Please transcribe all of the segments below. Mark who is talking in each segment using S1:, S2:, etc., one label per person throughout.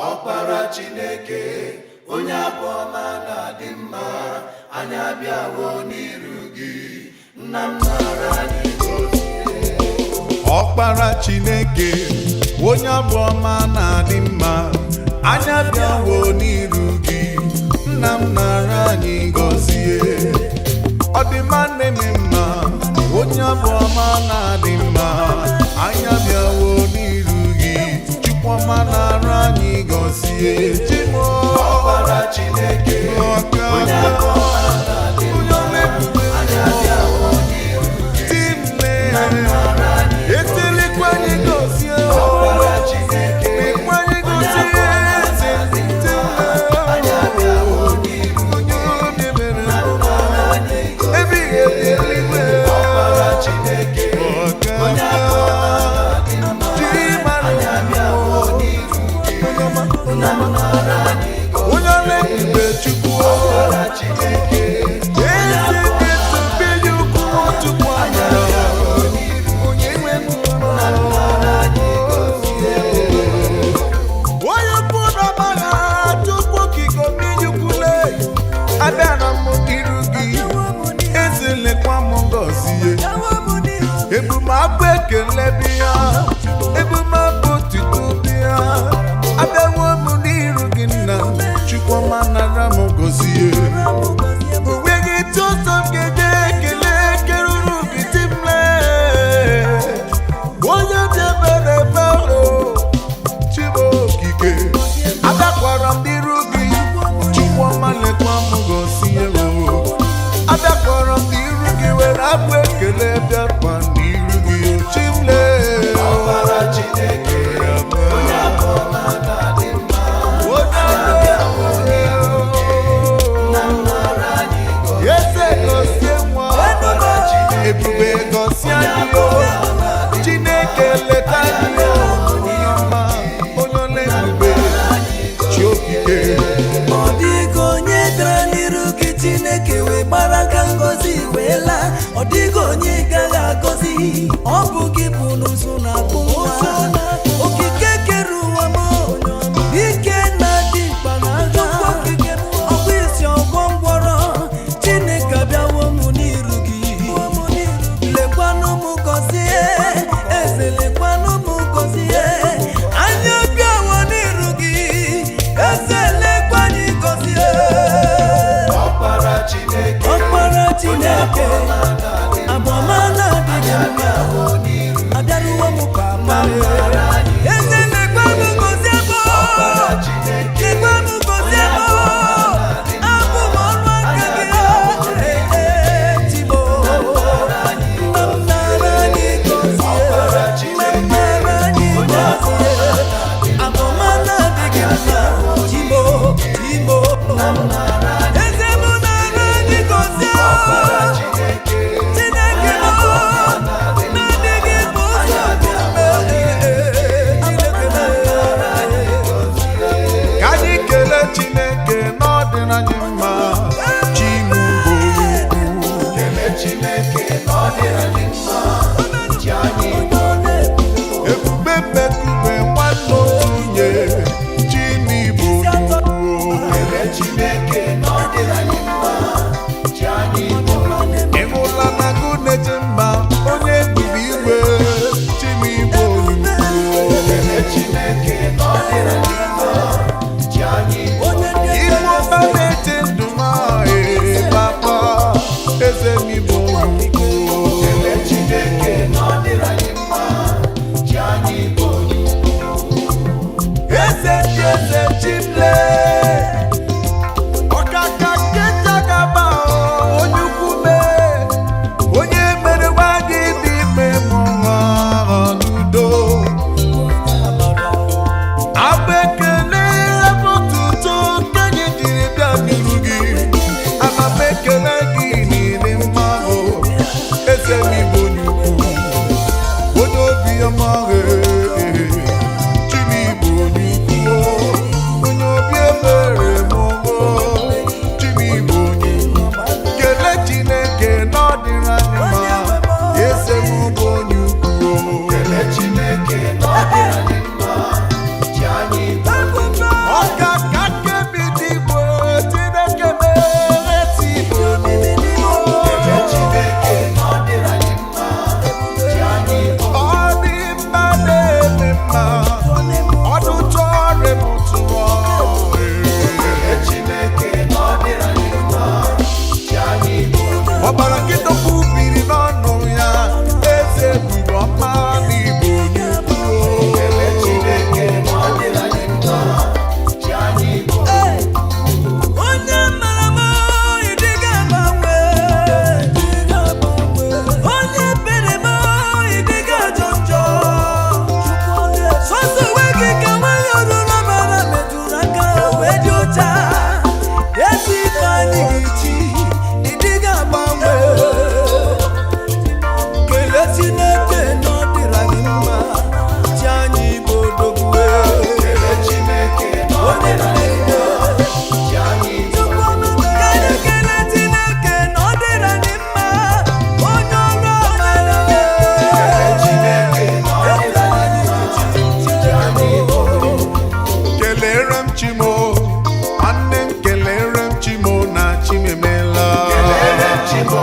S1: Ọkpara Chineke onye abụọma na-adị mma, anyị abịawo n'iru gị, nna m nara anyị gọzie.
S2: Ọkpara Chineke onye abụọma na-adị mma, anyị abịawo n'iru gị, nna m nara anyị gọzie. Ọdịmma na-eme mma onye abụọma na-adị mma, anyị abịawo n'iru gị, Chukwuma nara anyị gọzie.
S1: Ọkpara Chineke onye abụọma na-adị mma, anyị abịawo n'iru gị, nna m nara anyị gọzie. Ọkpara Chineke onye abụọma na-adị mma, anyị abịawo n'iru gị, nna m nara anyị gọzie. Ọkpara Chineke onye abụọma na-adị mma, anyị abịawo n'iru gị, nna m nara anyị gọzie. Ọkpara Chineke onye abụọma na-adị mma, anyị abịawo n'iru gị, nna m nara anyị gọzie.
S2: Onye mkpụrụ ọbara Chukwu okike omenyukwule, abịara m n'iru gị, eze lekwa m gọzie. Ebumabụ ekele bịa, ebumabụ otuto bịa, abịawo m n'iru gị, nna Chukwuma nara m gọzie. Onweghị etu ọzọ m ga-eje ekele keruru gị dị m lee. Onye dị ebere ebere Chibu okike, abịakwara m n'iru gị, Chukwuma lekwa m gọzie. Abịakwara m n'iru gị, were abụ ekele bịakwa n'iru gị, Chimle.
S1: Ọkpara Chineke onye abụọma na-adị mma, anyị abịawo n'iru gị, nna m nara anyị gọzie.
S2: Eze gọzie nwa,
S1: Ọkpara Chineke
S2: ebube gọzie
S1: onye
S2: anyị,
S1: abụọma na-adị mma,
S2: Chineke leta anyị, onye ọma, onye ọla ebube, chi okike.
S3: Ọ dịghị onye dara n'iru gị, Chineke wee gbara ka ngọzi wee laa. Ọ dịghị onye gaghị agọzi, ọ bụ gị bụ n'ụzọ na-akpụ nwa. Okike kere ụwa m, ike na-adị mkpa n'agha, ọ bụ isi ọgwọ ngwọrọ. Chineke abịawo m n'iru gị, lekwanụ m gọzie, eze lekwanụ m gọzie. Anyị abịawo n'iru gị, eze lekwa anyị gọzie.
S1: Ọkpara Chineke
S3: Ọkpara
S1: onye
S3: Chineke
S1: abụọma na-adị mma,
S3: abụọma na-adịghị
S1: anyị
S3: mma,
S1: abịawo n'iru gị,
S3: abịaruwo m papa.
S1: nna m nara anyị
S3: Eze
S1: gọzie.
S3: lekwa m gọzie m,
S1: Ọkpara Chineke
S3: lekwa m gọzie m, abụ m ọrụ aka gị, Chibo. Nna m nara anyị gọzie,
S1: Ọkpara
S3: nna m
S1: Chineke
S3: nara anyị
S1: onye
S3: gọzie. Abụọma na-adịghị mma, Chibo, Chibo. Eze m nara anyị gọzie.
S1: Ọkpara Chineke
S3: Chineke m na-adịghị bụ ụzọ
S2: Ka anyị kelee Chineke na ọ dịrị anyị mma, Chimugo ukwu.
S1: kelee Chineke na ọ dịrị anyị mma, ji anyị
S2: Ebube mmekube nwanne otu nye, Chimibo ukwu.
S1: kelee Chineke na ọ dịrị anyị mma, ji anyị
S2: Ị hụla na gụ na-eche mba, onye ebube igwe, Chimibo ukwu.
S1: kelee Chineke na ọ dịrị anyị mma, ji anyị
S2: Igbo ọba na-eche ndụ m papa, eze Mibo ukwu.
S1: kelee Chineke na ọ dịrị anyị mma, ji anyị bụ onye
S2: Eze ndị eze Chimle, ọkaka nketa gaba, onye ukwu mee, onye mere nwa gị dị ime mụnwa n'udo. Abụ ekele ebe otuto nke anyị jiri bịa n'iru gị, ana m ekele gị n'ile mma ahụ, eze m Igbo onye ukwu, onye obi ọma Chimigbo onye ukwu. chimo, nwanne m kelere m chimo na chimemela.
S1: Kelere m chimo,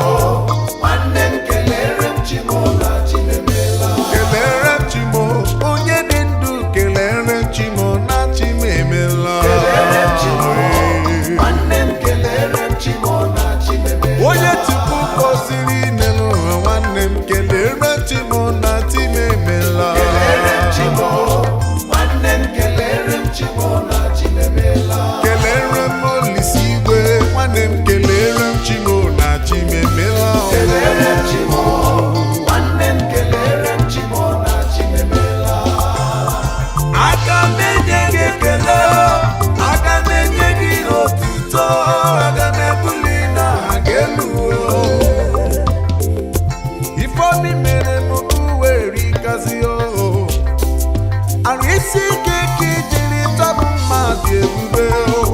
S1: nwanne m kelere m chimo na chimemela.
S2: Kelere m chimo, onye dị ndụ kelere m chimo na chimemela.
S1: Kelere m chimo, nwanne m kelere m chimo na chimemela.
S2: Onye Chukwu gọziri n'ụwa nwanne m kelere m chimo na chimemela.
S1: Kelere m chimo, nwanne m kelere m chimo na chimemela.
S2: Kelere m Olise Igwe nwanne m kelere m chimo na chimemela.
S1: Kelere m chimo, nwanne m kelere m chimo na chimemela.
S3: Aga m enye gị ekele, aga m enye gị otuto, aga m ebuli n'aha gị elu.
S2: Ifeobi mere m uwe rikazi o. Arụ isi ike ka ijiri tọbụ mmadụ ebube o.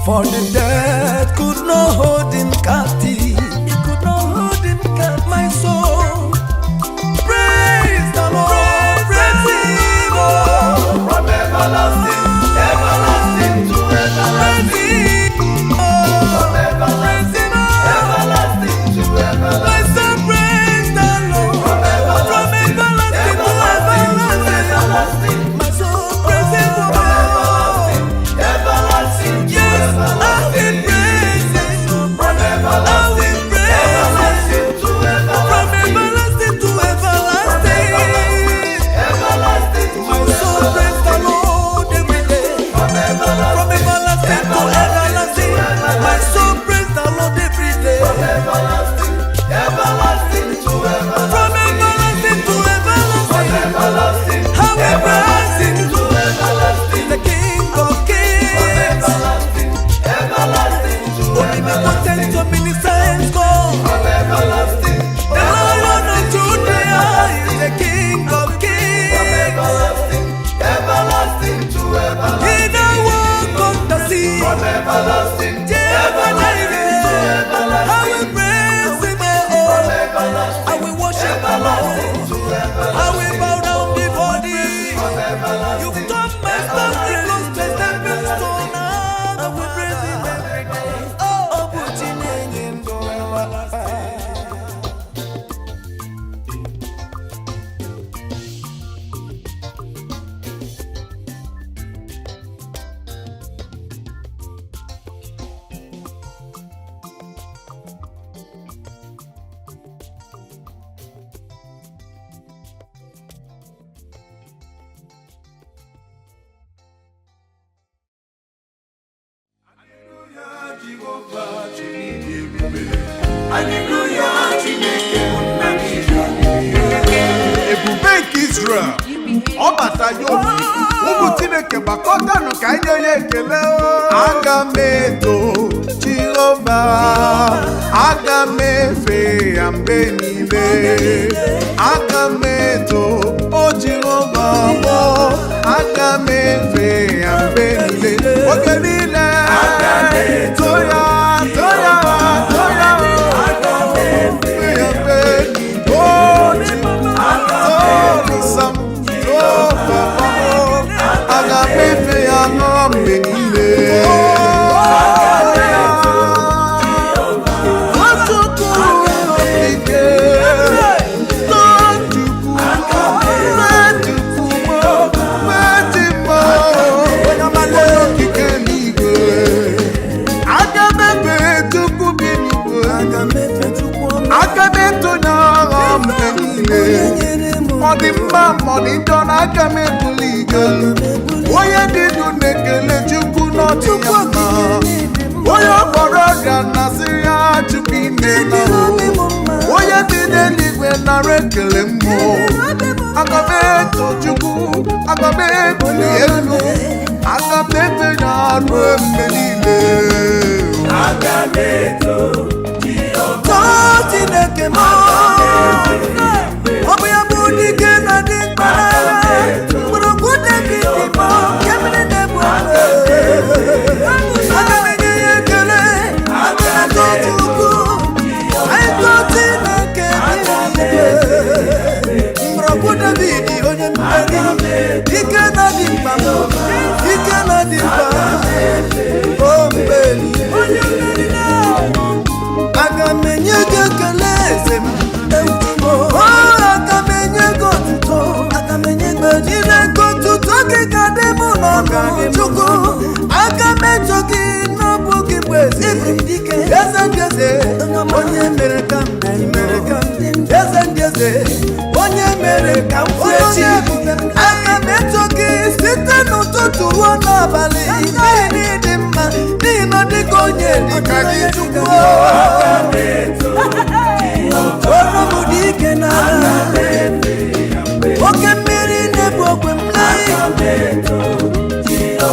S3: For the dead could not hold him captive. It could not hold him captive. My soul, praise the Lord, praise Him, oh.
S1: From everlasting, everlasting to everlasting. From everlasting, everlasting to everlasting.
S3: My soul, praise the Lord.
S1: From everlasting, everlasting to everlasting.
S3: My soul, praise Him,
S1: From everlasting, everlasting to everlasting.
S3: yes, I will praise Him.
S1: Haleluya, Chineke bụ nna n'Israel.
S2: Ebube nke Israel ọ bata ya obi ụmụ Chineke gbakọtanụ ka anyị nye ya ekele. Aga m eto Jehova, aga m efe ya mgbe niile, aga m eto o Jehova mụ, aga m efe ya mgbe niile, oge niile to ya to ya to ya, aga m efe ya mgbe niile, o Jehova aga m efe ya mgbe niile. Ọ dị mma ma ọ dị njọ na aka m ebuli ike. Onye dị ndụ na-ekele Chukwu n'ọdị ya mma. Onye ọ kpọrọ ọrịa na-asị ya Chukwu imela. Onye dị n'eluigwe nara ekele mmụọ. Aga m eto Chukwu, aga m ebuli elu, aga m efe ya ruo mgbe niile.
S1: Aga m eto Jehova,
S3: Chineke m, ọ bụ ya bụ dike na dị mkpa mgbọrọgwụ David bụ kemgbe na-ebu aga m enye ya ekele, aga m eto Chukwu, anyị too Chineke mgbọrọgwụ David onye mmeri, dike na dị mkpa, dike na dị mkpa o mgbe niile. Aga m enye gị ekele eze m, aga m enye gị otuto, aga m enye gị otuto gị ka dị m n'ọga gị Chukwu, aga m eto gị n'ọbụ gị bụ eze ndị eze, onye mere ka m mere ka m eze ndị eze, onye mere ka m echi, aga m eto gị site n'ụtụtụ ruo n'abalị, n'ihi dị mma, n'ihi na dịka onye dị ka gị Chukwu. Oromu dike n'ala, oke mmiri na-ebu okwe m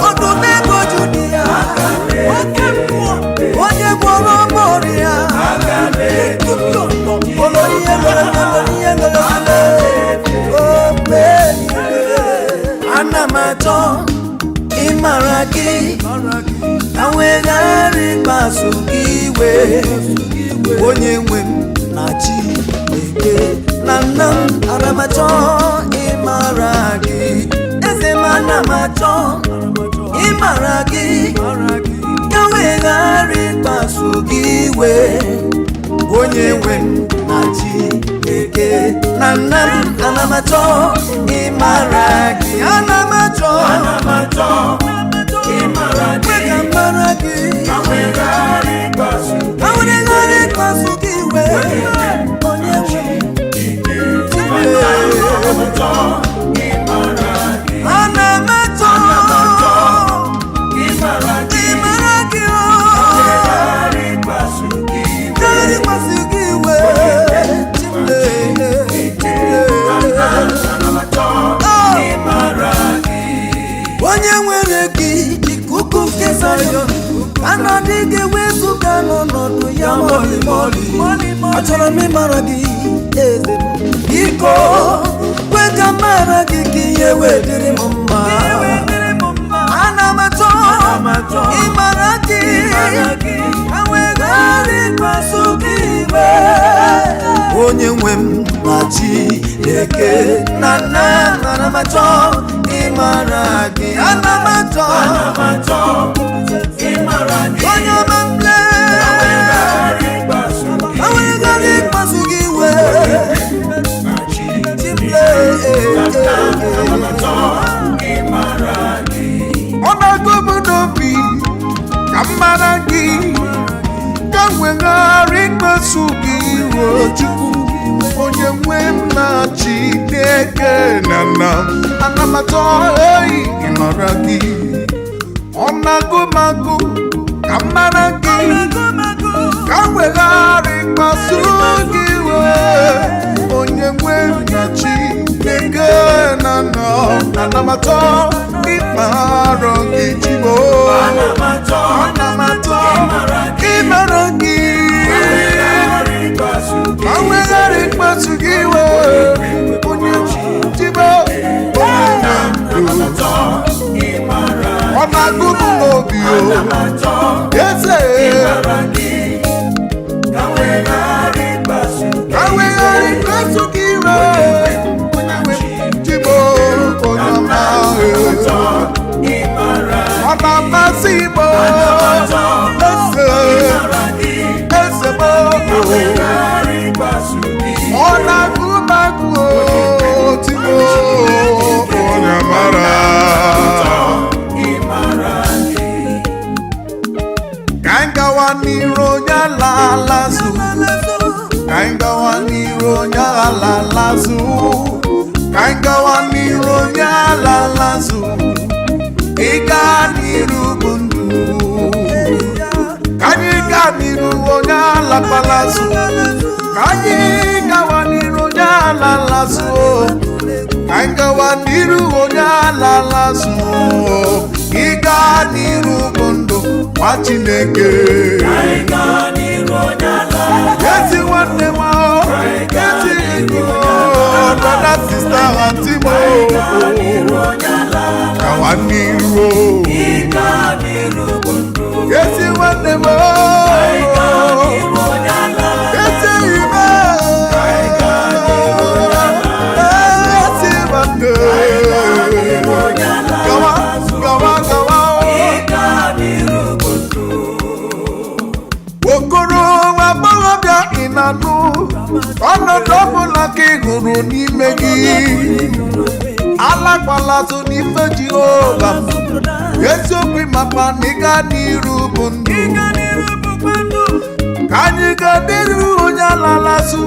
S3: ọdụm ego judi ya, oke mmụọ onye gwọrọ mọrị ya, ụlọ ihe lere ana m achọ ịmara gị ka wegharị ịkpasu gị iwe, onye nwe m na Chineke na nna m, ana m achọ ịmara gị eze m, ana m achọ ịmara gị ka wegharị ịkpasu gị iwe, onye nwe m na Chineke na nna m, ana m achọ ịmara gị, ana m achọ ịmara gị, ka mara gị ka wegharị ịkpasu gị iwe, onye nwe m ana m achọ ịmara gị, ịkpasu gị iwe, onye nwere gị ikuku nke Zayọn anaghị ewezuga n'ọnọdụ ya mọlịmọlị. Achọrọ m ịmara gị eze m, biko kwe ka mara gị ka ihe wedịrị m mma. Ana m achọ ịmara gị ka wegharị ịkpasu gị iwe, onye nwe m na Chineke na nna m, ana m achọ ịmara gị, ana m achọ ịmara gị, onye ọma m wegharị ịkpasu gị iwe,
S2: ọ na-agụ m n'obi ka m mara gị, ka m wegharị ịkpasu gị iwe, Chukwu onye nwe m na Chineke na nna m, ana m achọ ịmara gị. Ọ na-agụ m agụ ka m mara gị, ka m wegharị ịkpasu gị iwe onye nwe nyachi ege na nọ anamatọ ịkparo gị chibo anamatọ ịmara gị aweghara ịkpasu gị iwe onye chibo onye ndụ ọ na-agụ m n'obi o eze aweghara ịkpasu gị iwe chibo onye ọma ọ na-amasị Igbo eze m ọ na-agụ m agụ chibo onye mara ka anyị gawa n'iru onye ala azụ ka anyị gawa n'iru onye ala azụ ka anyị gawa n'iru onye ala azụ ịga n'iru bụ ndụ ka anyị gaa n'iru onye ala azụ ka anyị gawa n'iru onye ala azụ ka anyị gawa n'iru onye ala azụ ịga n'iru bụ ndụ nwa Chineke ezi nwanne m ezi enyi m brother sister aunty m gawa n'iru ezi nwanne m ezi enyi m ezi nwanne gawa okoro nwa agbọghọbịa ị na-anụ ọnọdụ ọbụla ka ị hụrụ n'ime gị alakwalazụ n'ife Jehova eziokwu maka na ịga n'iru bụ ndụ ka anyị gaa n'iru onye alalazụ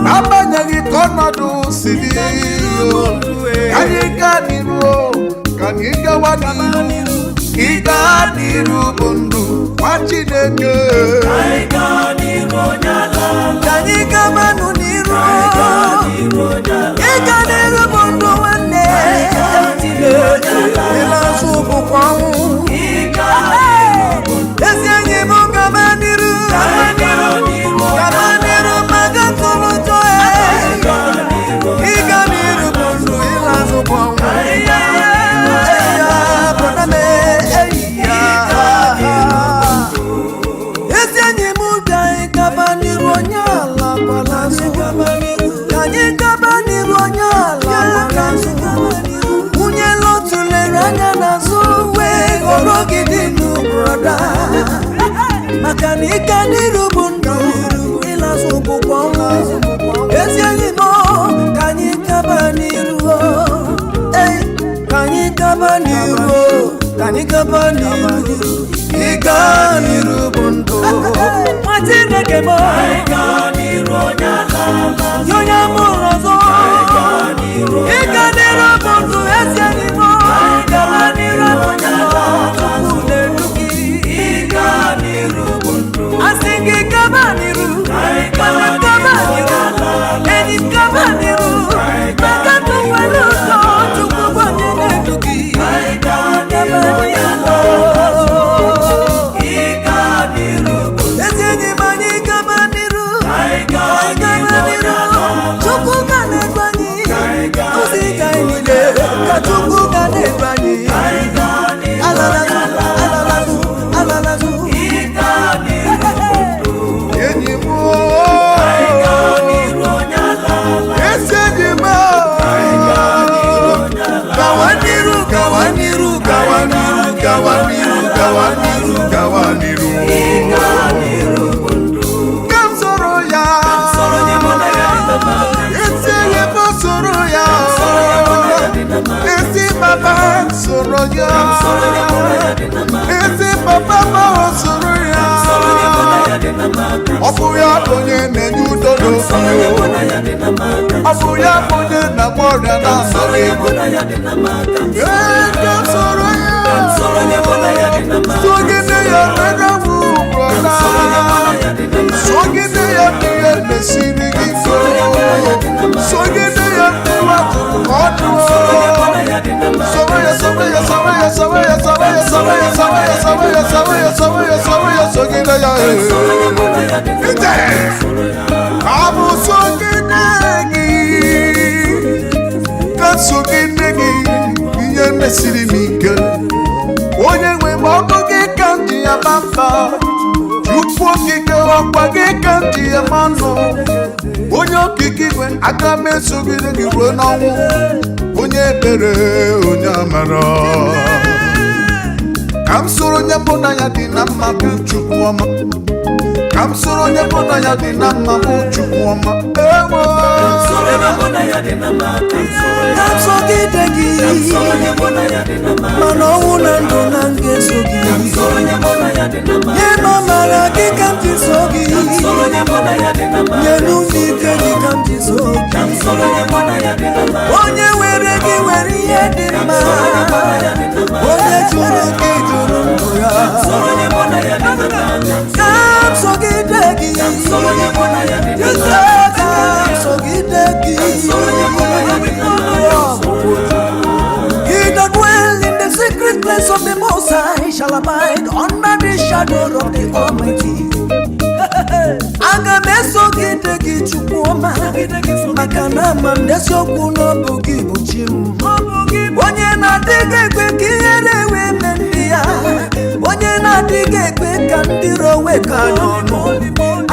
S2: n'agbanyeghị ka ọnọdụ siri ka anyị gaa n'iru ka anyị gawa n'iru ịga n'iru bụ ndụ nwa Chineke ka anyị gabanụ n'iru ịga n'iru bụ ndụ nwanne ịlasụ bụkwa ọnwụ ezi enyi m gaba n'iru maka ntụrụtụ ịga n'iru bụ ndụ ịlasụ bụ ọnwụ ezi enyi m bịa gaba n'iru onye ala palazụ ka anyị gaba n'iru onye ala palazụ nwunye lọtụlere anya n'azụ wee ghọrọ gị dị n'ụbrọda maka na ịga n'iru bụ ndụ ịlazụ bụkwa ọnwụ ezi enyi m ka anyị gaba n'iru ka anyị gaba n'iru ka anyị gaba n'iru ịga n'iru bụ ndụ nwa Chineke m onye amụrụ ọzọ ịga n'iru bụ ndụ ezi enyi m gaba n'iru asị gị gaba n'iru gaba n'iru enyi m gaba n'iru maka tụwere ụzọ Chukwu bụ onye na-edu gị gaba n'iru ezi enyi m anyị gaba n'iru Chukwu ga na-edu anyị ozi ga anyị niile ka Chukwu ga na-edu anyị alalazụ enyi m ezi enyi m gawa n'iru gawa n'iru gawa n'iru gawa n'iru gawa n'iru gawa n'iru ka m soro ya ezi enyi m soro ya ezi papa soro ya ezi papa ma soro ya ọ bụ ya onye na-enye udo n'obi ọ bụ ya onye na-agba ọrịa na-asọrọ ego ka soro ya sogide ya mere bụ brọda na-esiri gị sogide ya n'ụwa ọdụ sogide ya abụ sogide gị ka sogide gị ihe mesiri m ike onye nwe ma ọ bụ gị ka m ji ya ma mba Chukwu okike ọkwa gị ka m ji ya ma nọ onye okike igwe aka m esogide gị ruo n'ọnwụ onye ebere onye amara ka m soro onye bụ na ya dị na mma bụ Chukwu ọma ka m soro onye bụ na ya dị na mma bụ Chukwu ọma ewo
S3: ka m sogide gị mana ọnwụ na ndụ na ngeso gị nye m amara gị ka m ji so gị nyenu m ike gị ka m ji so gị onye were gị were ihe dị mma onye jụrụ gị jụrụ ndụ ya ka m sogide gị ka m sogide gị he that dwell in the secret place of the Most High shall abide under the shadow of the Almighty. Aga m esogide gị Chukwu ọma maka na ama m n'eziokwu n'ọbụ gị bụ chi m onye na-adịghị ekwe ka ihere wee mee ndị ya onye na-adịghị ekwe ka ndị rowe ka n'ọnụ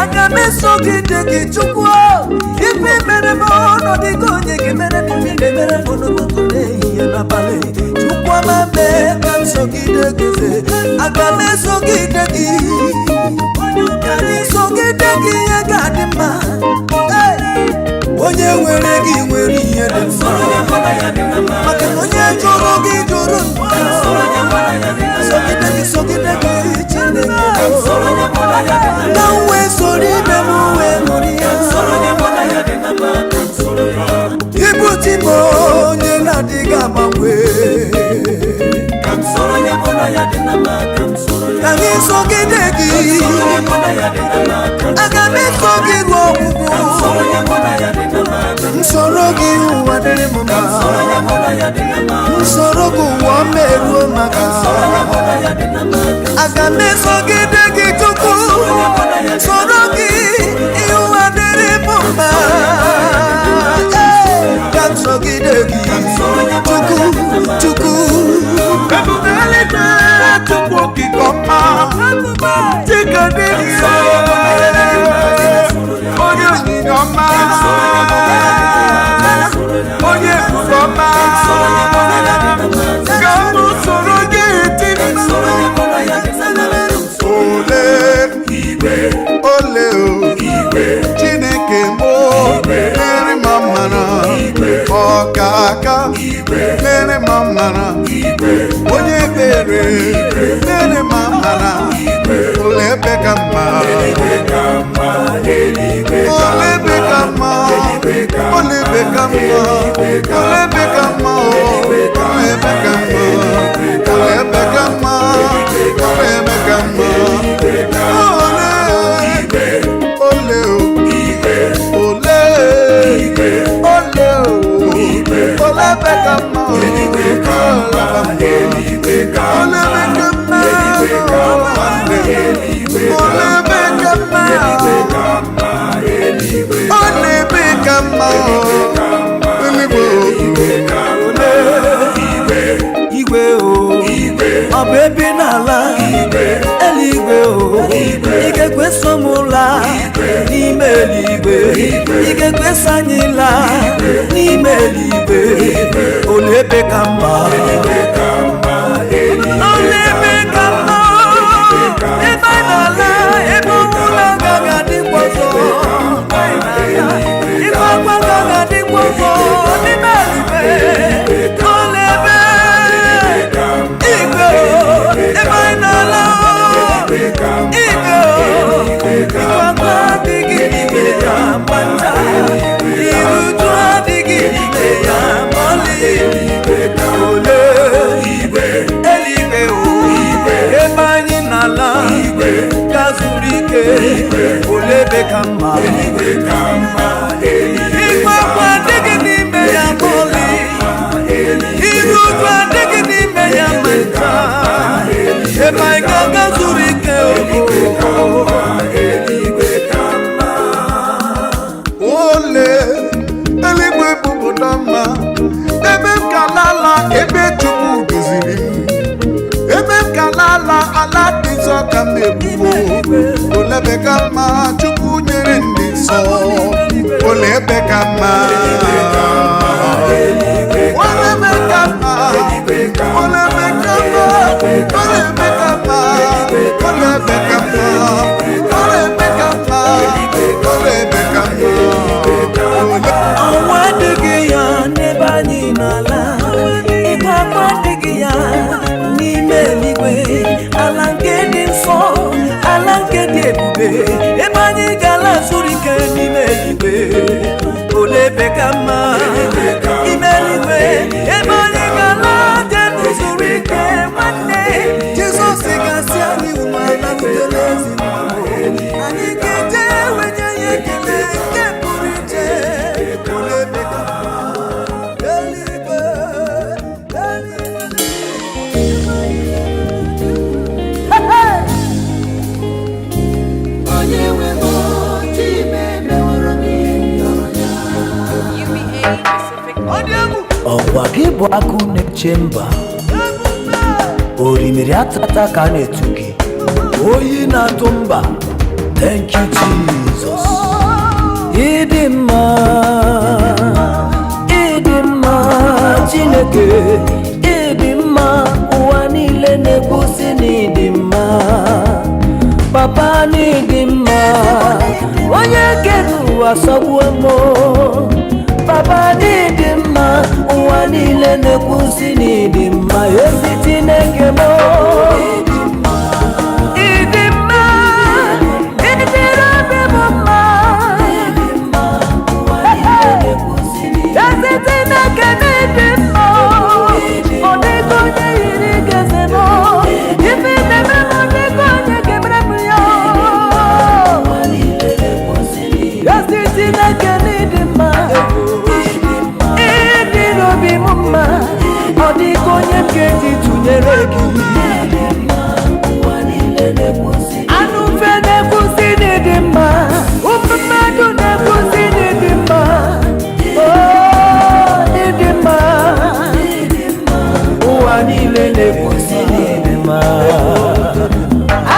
S3: aga m esogide gị Chukwu ife mere m ọnọdụgo onye gị mere mere m n'ụtụtụ n'ehihie n'abalị Chukwu ọma mee ka m sogide gị aga m esogide gị sogide gị ihe ga-adị mma onye nwere gị nwere ihe dị mma maka na onye jụrụ gị jụrụ sogide gị Chineke na uwe soro ime m uwe ṅụrụ ya ibuti m onye na-adịghị agbanwe ka anyị sogide gị aga m eso gị ruo ọgwụgwụ nsoro gị ụwa dịrị m mma nsoro gị ụwa meruo maka aga m esogide gị Chukwu soro gị ụwa dịrị m mma ka m sogide gị Chukwu
S2: Chukwu okike ọma dịka dịka onye onyinye ọma onye ebube ọma ka m soro gị eti ole Chineke mo mere ma mara ọkaka mere ma mara onye ebere mere ma mara ole ebe ka mma ole ebe ka mma ole ebe ka mma ole ebe ka mma ole ebe ka mma ole ebe ka mma ole ebe ka mma
S3: ọ bụ ebe n'ala eluigwe ị ga-ekwesa m laa n'ime eluigwe ị ga-ekwesa anyị laa n'ime eluigwe ole ebe ka mma ole ebe ka mma ebe anyị n'ala ebe ọbụla agaghị adịkwa ọzọ ife akwa agaghị adịkwa ọzọ n'ime eluigwe ole ebe ole olebe ka mma ife ọkwa adịghị n'ime ya mọlị iru uju adịghị n'ime ya menta ebe anyị ga-aga zuru ike
S2: ole eluigwe bụ obodo mma ebe m ka lala ebe Chukwu doziri m ebe m ka lala ala dị nsọ ka m na-ebubo olebe ka mma Chukwu nyere ndị nsọ ole ebe ka mma olebe ka mma olebe ka mma olebe ka mma olebe ka mma olebe ka mma olebe ka mma
S3: ọnwa adịghị ya n'ebe anyị n'ala ịgba akwa adịghị ya n'ime eluigwe ala nke dị nsọ ala nke dị ebube ebe anyị ga-ala zuru ike n'ime eluigwe olebe ka mma ime eluigwe ebe anyị ga-ala dị zuru ike nwanne Jizọs ga-asị anyị ụmụ ala bidoro ezi anyị ga-eje wenye ya ekele nke pụrụ iche olebe ka mma eluigwe onye nwe m oji meworo m ihe
S4: Uba-Pacific.
S3: ọgwa gị bụ akụ na-eche mba orimiri atata ka a na-etu gị oyi na-atụ mba. Thank you Jesus. Ịdị mma Chineke ịdị mma ụwa niile na-ekwusi n'ịdị mma papa n'ịdị mma onye kere ụwa sọgbuo m papa n'ịdị mma ụwa niile na-ekwusi n'ịdị mma ezi Chineke m ịdị mma ịdịrị obi m mma ezi Chineke n'ịdị mma ọ dịghị onye yiri geze m ife na-eme m dịghị onye ga-emere m ya ezi Chineke n'ịdị mma ịdịrị obi m mma ọ dịghị onye m ga-eji tụnyere gị anụ mfe na-ekwusi n'ịdị mma ụmụ mmadụ na-ekwusi n'ịdị mma ịdị mma ụwa niile na-ekwusi n'ịdị mma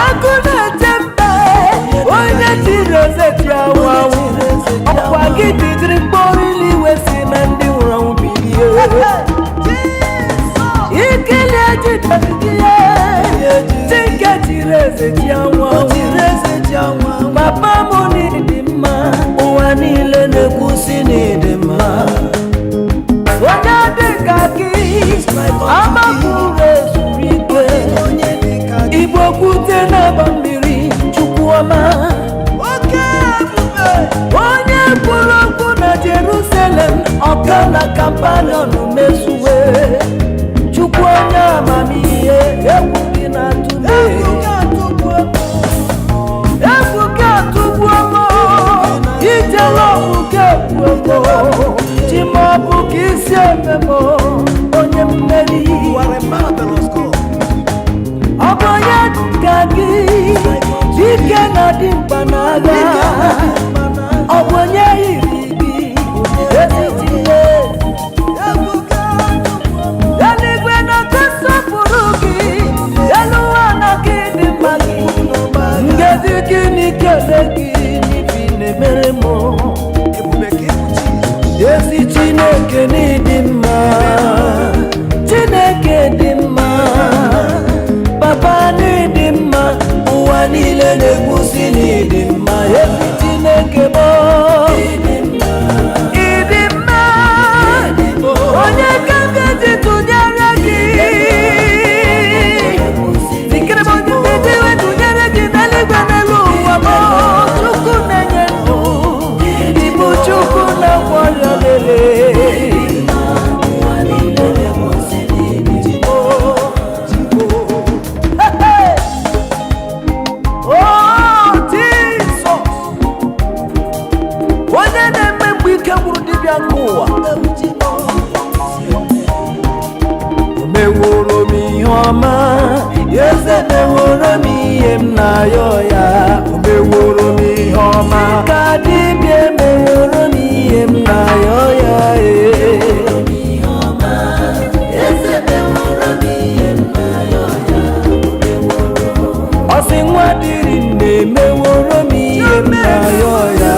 S3: agụ na-eche mbe onye chiri eze ji anwụ anwụ ọkwa gị jidere mkpọrọ iwe si na ndị nwụrụ anwụ bilie ikele ejidegị ya chike chiri eze ji anwụ anwụ papa m n'ịdị mma ụwa niile na-ekwusi n'ịdị mma onye dị ka gị amapụrụ ezuru ike igbo kwute n'aba mmiri Chukwuọma onye kwuru okwu na Jerusalem ọka na Kapanọm mezuwe Chukwu onye amamihe egwu gị na-atụ m egwu gị atụgbuo m ijele ọgwụ gị egwu chi ma ọ bụ ka isi eme m onye mmeri ọ bụ onye ka gị dike na dimkpa n'agha ọ bụ onye yiri gị ezitile eluigwe na-aka nsọpụrụ gị elu ụwa na gị dị mma gị ngezi gị n'ikele gị n'ifi na-emere m ezi Chineke n'ịdị mma Chineke dị mma papa n'ịdị mma ụwa niile na-ekwusi n'ịdị mma ezi Chineke meworo m ihe m na-ayọ ya, o meworo m ihe ọma. Ka dibịa meworo m ihe m na-ayọ ya, ọ sị nwa dịrị nne meworo m ihe m na-ayọ ya.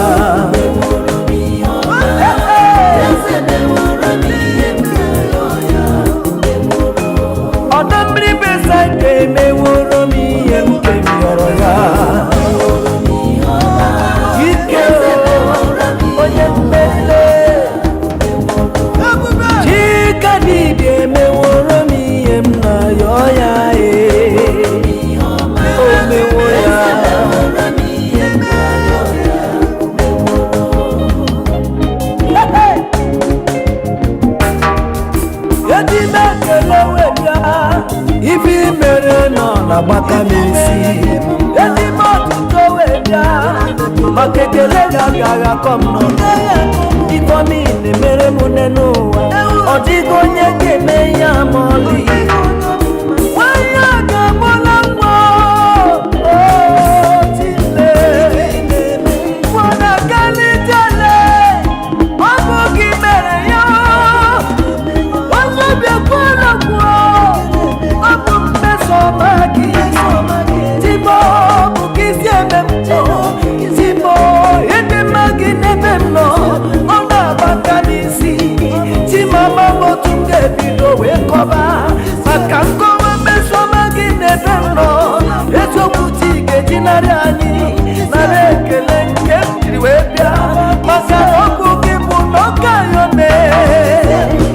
S3: Ọdọ mmiri Besaida emeworo m ihe m kemịọrọ ya. Ike onye mmele Chika dibịa emeworo m ihe m na-ayọ ya, o mewo ya. Edime kelewe bịa, ife mere nọ na-agbaka m isi. Edime ọtụtụ wee bịa, maka ekele ga-agaghị akọ m n'ọnụ. Ifeọma ị na-emere m nne n'ụwa, ọ dịghị onye ga-eme ya ma ọlị. Nwanyị a ga-amụla nwa, Tile Mwanakalitele, ọ bụ gị mere ya. Onye bịakwara kwuo, ọ bụ mmesoma gị. Timo bụ gị si eme m, Timo ịdị mma gị n'ebe m nọ, ọ na-agbaka n'isi. Timama otu m ga-ebido wee kọba, maka nkọwa mmesoma gị n'ebe m nọ. Eziokwu ti ga-eji narị anyị, nara ekele nke m jiri wee bịa, maka ọ bụ gị bụ n'ọka ya mee.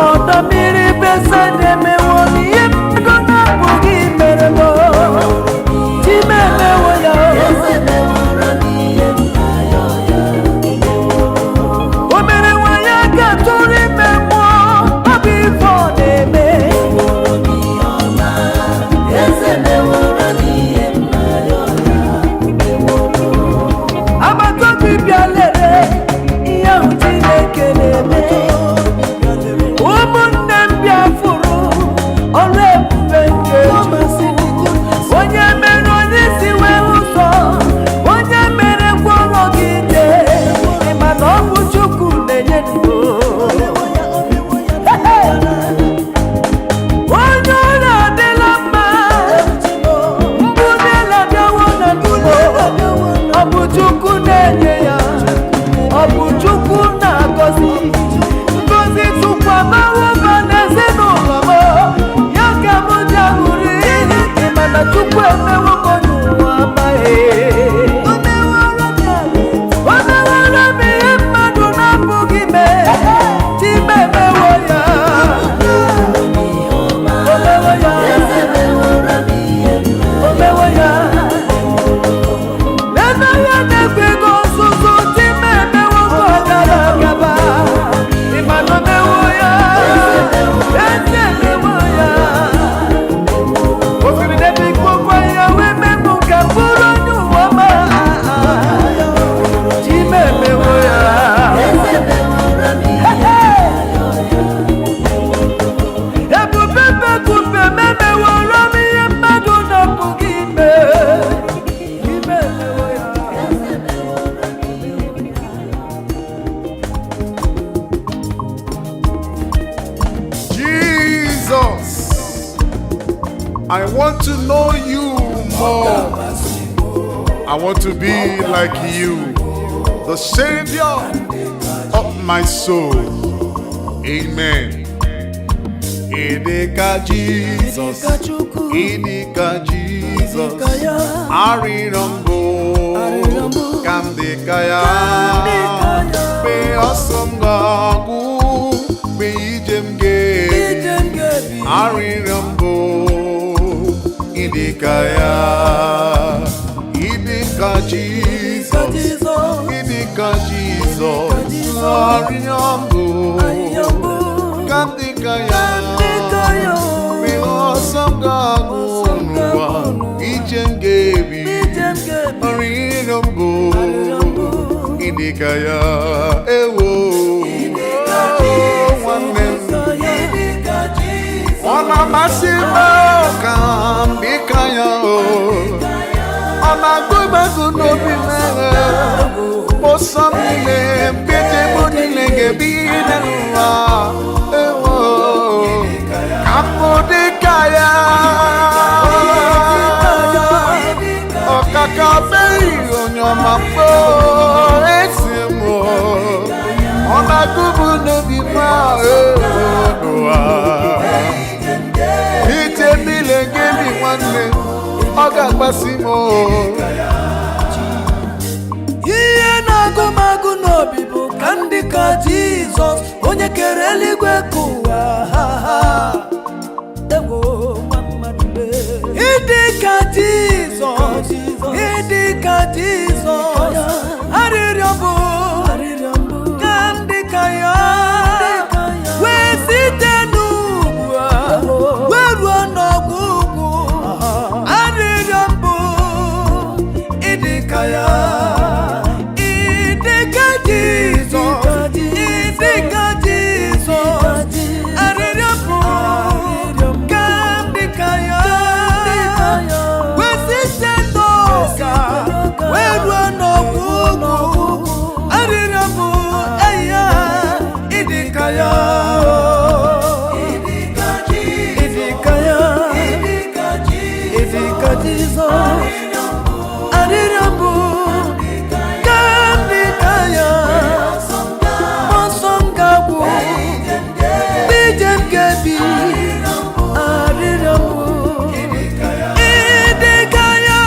S3: Ọdọ mmiri Besaida emewo n'ihe mmadụ na-abụghị mere m. Chime emewo ya, o mere nwa ya ga-atụrụ ime mmụọ, ọ bụ ife ọ na-eme. Agbata obi bịa lere ihe ahụ Chineke na-eme. Ụmụnne m bịa fụrụ ọrụ ebube nke Chukwu. Onye mere onye isi wee ụzọ, onye mere gwọrọ gị ide, ịma na ọ bụ Chukwu na-enye ndụ. Onye ọrịa adịla mma, mbụ niile abịawo na ndụ. Ọ bụ Chukwu na-enye ya, ọ bụ Chukwu na-agọzi. Ngozi Chukwu amawo ụba n'ezinụlọ m, ya ka m ji aṅụrị. Ịma na Chukwu emewo m n'ụwa amaghị. O meworo m ihe mmadụ na-apụghị mee. Chime emewo ya, o mewo ya, o mewo ya. Ebe ya na-ekwe ego ọzụzụ, Chime emewo ka ọ gara agaba. Ịma na o mewo ya, ezi emewo ya. O siri n'ebe ikpokwa ya wee memụ ka bụrụ onye ụwa ma. Chime emewo ya. Ebube Bekupe memeworo m ihe mmadụ na-apụghị ime. Chime emewo ya.
S2: Jesus, I want to know you more. I want to be like you, the Savior of my soul. Amen. Idika Jesus, Idika Jesus, Arirambo, Kandikaya, Be awesome Gagu, Be Ijemge, Arirambo, Idikaya, Idika Jesus, Idika Jesus, Arirambo, Kandikaya. idika ya ewo nwanne m ọ na-amasị m ka m dịka ya ọ na-agụbagụ n'obi m ụsọ m niile mkpete m niile ga-ebi n'ụwa ewo ka m dịka ya ọkaka beghị onye ọma mkpọ esi m ọ na-agụbụ n'obi m n'ụwa ite niile ga-ebi nwanne ọ ga-agbasi m
S3: ihe na-agụ m agụ n'obi bụ ka ndị ka Jizọs onye kere eluigwe ka ụwa ịdị ka Jizọs ịdị ka Jizọs arịrịọ bụ ka ndị ka ya wee site n'ugwu wee ruo n'ọgwụgwụ arịrịọ bụ ịdị ka ya ịdị ka Jizọs ịdị ka Jizọs arịrịọ bụ ka ndị ka ya wee site n'ụka wee ruo n'ọgwụgwụ arịrịọ bụ eya ịdị ka ya ịdị ka ya ịdị ka Jizọs arịrịọ bụ ka ndị ka ya ọsọ m ga-agwụ ije m ga-ebi arịrịọ bụ ịdị ka ya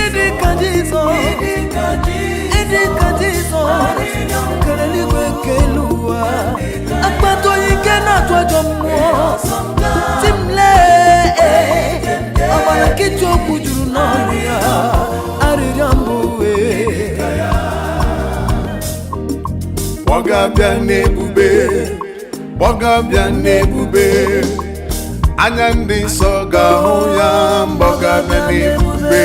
S3: ịdị ka Jizọs ịdị ka Jizọs kere eluigwe nke elu ụwa akpata onye ike na-atụ ajọ mmụọ timlee ọgbara nkịtị okwu juru n'ọnụ ya arịrịọ mbụ
S2: ọ ga-abịa n'ebube ọ ga-abịa n'ebube anya ndị nsọ ga-ahụ ya mgbe ọ ga-abịa n'ebube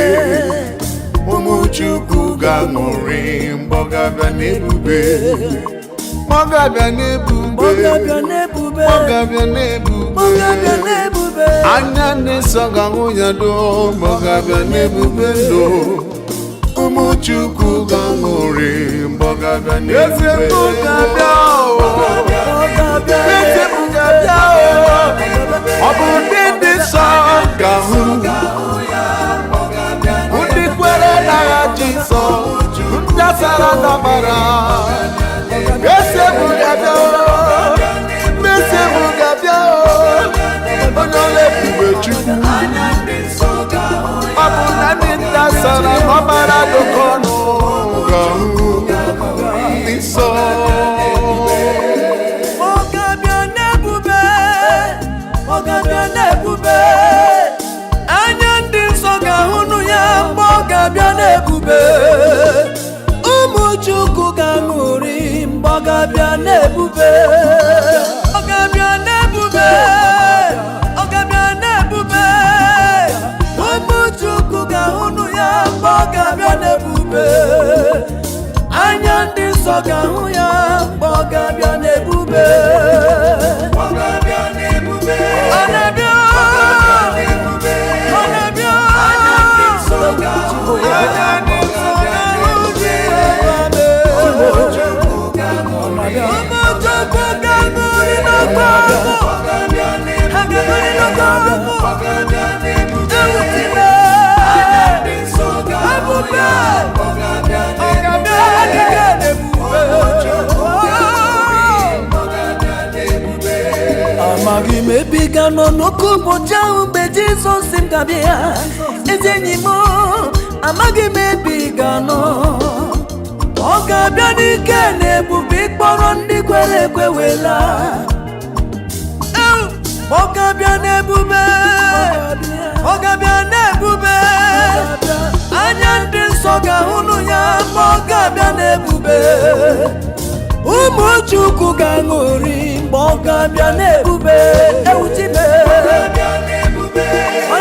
S2: ụmụ Chukwu ga-aṅụrị mgbe ọ ga-abịa n'ebube ọ ga-abịa n'ebube ọ ga-abịa n'ebube anya ndị nsọ ga-ahụ ya do mgbe ọ ga-abịa n'ebube ndo ụmụ Chukwu ga-aṅụrị mgbe ọ ga-abịa n'ebube ọ bụ ndị dị nsọ ga-ahụ ndị kwere n'agha Jizọs ndị asara n'ọbara Mesiemu ga-abịa onye ọla ebube Chukwu ọ bụ na ndị nta sara n'ọbara dụkọ ọnụ ga-ahụ ndị nsọ
S3: ọ ga-abịa n'ebube ọ ga-abịa n'ebube anya ndị nsọ ga-ahụnụ ya mgbe ọ ga-abịa n'ebube ụmụ Chukwu ga-aṅụrị mgbe ọ ga-abịa n'ebube ọ ga-abịa n'ebube ọ ga-abịa n'ebube ụmụ Chukwu ga-ahụnụ ya mgbe ọ ga-abịa n'ebube anya ndị nsọ ga-ahụ ya mgbe ọ ga-abịa n'ebube ọ na-abịa ọ na-abịa anya ndị nsọ ga-ahụ ya ụmụ Chukwu ga-aṅụrị n'ọkụ ha ga-aṅụrị n'ọkụ ewutile ebube ọ ga-abịa adịghị n'ebube amaghị m ebe ị ga-anọ n'oke ụbọchị ahụ mgbe Jizọs si m ga-abịa ezi enyi m amaghị m ebe ị ga-anọ ọ ga-abịa n'ike na ebube ịkpọrọ ndị kwere ekwe wela ọ ga-abịa n'ebube ọ ga-abịa n'ebube anya ndị nsọ ga-ahụnụ ya ma ọ ga-abịa n'ebube ụmụ Chukwu ga-aṅụrị mgbe ọ ga-abịa n'ebube ewuchibe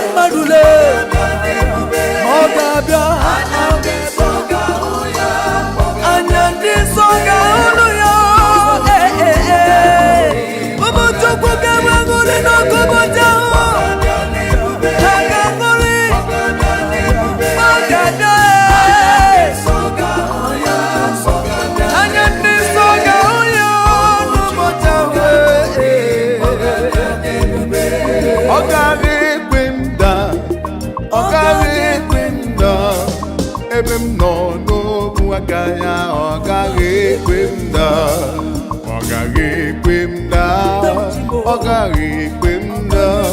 S3: mmadụle ma ọ ga-abịa aṅụrị n'ụbọchị ahụ ha ga-aṅụrị ọ ga-ada anya ndị nsọ ga-ahụ ya n'ụbọchị ahụ
S2: ọ gaghị ekwe m daa ọ gaghị ekwe m daa ebe m nọ n'obu aka ya ọ gaghị ekwe m daa ọ gaghị ekwe m daa ọ gaghị ekwe m daa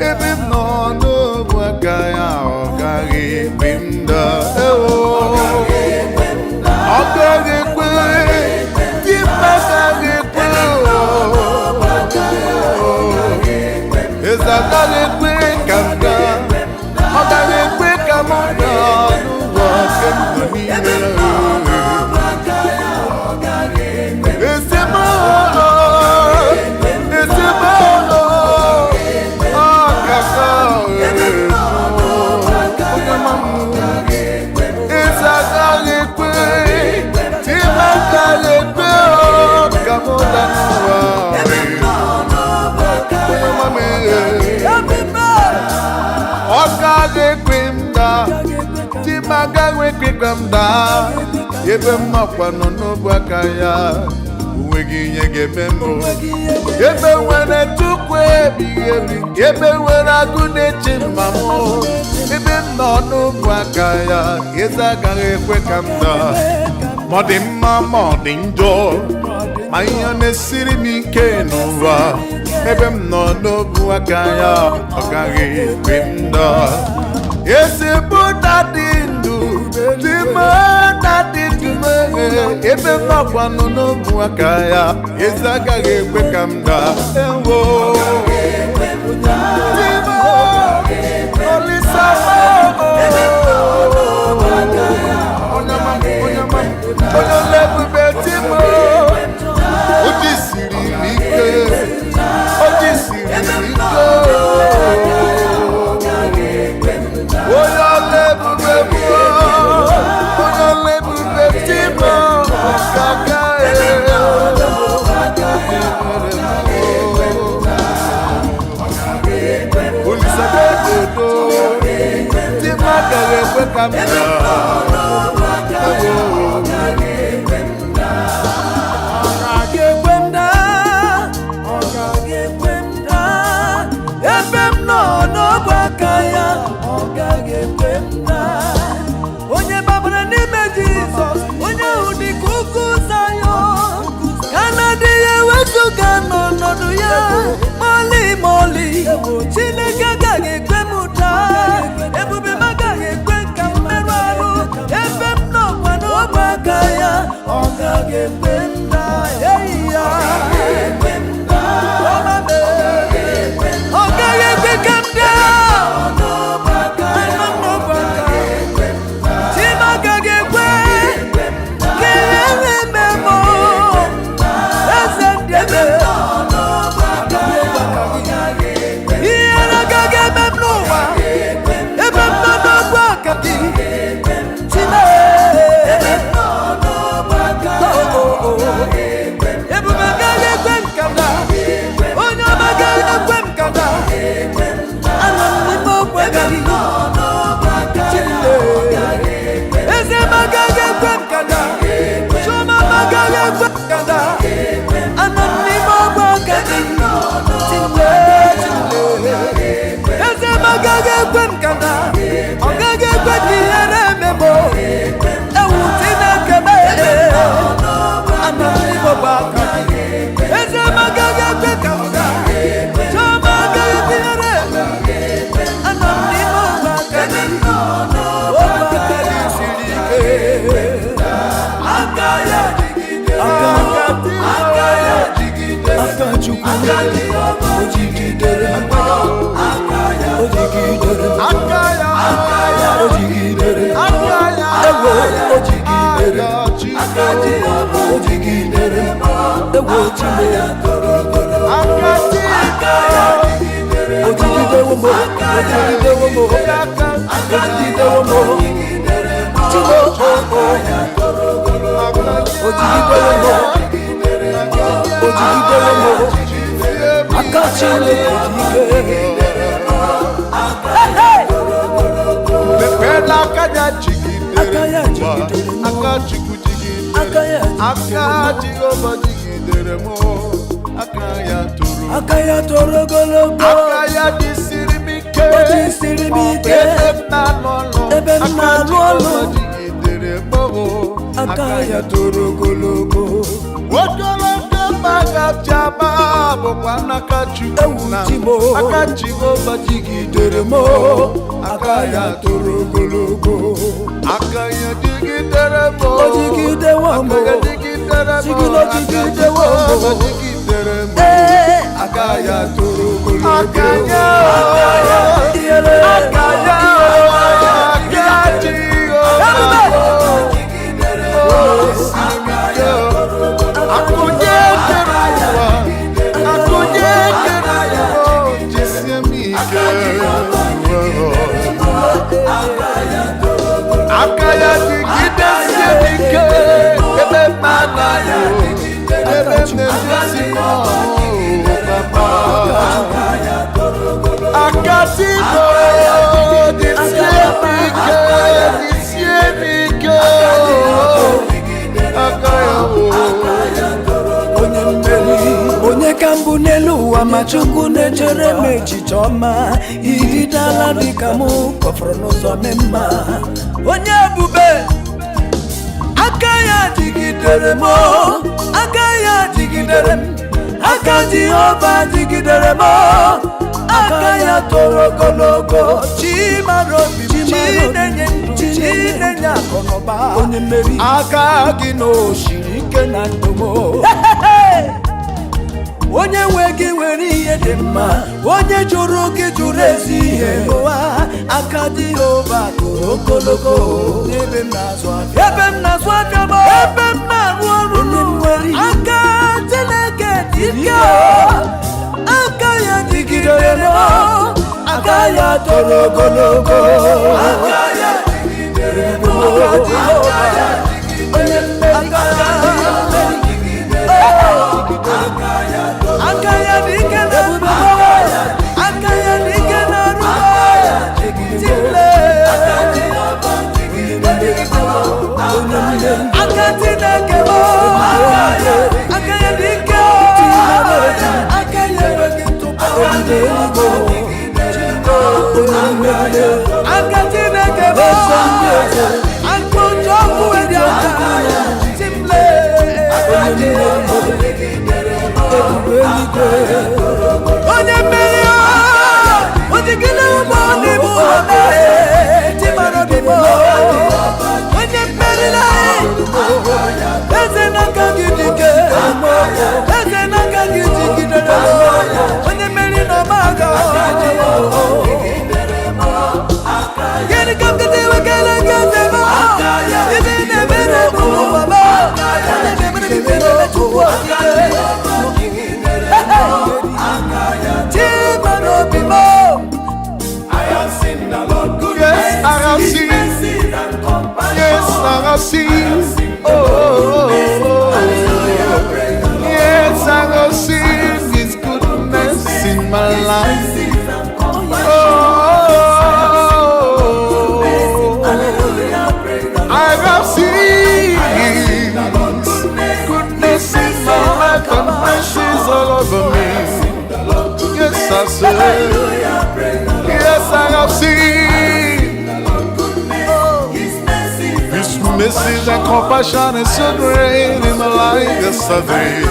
S2: ebe m nọ n'obu aka ya ọ gaghị ekwe m daa ọ gaghị ekwe di mma gaghị ekwe eze agaghị ekwe ka m gaa ọ gaghị ekwe ka m gaa n'ụwa nke m nọ n'ime esemokwu ọ ga-aka eze agaghị ekwe ime agaghị ekwe ka m gaa n'ụwa ọ gaghị ekwe m daa di m agaghị ekwe ka m daa ebe m nọkwa nọ n'obu aka ya onweghị ihe ga-eme mbụ ebe nwere Chukwu ebighị ebi ebe nwere agụ na-eche mma m ebe m nọ n'obu aka ya eze agaghị ekwe ka m daa ma ọ dị mma ma ọ dị njọ ma ihe na-esiri m ike n'ụwa ebe m nọ n'obu aka ya ọ gaghị ekwe m daa ezigbo dadị ndụ dị mma dadị ndụ ebe m nọkwanụ n'obu aka ya eze agaghị ekwe ka m daa ewo Olisama onye lebube timo o jisiri m ike o jisiri m ike onye lebube timo gaga Olisabedo timo agaghị ekwe ka m
S3: ebe m nọ n'ọbụ aka ya ọ gaghị ekwe m daa onye babara n'ime Jizọs onye ahụ dị ka ugwu Zayọn ka na-adịghị ewezụga n'ọnọdụ ya mọlị mọlị Chineke agaghị ekwe m daa ebube m agaghị ekwe ka m merụ arụ ebe m nọkwa n'ọbụ aka ya ọ gaghị ekwe m daa eyi ya aka Chineke
S2: mepela aka ya jigidere aka Chukwu jigidere aka Jehova jigidere m aka ya toro ogologo aka ya jisiri m ike ebe m na-alụ ọlụ jigidere m aka ya toro ogologo Magabjaba bụkwa n'aka Chukwu na aka Jehova jigidere m aka ya toro ogologo aka ya jigidere m aka ya jigidere m aka ya toro ogologo aka ya Akaya jigidere ike ebe mana yo ebe nesi mo papa akasimo disiemike akaya onye mmeri onye ka mbụ n'elu ụwa ma Chukwu na-echere m echiche ọma ididala dịka m kọfọrọ n'ụzọ mma onye ebube aka ya jigidere m aka ya jigidere m aka Jehova jigidere m aka ya toro ogologo chimara obi chinenye ndụ chinenye akụnụba onye mmeri aka gị na osiri ike na ndụ m onye nwe gị nwere ihe dị mma onye jụrụ gị jụrụ ezi ihe n'ụwa aka Jehova toro ogologo ebe m na-azụ afịa ebe m na-arụ ọrụ nwere aka Chineke dị ike aka ya jigidere m aka ya toro ogologo aka ya jigidere m onye mmeri aka ya dị ike na ruo aka ya dị ike na ruo Chile aka Chineke aka ya dị ike aka ya enweghị ntụpọ aka Chineke aka otu ọkụ dị aka Chile onye mmeri ojigide ụgbọ n'ime ụlọ timara obi m onye mmeri eze n'aka gị dike eze n'aka gị jigidere onye mmeri na ọmaga gịnị ka m gete wekele gị eze m ibe na-emere m ụwa m onye na-emere m mere Chukwu okike seen, oh, yes, I have seen His goodness in my life. Oh, I have seen goodness in my life and mercies all over me. Yes, I said, yes, I have seen mercies and compassion is so great in my life. Yes, I did.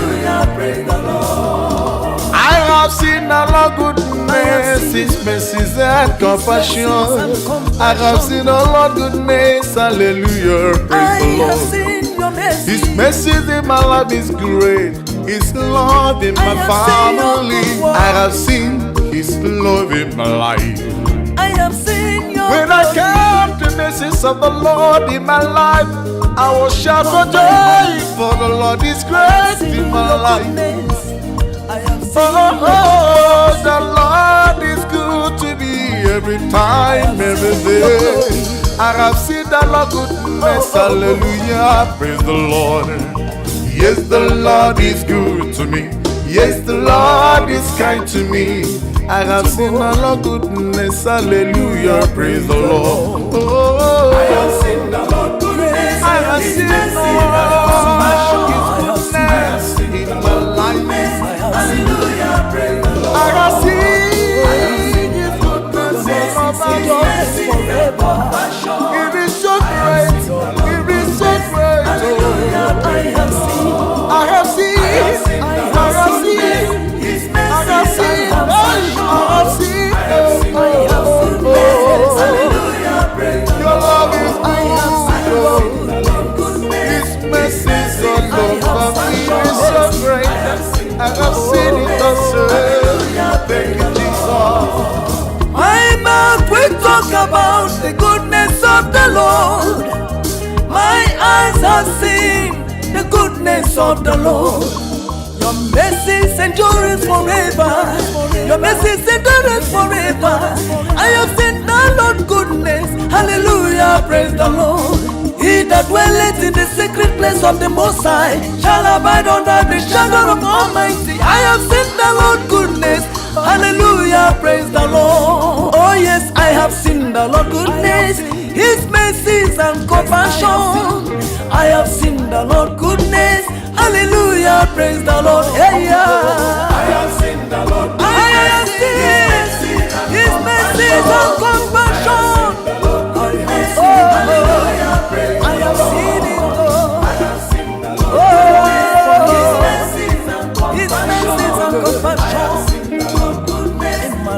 S2: I have seen a lot of goodness, His mercies and compassion. I have seen a lot of goodness. Hallelujah, praise the Lord. His mercies in my life is great. His love in my family. I have seen His love in my life. I have seen your when I count the mercies of the Lord in my life, I will shout for joy, for the Lord is great in my life. Oh, the Lord is good to me every time, every day. I have seen the Lord goodness, hallelujah, praise the Lord. Yes, the Lord is good to me. Yes, the Lord is kind to me. I have seen a lot of goodness. Hallelujah, praise the Lord. Oh,
S1: I have seen the Lord goodness.
S2: I have seen the Lord goodness in my life.
S1: Hallelujah, praise the Lord.
S2: I have seen His goodness all over
S3: forever.
S2: It is so great. It is so great.
S3: Hallelujah, I have seen.
S2: I have seen. I have seen.
S1: His
S2: I have
S1: mercy.
S2: seen. I have seen.
S1: Hallelujah, praise the
S2: Your love is good. His mercies all over me is so great. I have seen it also. Thank you, Jesus.
S3: My mouth will talk about the goodness of the Lord. My eyes have seen the goodness of the Lord. Your mercies endure forever. Your mercies endure forever. I have seen the Lord goodness. Hallelujah, praise the Lord. He that dwelleth in the secret place of the Most High shall abide under the shadow of Almighty. I have seen the Lord goodness. Hallelujah, praise the Lord. Oh yes, I have seen the Lord goodness, His mercies and compassion. I have seen the Lord goodness. Hallelujah, praise the Lord. Hey, yeah.
S1: I have seen the Lord.
S3: I have seen His mercies and compassion.
S1: Hallelujah, praise
S3: I have seen it all.
S1: I have seen the Lord.
S3: Oh,
S1: His mercies and
S3: His mercies and compassion.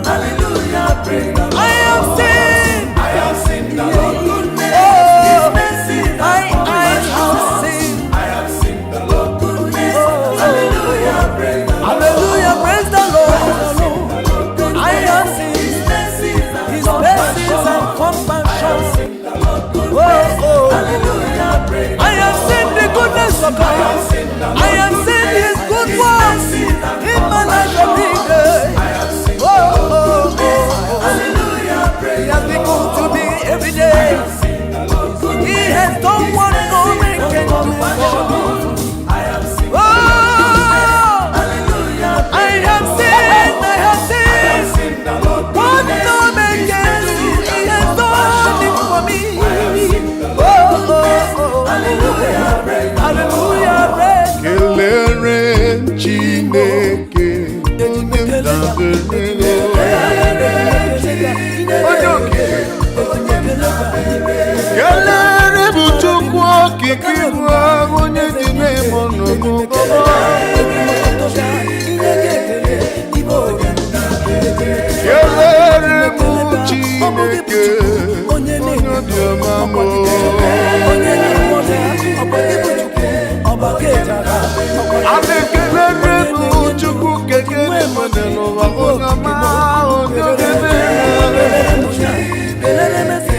S1: hallelujah, praise the Lord.
S3: I have seen.
S1: I have seen the Lord goodness.
S3: Oh,
S1: His mercies and
S3: I have seen.
S1: I have seen the Lord goodness. Hallelujah, praise the Lord.
S3: Hallelujah, praise the Lord. I have seen
S1: His mercies and
S3: His mercies and compassion. Oh,
S1: hallelujah, praise the
S3: I have seen the goodness of God. I have seen His good works in my life every day. Oh,
S1: hallelujah, praise
S3: He has been good to me every day. He has done what no man can do for me.
S1: I have seen
S3: Oh,
S1: hallelujah,
S3: I have seen
S1: the Lord
S3: what no man can do. He has done it for me. Oh,
S1: hallelujah, praise the
S3: hallelujah, praise.
S2: Kelere Chineke onye ndabere kelere bụ Chukwu okike bụ onye dị n'ime ọnọdụ kelere bụ Chineke onye obiọma mụ adekelere bụ Chukwu kekere mmadụ n'ụwa onye ọma onye obere kelere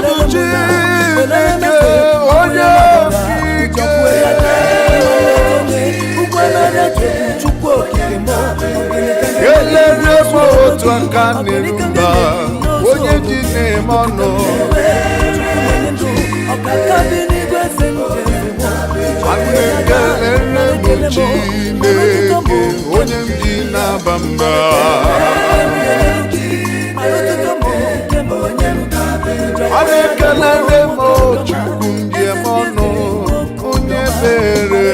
S2: bụ Chineke onye okike kelere bụ otu aka na-erumba onye ji na-eme ọnụ kelere bụ Chineke onye m ji na-aba mba kelere m Chukwu m ji eme ọnụ onye mere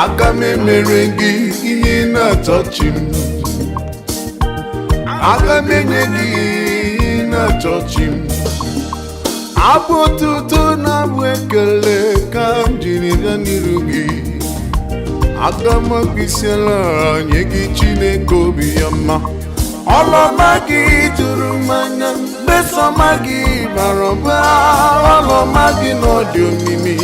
S2: aga m emere gị ihe na-atọchi m aga m enye gị ihe na-atọchi m abụ otuto na abụ ekele ka m jiri bịa n'iru gị aga m akpịsịala nye gị Chineke obi ya mma ọlọma gị juru m anya mmesoma gị bara ụba ọlọma gị n'ọdị omimi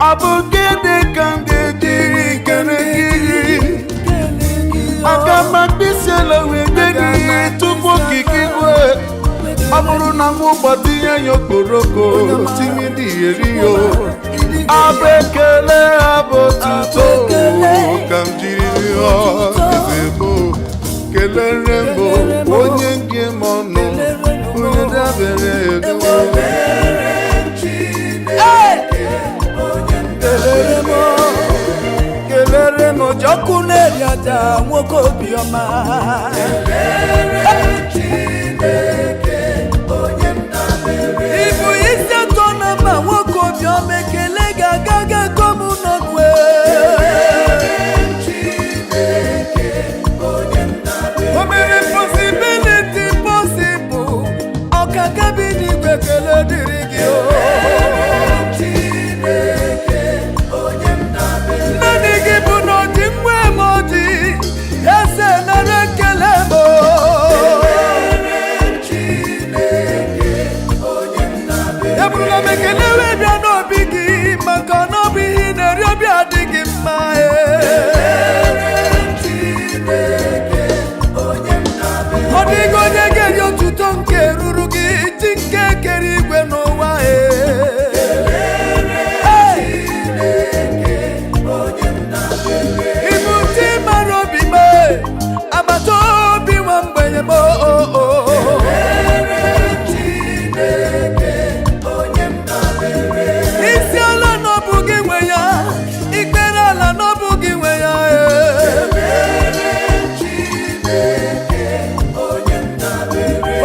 S2: ọ bụ gịnị ka m ga-ejiri kere gị aga m akpịsịala wee nye gị tupu okike igwe ọ bụrụ na m gbatinye ya okporoko tinye dị eri yo abụ ekele abụ otuto ka m jiri rịọ ebe kelere mbụ onye nke m ọnụ
S3: nwoke obiọma ịbụ isi atọ na mma nwoke obiọma ekele ga-agaga kom n'ọnụ o mere possibility possible ọkaka bi n'igwe ekele dịrị gị naanị gị bụ na ọdị mgbe m ọdị eze nara ekele m eburula m ekele wee bịa n'obi gị maka na ọ bụ ihe ị na-eri obi adịghị mma ọ dịghị onye ga-eri otuto nke ruru gị chi nke kere igwe n'ụwa ịbụ chi mara obi m agbata obi nwa mgbenye m isi ala n'ọbụ gị nwe ya ikpere ala n'ọbụ gị nwe ya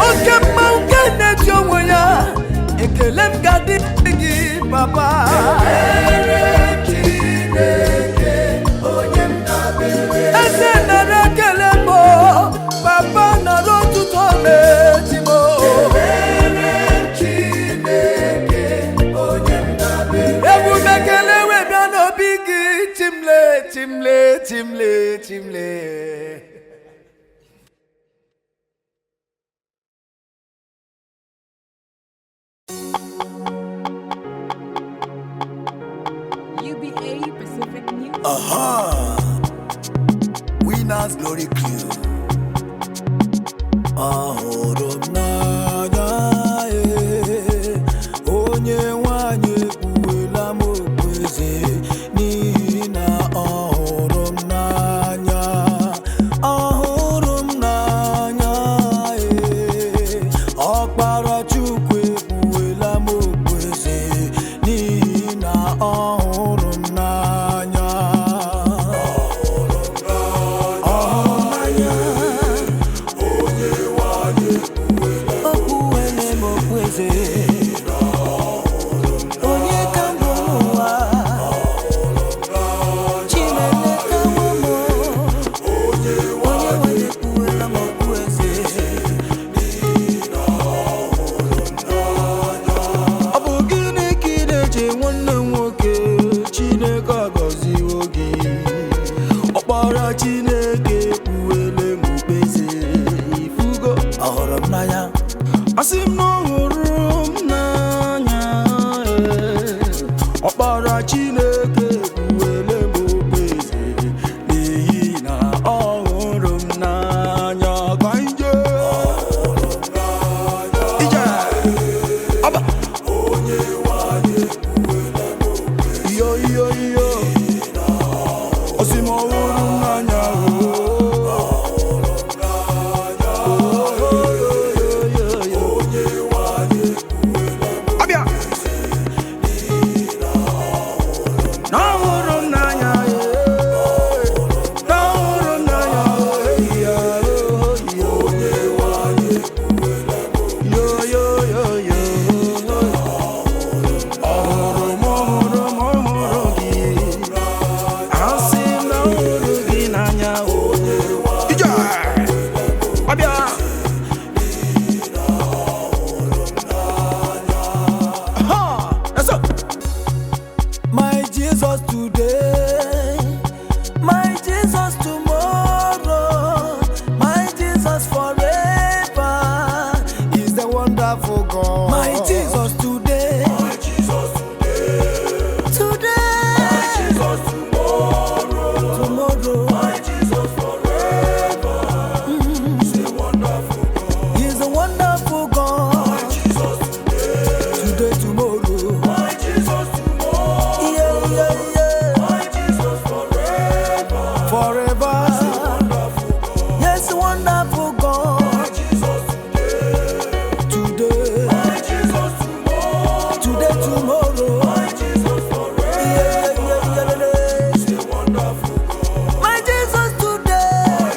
S3: oke mmanwụ nke na-eti onwe ya ekele m ga-adị gị papa eze nara ekele m papa nara ọtụtụ meji m ebube ekele wee bịa n'obi gị chimle chimle chimle chimle
S4: Uba-Pacific music.
S3: Winners Glory Clue. Ahụrụ m n'anya onye nwanyị ekpuwela m okpueze n'ihi na ọhụrụ m n'anya ọkpara Chukwu ekpuwela m okpueze n'ihi na ọhụrụ m n'anya Chineke ekpuwele m okpueze ifugo ọhụrụ m n'anya asị m na ọhụrụ m n'anya ọkpara Chineke ekpuwele m okpueze n'ihi na ọhụrụ m n'anya ka ije ọba onye nwanyị ekpuwele m okpueze iyo iyo iyo asị m ọhụrụ my Jesus today, my Jesus tomorrow, my Jesus forever is the wonderful God. My Jesus today, my Jesus today, my Jesus tomorrow, my Jesus forever is a wonderful God. He's a wonderful God. My Jesus today, tomorrow, my Jesus tomorrow, my Jesus forever, yes, wonderful God. My Jesus today, my Jesus tomorrow, today, tomorrow, my Jesus forever, is a wonderful God. My Jesus today, my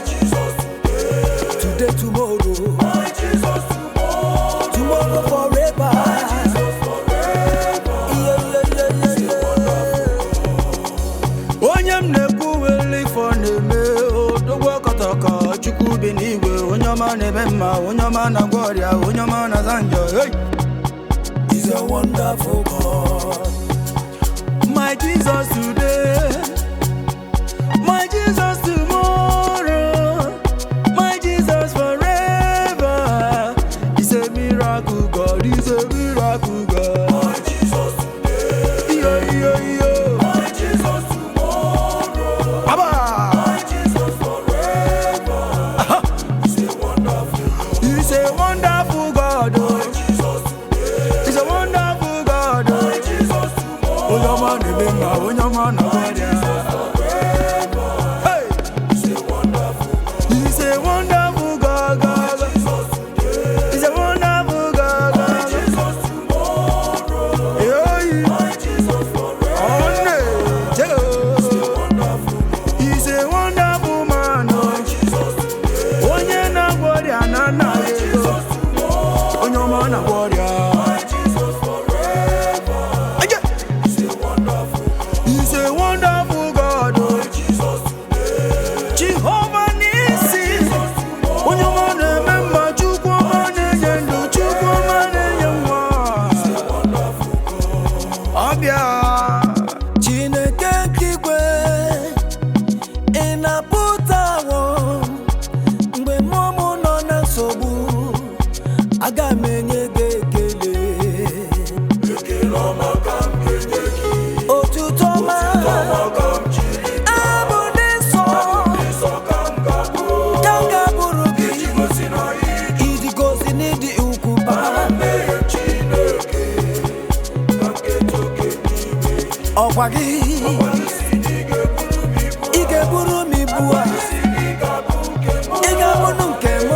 S3: mma, onye ọma na gloria, onye ọma na zanjo. Hey! He's a wonderful God. My Jesus today, my Jesus tomorrow, my Jesus forever. He's a miracle God, he's a miracle God.
S1: My Jesus today, my Jesus tomorrow, my Jesus forever. He's a wonderful God.
S3: He's a wonderful God.
S1: My Jesus today,
S3: He's a wonderful God.
S1: my Jesus tomorrow,
S3: Oh, your man, remember, oh, your man,
S1: my Jesus forever.
S3: hey,
S1: He's a wonderful God.
S3: he's a wonderful God, God.
S1: Jesus today,
S3: He's a wonderful God,
S1: my
S3: God.
S1: Jesus tomorrow,
S3: Hey,
S1: my Jesus forever. Wonderful God.
S3: he's a wonderful man.
S1: My Jesus today,
S3: Onye na gloria na na
S1: Jesus tomorrow,
S3: onye ọma na gloria.
S1: my Jesus forever. He's a wonderful God.
S3: He's a wonderful God.
S1: My Jesus today,
S3: Jehovah Nisi. Onye ọma na-eme mma, Chukwu ọma na-enye ndụ, Chukwu ọma na-enye nwa.
S1: wonderful God.
S3: Ọbịa Chineke nke igwe, ị na-apụtawo mgbe mmụọ nọ na nsogbu, aga m enye gị ekele.
S1: Ekele ọma ka m ga-enye gị,
S3: Otuto ọma
S1: ọma ka m jiri
S3: abụ dị nsọ
S1: nsọ ka m ga-abụ.
S3: ka m ga-abụrụ gị.
S1: Iji gosi na
S3: Iji gosi n'ịdị ukwu
S1: ịdị mmehie Chineke, ka m ga-eto oke n'ime gị.
S3: ọkwa gị,
S1: Isi na ị ga-eburu m ibu,
S3: ị ga-eburu m ibu a,
S1: isi na ị ga-abụ nke m.
S3: ị ga-abụrụ nke m.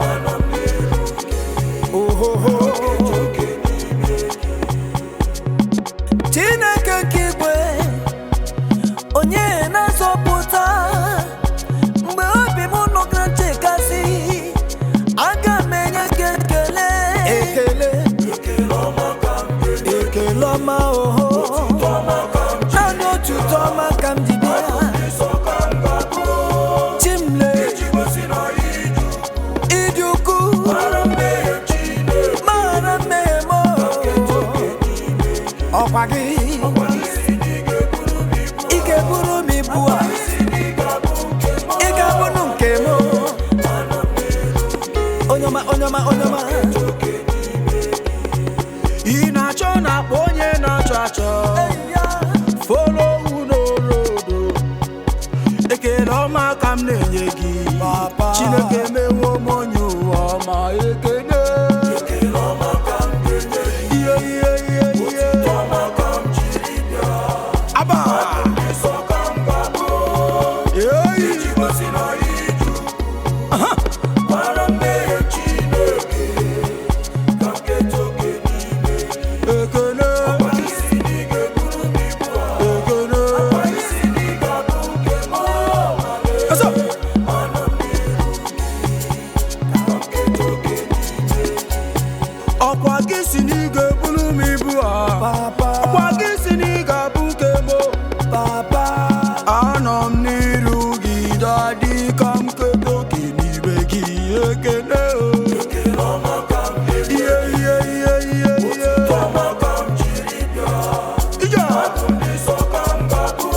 S1: Anọ m n'iru gị,
S3: Ohoho.
S1: eto oke n'ime gị.
S3: Chineke nke igwe, onye na-azọpụta mgbe obi m nọ na nchekasị, aga m enye gị ekele. Ekele,
S1: Ekele ọma ka m ga-enye,
S3: ekele ọma, oho,
S1: ọma ka m
S3: naanị otuto ọma ka m ji bịa.
S1: nsọ ka m ga-abụ.
S3: Chimle,
S1: Iji gosi na
S3: ịdị ukwu,
S1: mara mmehie Chineke,
S3: mara mmehie m.
S1: eto oke n'ime gị.
S3: Ọkwa gị,
S1: Isi na ị ga-eburu m ibu,
S3: ị ga-eburu m ibu a,
S1: isi na ị ga-abụ nke m.
S3: ị ga-abụrụ nke m.
S1: Anọ m n'iru gị,
S3: Onye ọma, onye ọma, onye ọma.
S1: eto oke n'ime gị.
S3: Ị na-achọ na-akpọ onye na-achọ achọ, follow n'orodo. Ekele ọma ka m na-enye gị, Chineke mewo m onye ụwa ọma. Ekele
S1: Ekele ọma ka m ga-enye gị,
S3: ihe
S1: ọma ka m jiri bịa.
S3: aba
S1: Nsọ ka m ga-abụ.
S3: eyi
S1: Iji gosi na ịdị ukwu, mara mmehie Chineke, ka m ga-eto oke n'ime gị.
S3: ekele
S1: Isi na ị ga-eburu m ibu a,
S3: ekele
S1: isi na ị ga-abụ nke m.
S3: Eso.
S1: Anọ m n'iru gị, ka m ga-eto oke n'ime gị.
S3: Ọkwa gị si na ị ga-ebulu m ibu a, ọkwa gị si na ị ga-abụ nke m. Anọ m n'iru gị, dadị, ka m kedo gị n'ime gị. Ekele o.
S1: Ekele ọma ka m ga-enye,
S3: Ihe
S1: ọma ka m jiri bịa.
S3: ije
S1: Nsọ ka m ga-abụ.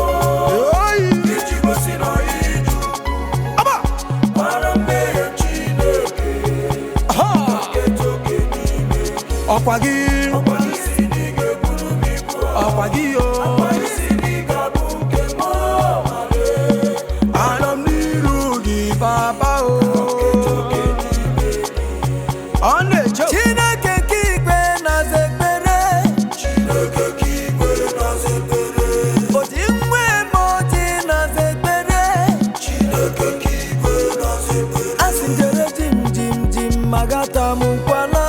S3: eyi
S1: Iji gosi na ịdị ukwu,
S3: aba
S1: mara mmehie Chineke,
S3: ha
S1: eto oke n'ime gị.
S3: ọkwa gị,
S1: Isi na ị ga-eburu m ibu a,
S3: ọkwa gị o.
S1: isi na ị ga-abụ nke m.
S3: Anọ m n'iru gị, papa o. Ọ na-eche Chineke nke igwe na-aza ekpere,
S1: Chineke ka igwe na-aza ekpere.
S3: odi nwe m odi na-aza ekpere.
S1: Chineke ka igwe na-aza ekpere.
S3: Asị njere jim jim jim magata m nkwala.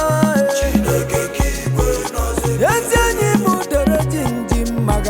S1: Chineke ka igwe na-aza ekpere.
S3: Ezi enyi m dere jim jim magata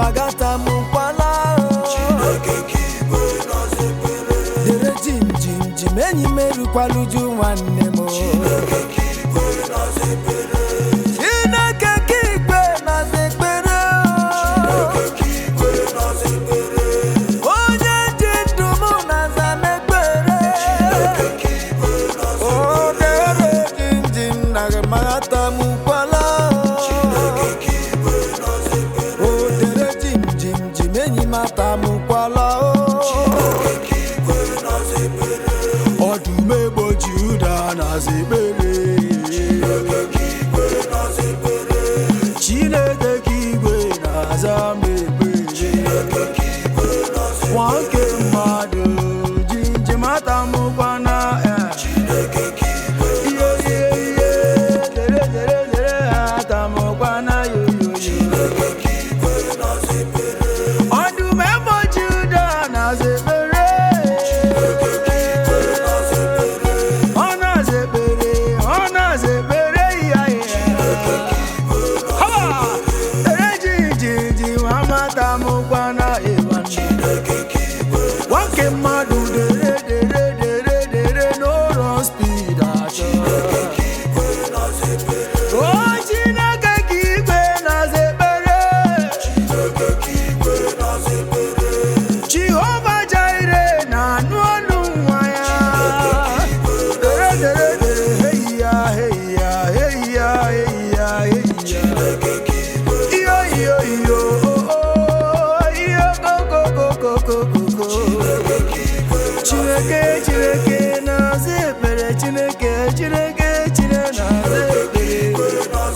S3: magata mukwala dere jim jim jim enyi meru kwaluju nwanne mo Chineke kigwe na zekpere onye dị ndụ mụ na zamekpere o dere jim jim na magata mukwala o dere jim jim jim enyi mata mukwala ọdụm egbochi ụda na zekpere Chineke kigwe na-aza m ekpere nwoke mmadụ jinji mata mụkwa na ihe dere dere dere ata mụkwa na yoyoyo ọdụm egbochi ụda na-aza ekpere ọ na-aza ekpere ya mukwana ewan nwoke mmadụ dere dere dere dere no run speed at all o Chineke kigwe na zekpere Jehova Jireh na anụ ọnụ nwa ya dere dere dere hey ya hey ya hey ya hey ya hey ya iyo iyo iyo Chineke na zekpere Chineke na zekpere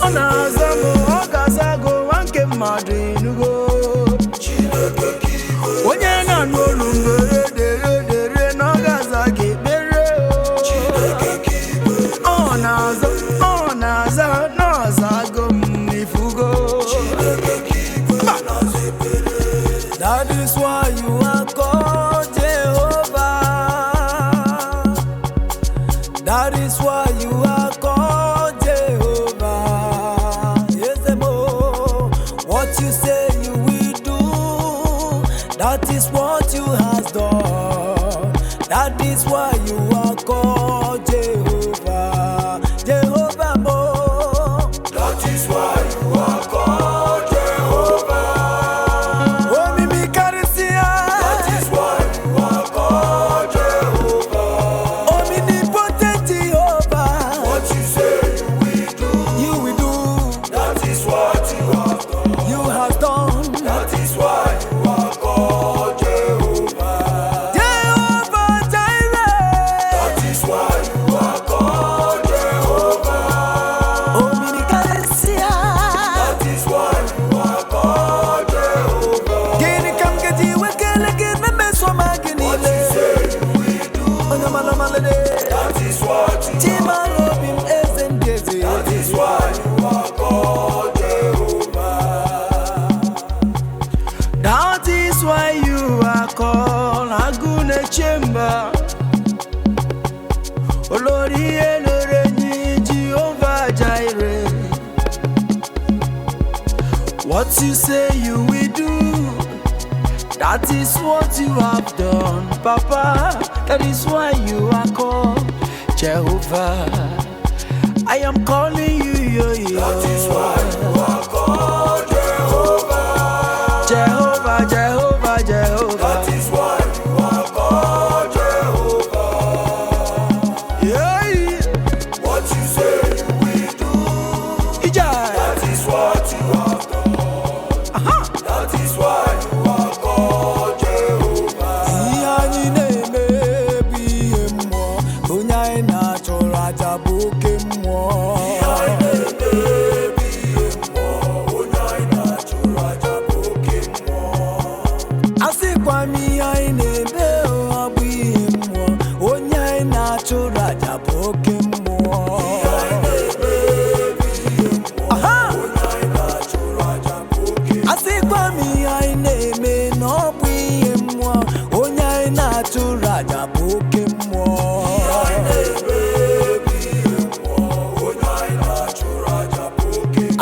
S3: ọ na-aza m ọ ga-aza gị nwoke mmadụ inugo onye na-anụ olu dere dere dere na ọ ga-aza gị ekpere ọ na-aza gị m ifugo That is why you are called Jehovah. That is why you are called Jehovah. Yes, what you say you will do, that is what you have done. That is why you are called Jehovah. Jehovah mo. That is why you are called Jehovah. That is why you are called Jehovah. Omnipotent Jehovah. What you say you will do. That is what you have done. You have done. That is why you are called Jehovah. Jehovah Jireh. That is why you are called Jehovah. Omnipotent. That is why you are called Jehovah. That is what you are. That is why you are called Jehovah. That is why you are called Agune Chamber. Olori Elorenyi Jehovah Jireh. What you say you will do, that is what you have done, Papa. That is why you are called Jehovah. I am calling you, yo, yo. That is why you are called Jehovah. Jehovah, Jehovah, Jehovah. That is why you are called Jehovah. Yeah. What you say you will do, that is what you have done. That is why you are called Jehovah.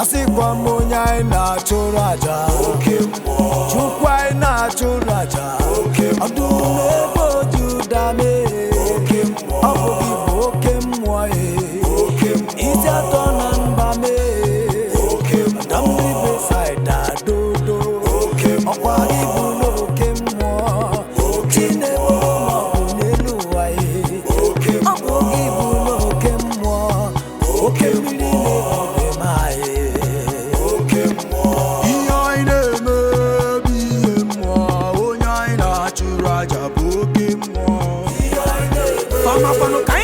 S3: Asikwa monya ina churaja oke mmụọ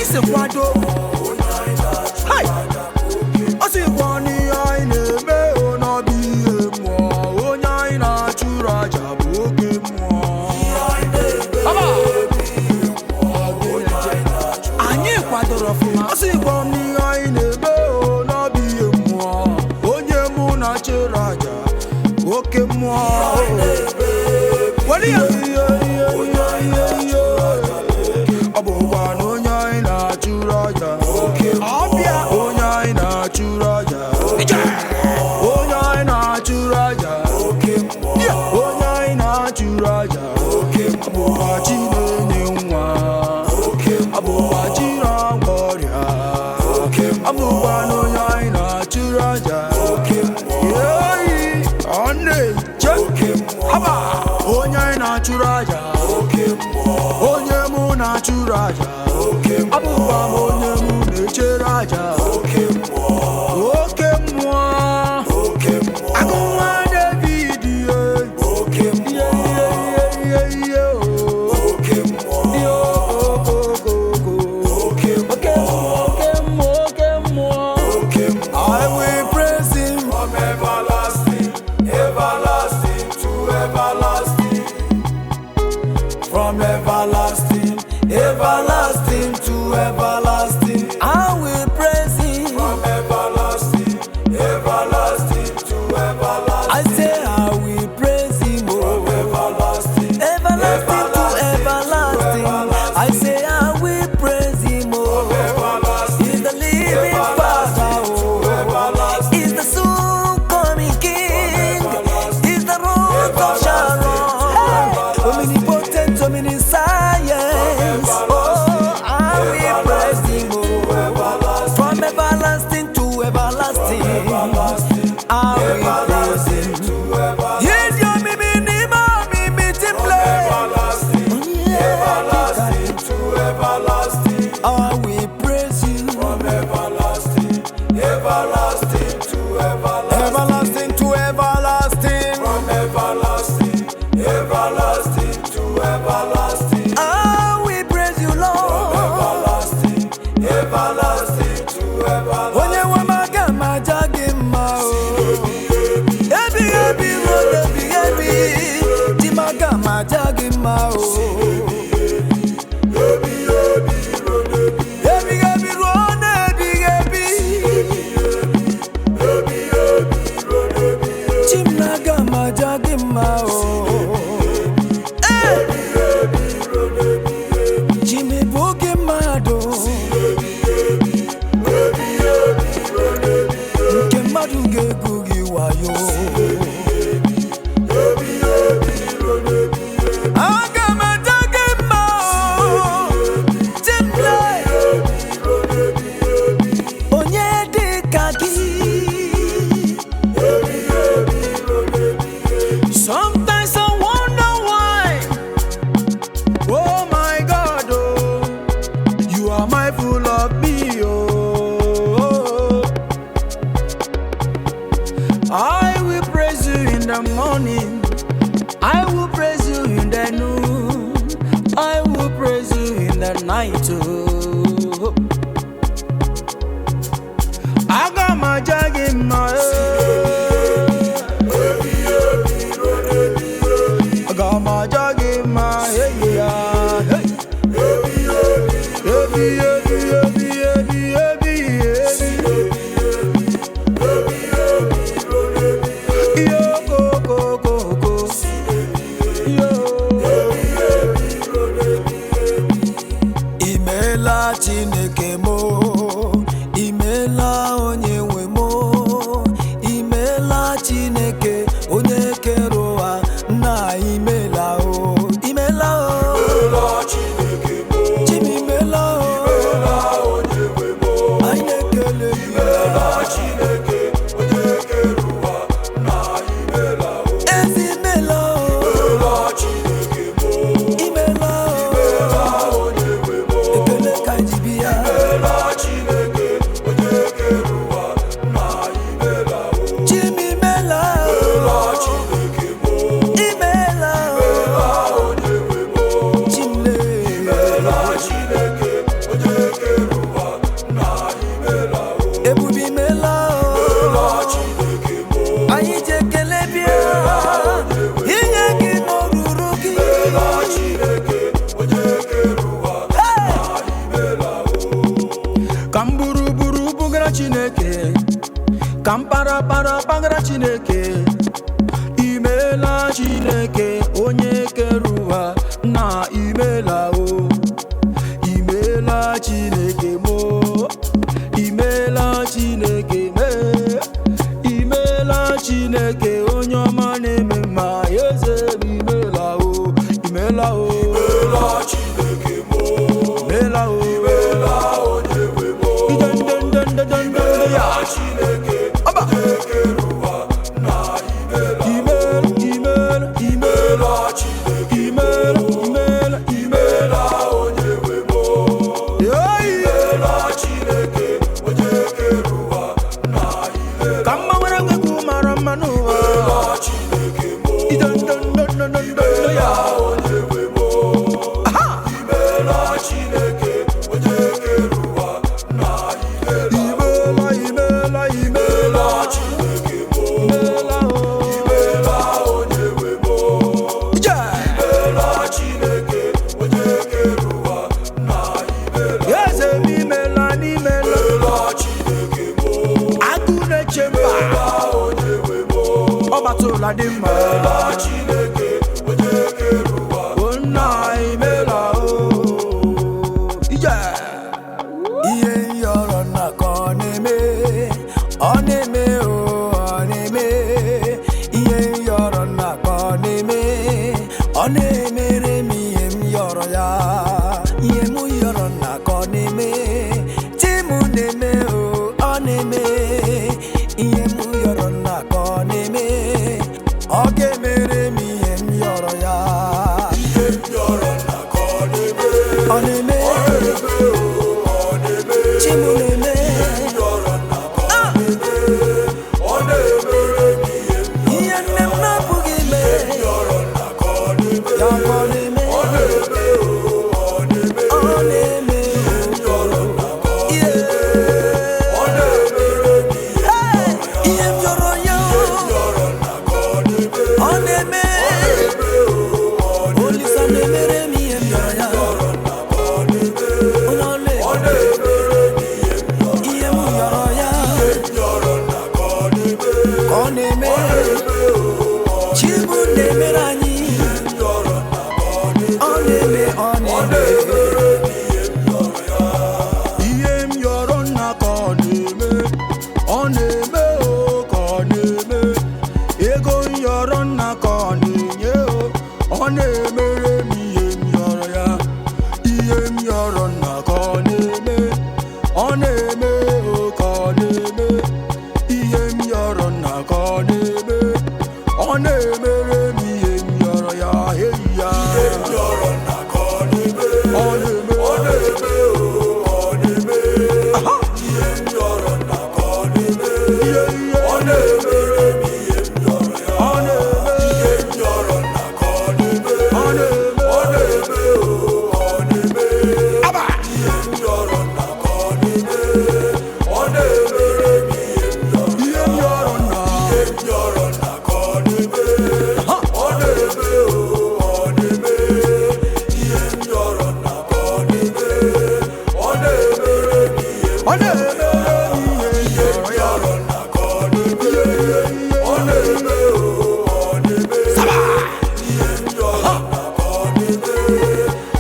S3: isi kwado hai ọ sịkwa n'ihe anyị na-eme n'ọbụ ihe mmụọ onye anyị na-achụrụ aja bụ oke mmụọ anyị kwadoro ọfụma ọ sịkwa n'ihe anyị na-eme n'ọbụ ihe mmụọ onye mụ na-achụrụ aja oke mmụọ were ya ọ bụkwa na onye anyị na-achụrụ aja ọbịa onye anyị na-achụrụ aja onye anyị na-achụrụ aja onye anyị na-achụrụ aja abụkwa chi na-enye nwa abụkwa chi na-agwọ ọrịa abụkwa na onye anyị na-achụrụ aja ọ na-eche haba onye anyị na-achụrụ aja onye mụ na-achụrụ aja abụkwa m onye mụ na-echere aja oke mmụọ agụ nwa David oke mmụọ I will praise him
S1: from everlasting, everlasting to everlasting. From everlasting, everlasting to everlasting.
S3: I will praise him
S1: From everlasting, everlasting to everlasting.
S3: I say I will praise him
S1: From everlasting,
S3: everlasting to everlasting I say I will praise him He's the living Father He's the soon coming King He's the Rose of Sharon omnipotent, omniscience I will praise him from everlasting to everlasting I will praise him He's your mimi nima mimi timble
S1: everlasting to everlasting.
S3: I will praise you
S1: From everlasting, everlasting to everlasting.
S3: everlasting to everlasting
S1: From everlasting, everlasting to everlasting.
S3: I will praise you Lord
S1: Everlasting, everlasting to everlasting.
S3: onye nwe maga maja gị mma ebi road ebi di maga maja gị mma ebi road ebi chimnaga maja gị mma chimi bụ gị mmadụ nke mmadụ ga-egwu gị wayo aga m aja gị mma Timble onye dị ka gị sometimes I wonder why oh my God oh you are mindful of me oh I will praise you in the morning I will praise you in the noon I will praise you in the night oh aga m aja gị mma aga m aja gị mma hey ya hey yo go yo imela Chineke mo imela onye nwe mo Chineke onye kere ụwa na imela o. Imela Chineke mo. Imela Chineke me. Imela Chineke onye ọma na-eme mma eze imela o. Imela o.
S1: Imela Chineke mo.
S3: Imela o.
S1: Imela onye nwe mo. Imela Chineke onye kere ụwa na imela.
S3: Imela
S1: Chineke
S3: imela
S1: imela onye nwe mo. Imela Chineke onye kere ụwa na imela.
S3: ka mma nwere ngwegwu mara mma n'ụwa.
S1: Imela Chineke mo. Imela onye nwe mo. Imela Chineke onye kere ụwa na imela.
S3: Imela
S1: Chineke mo.
S3: imela o.
S1: Imela onye nwe mo.
S3: Ije.
S1: Imela Chineke onye kere ụwa na imela.
S3: Eze m imela n'imela.
S1: Imela Chineke mo.
S3: Agụ na-eche mba.
S1: Imela onye nwe mo.
S3: Ọ batụla dị mma.
S1: Imela Chineke onye kere ụwa.
S3: Nna imela o. Ije. Ihe yọrọ na ka ọ na-eme. Ọ na-eme o, ọ na-eme. Ihe yọrọ na ka ọ na-eme. Ọ na-emere m ihe m yọrọ ya. Ihe m yọrọ na ka ọ na-eme. Chi m na-eme o, ọ na-eme. Ihe m yọrọ na ka ọ na-eme. Ọ ga-emere m ihe m yọrọ ya.
S1: Ihe m yọrọ na ka ọ na-eme.
S3: Ọ na-eme.
S1: Ọ na-eme o, ọ na-eme.
S3: Chi m na-eme.
S1: Yọrọ na ka ọ na-eme. Ọ na-emere m ihe m
S3: Ihe nne m na-apụghị ime.
S1: yọrọ na ka ọ na-eme.
S3: Ya ka ọ na-eme.
S1: Ọ na-eme o, ọ na-eme.
S3: Ọ na-eme.
S1: Yọrọ na ka ọ
S3: Ihe.
S1: ọ na-emere m ihe
S3: Hey! Ihe m yọrọ ya o.
S1: yọrọ na ka ọ na-eme.
S3: Ọ na-eme.
S1: Eme o, ọ
S3: Olisa na-emere m ihe m yọrọ ya.
S1: yọrọ na ka ọ na-eme.
S3: Onye ọ
S1: Ọ
S3: na-eme.
S1: na-emere m ihe
S3: Ihe m yọrọ ya.
S1: yọrọ na ka ọ na-eme.
S3: Ka ọ na-eme. Chi m na-emere anyị.
S1: Yọrọ na ka ọ na-eme.
S3: Ọ na-eme. Ọ na-eme.
S1: Emere m ihe yọrọ ya.
S3: Ihe m yọrọ nna ka ọ na-eme. Ọ na-eme o ka ọ na-eme. Ego m yọrọ nna ka ọ na-enye o. Ọ na-emere m ihe m yọrọ ya. Ihe m yọrọ nna ka ọ na-eme. Ọ na-eme o ka ọ na-eme. Ihe m yọrọ nna ka ọ na-eme. Ọ na-emere m ihe m yọrọ ya. Eyi ya.
S1: Yọrọ na ka ọ na-eme.
S3: Ọ na-eme.
S1: Ọ na-eme o, ọ na-eme. Ihe m yọrọ na ka ọ na-eme.
S3: Ihe ihe.
S1: Ọ na-emere m ihe m yọrọ ya.
S3: Ọ na-eme.
S1: Ihe m yọrọ na ka ọ na-eme.
S3: Ọ na-eme.
S1: Ọ na-eme o, ọ na-eme.
S3: Aba.
S1: Ihe m yọrọ na ka ọ na-eme. Ọ na-emere m ihe m yọrọ ya.
S3: Ihe m yọrọ nna.
S1: Ihe m yọrọ na ka ọ na-eme. Ọ na-eme o, ọ na-eme. Ihe m yọrọ na ka ọ na-eme. Ọ na-emere m ihe m
S3: Ọ na-eme ihe m yọrọ ya.
S1: yọrọ na ka ọ na-eme. Ọ na-eme o, ọ na-eme. Ihe m yọrọ na ka ọ na-eme.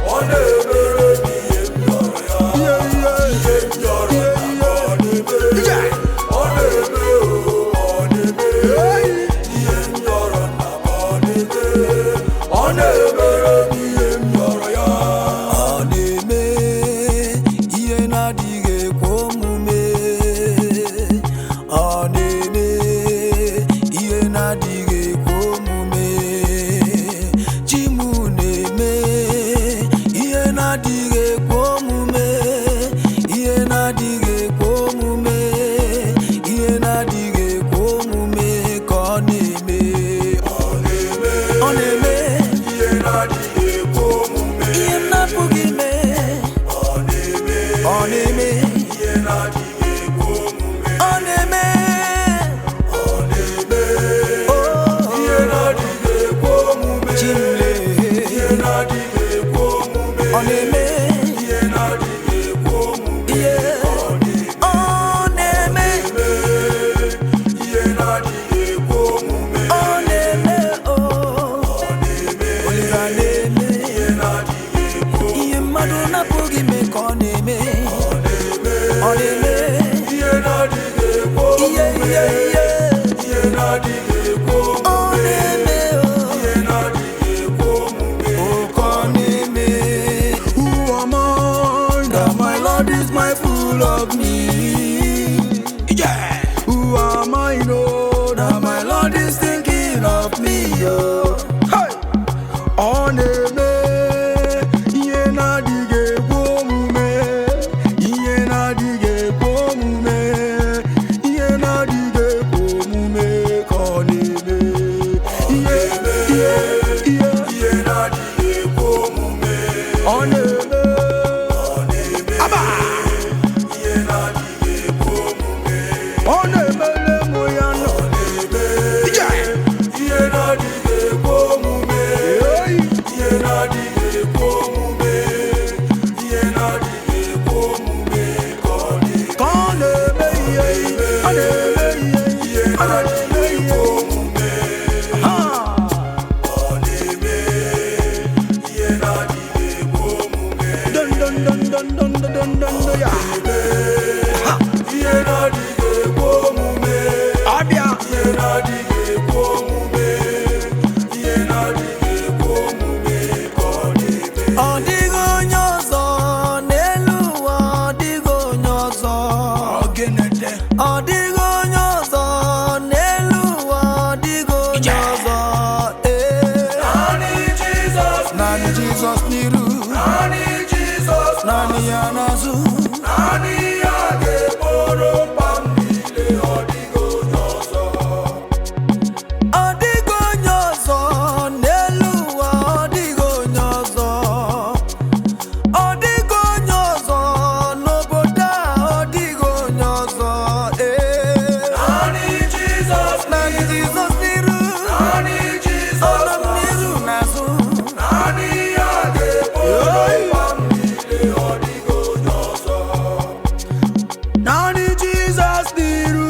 S1: Ọ na-emere m ihe m yọrọ ya.
S3: Ihe ihe.
S1: Ihe m yọrọ na ka ọ na-eme.
S3: Ije.
S1: Ọ na-eme o, ọ na-eme.
S3: Eyi.
S1: Ihe m yọrọ na ka ọ na-eme. Ọ na-emere m ihe m yọrọ ya.
S3: Ọ na-eme ihe na-adịghị ekwe omume. Ọ na-eme ihe na-adịghị ekwe omume. Chi m na-eme ihe na-adịghị ekwe omume. Ihe na-adịghị ekwe omume. Ihe na-adịghị ekwe omume ka ọ na-eme.
S1: Ọ na-eme
S3: Ọ na-eme
S1: ihe na-adịghị ekwe omume.
S3: ihe m na-apụghị ime.
S1: Ọ na-eme
S3: Ọ na-eme.
S1: ihe na-adịghị ekwe omume.
S3: Ọ na-eme.
S1: Ọ na-eme
S3: Oh,
S1: ihe na-adịghị ekwe omume.
S3: Chimle.
S1: Ihe na-adịghị ekwe omume.
S3: Ọ na-eme.
S1: Ihe na-adịghị ekwe omume.
S3: Ihe. Ọ na-eme.
S1: Ihe na-adịghị ekwe omume.
S3: Ọ na-eme. Oh.
S1: ihe na-adịghị ekwe omume
S3: ọ na-eme aba
S1: ihe na-adịghị ekwe omume
S3: ọ na-emele mụ ya nọ
S1: ihe na-adịghị ekwe omume ihe na-adịghị ekwe omume ihe na-adịghị ekwe omume ka ọ
S3: na-eme ihe ọ na-eme ihe
S1: ihe na-adịghị ekwe omume
S3: ha
S1: ọ na-eme ihe na-adịghị ekwe omume
S3: don don don don don don don ya
S1: ihe na-adịghị ekwe omume
S3: abịa
S1: ihe na-adịghị ekwe omume ihe na-adịghị ekwe omume ka ọ na-eme
S3: ọ dịghị onye ọzọ n'elu ụwa ọ dịghị onye ọzọ
S1: ogenete
S3: ọ dịghị onye ọzọ n'elu ụwa ọ dịghị onye ọzọ
S1: naanị Jizọs
S3: naanị Jizọs n'iru
S1: naanị Jizọs
S3: naanị ya n'azụ
S1: naanị ya ga-egboro mkpa m niile ọ dịghị onye ọzọ
S3: ọ dịghị onye ọzọ n'elu ụwa ọ dịghị onye ọzọ ọ dịghị onye ọzọ n'obodo a ọ dịghị onye ọzọ
S1: naanị Jizọs
S3: naanị Jizọs n'iru
S1: naanị Jizọs
S3: ọnọ m n'iru n'azụ
S1: naanị ya ga-egboro mkpa m niile ọ dịghị onye ọzọ
S3: naanị Jizọs n'iru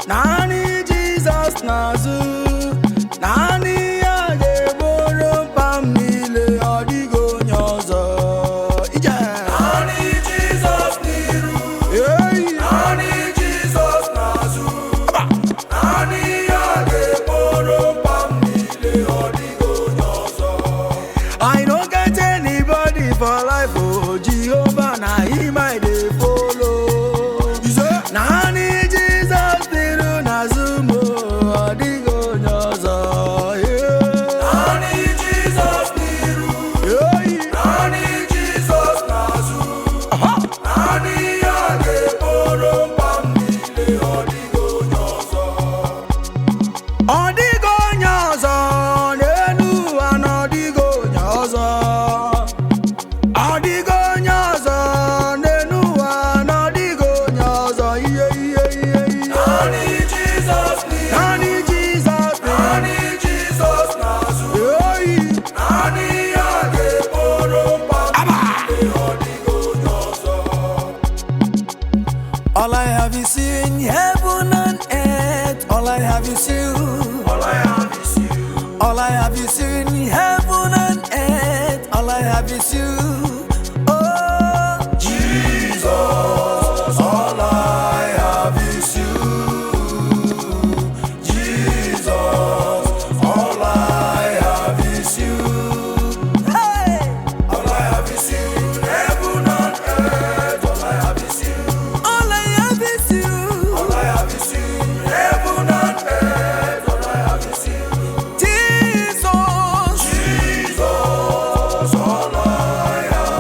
S3: naanị Jizọs n'azụ naanị ya ga-egboro mkpa m niile ọ dịghị onye ọzọ ije
S1: naanị Jizọs n'iru naanị Jizọs n'azụ naanị ya ga-egboro mkpa m niile ọ dịghị onye ọzọ
S3: I no get anybody for life, oh Jehovah, na him I dey follow. Naanị Jizọs dịrị n'azụ m, ọ dịghị onye ọzọ.
S1: naanị Jizọs n'iru naanị Jizọs n'azụ naanị ya ga-egboro mkpa m niile ọ dịghị onye ọzọ
S3: Ọ dịghị onye ọzọ n'elu ụwa na ọ dịghị onye ọzọ. Ọ dịghị onye ọzọ n'elu ụwa na ọ dịghị onye ọzọ.
S1: naanị Jizọs n'iru
S3: Naanị Jizọs
S1: naanị Jizọs n'azụ
S3: oyi.
S1: naanị ya ga-egboro mkpa m niile ọ dịghị onye ọzọ
S3: All I have is you in heaven and earth. All I have is you.
S1: all I have is you
S3: All I have is you in heaven and earth. All I have is you. Oh,
S1: Jesus, all I have is you. Jesus, all I have is you.
S3: hey.
S1: All I have is you. Heaven and earth, all I have is you.
S3: All I have is you.
S1: All I have is you. Heaven and earth, all I have is you.
S3: Jesus.
S1: Jesus, all I have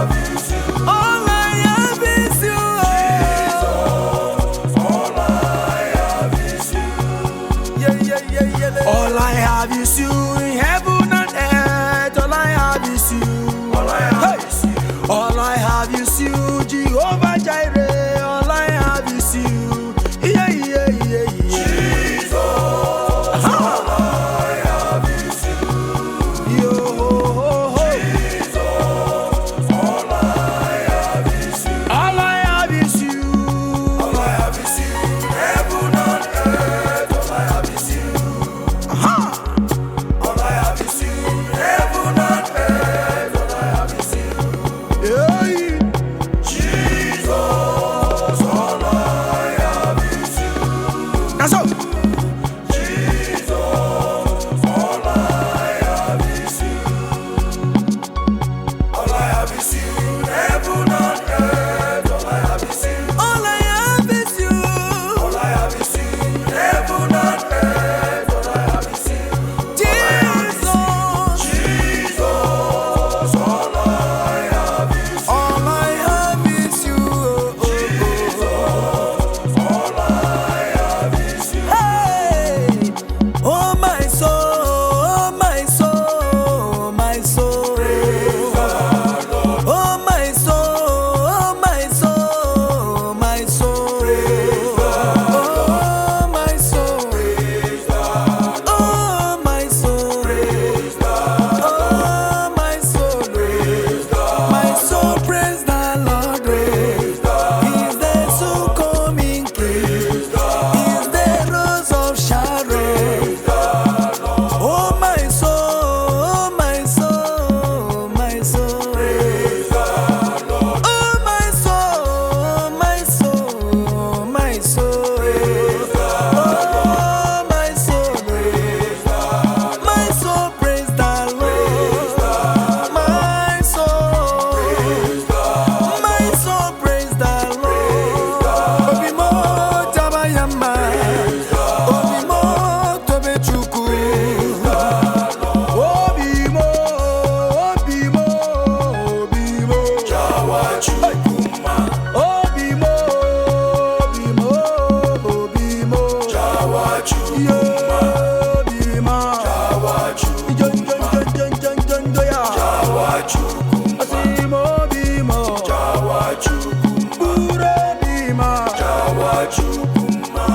S1: Chukuma,
S3: Osimo bimo,
S1: Jawa Chukuma,
S3: puro bima,
S1: Jawa Chukuma,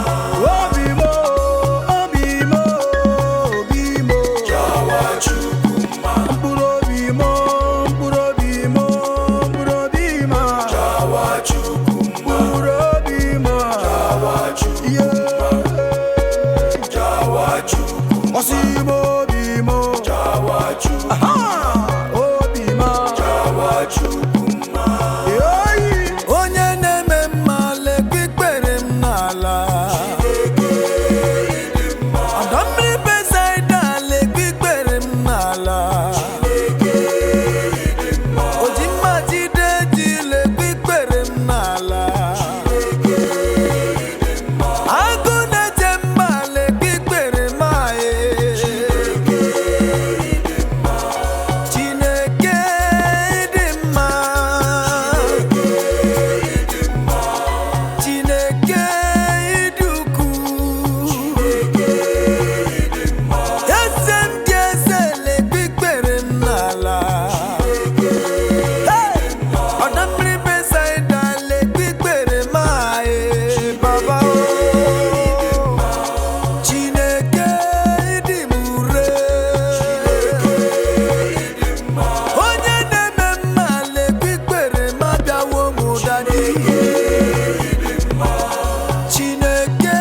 S3: obimo, obimo, bimo,
S1: Jawa Chukuma,
S3: puro bimo, puro bimo, puro bima,
S1: Jawa Chukuma,
S3: puro bima,
S1: Jawa Chukuma,
S3: yeah.
S1: Jawa Chukuma,
S3: Osimo bimo,
S1: Jawa Chukuma,
S3: aha, obima,
S1: Jawa Chukuma,
S3: onye na-eme mma lekpikpere m n'ala ọdọ mmiri Besaida lekpikpere m n'ala oji mma jide ji lekpikpere m n'ala agụ na-eche mma lekpikpere m aye Chineke dị mma Chineke ịdị ukwuu eze ndị eze lekpikpere m n'ala Hey! ọdọ mmiri Besaida lekpikpere m aye baba o Chineke ịdị m ure onye na-eme mma lekpikpere m abịawo m dadi Chineke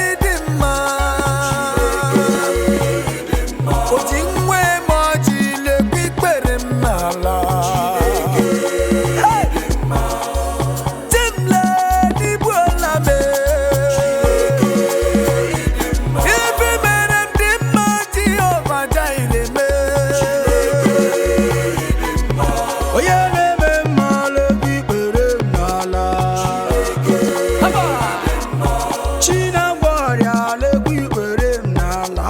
S3: ịdị mma o ji nwe m ọjị lekpikpere m n'ala Hey! Timle n'igbuola m ife mere m dị mma Jehova Jaire mee onye na-eme mma lekpikpere m n'ala Chinagwa ọrịa lekpikpere m n'ala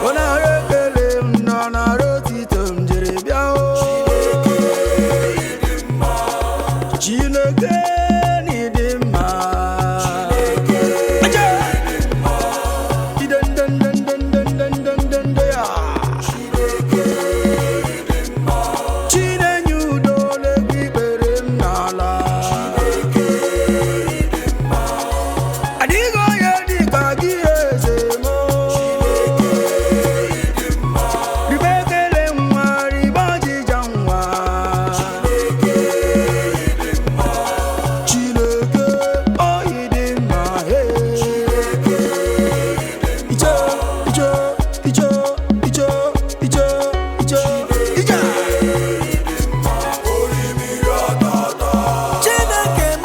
S3: ọ nara ekele m nọ nara otito m jiri bịa Chineke n'ịdị mma Aja! Idendendendendendendendende ya Chinenye udo lekpikpere m n'ala adịghị onye dị ka gị eze m ribe ekele nwa ribe ọjịja nwa Chineke oyi dị mma ijo ijo ijo ijo ijo ijo ija
S1: Orimiri ọtọtọ,
S3: Chineke m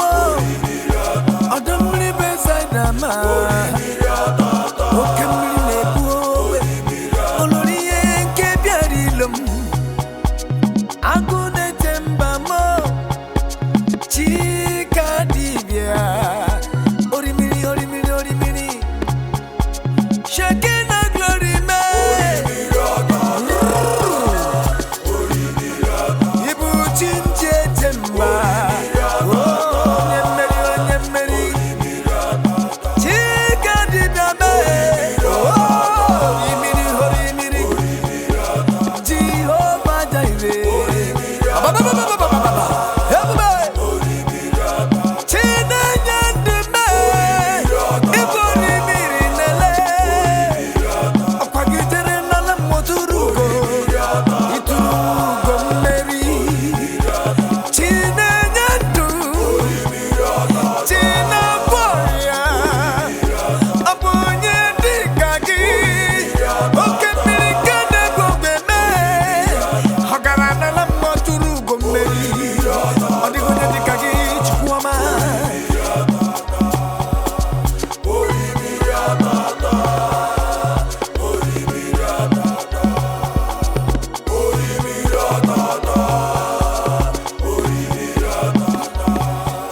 S3: ọdọ mmiri Besaida ma oke mmiri na-ebu owe olori ihe nke bịara ilo m agụ na-eche mba m Chika dibịa orimiri orimiri orimiri Shekina glory me ibu chinchi eche mba onye mmeri onye mmeri Chika dibịa me orimiri orimiri Jehova Jaire ebube Chinenye ndị me ibu orimiri nele ọkwagidere n'ala mmụtụrụ ugo itụrụ ugo mmeri Chinenye ndụ Chinagwa ọrịa ọ bụ onye dị ka gị oke mmiri nke na-egwu ogbe mee ọ gara n'ala mmụtụrụ ugo mmeri ọ dịghị onye dị ka gị Chukwuọma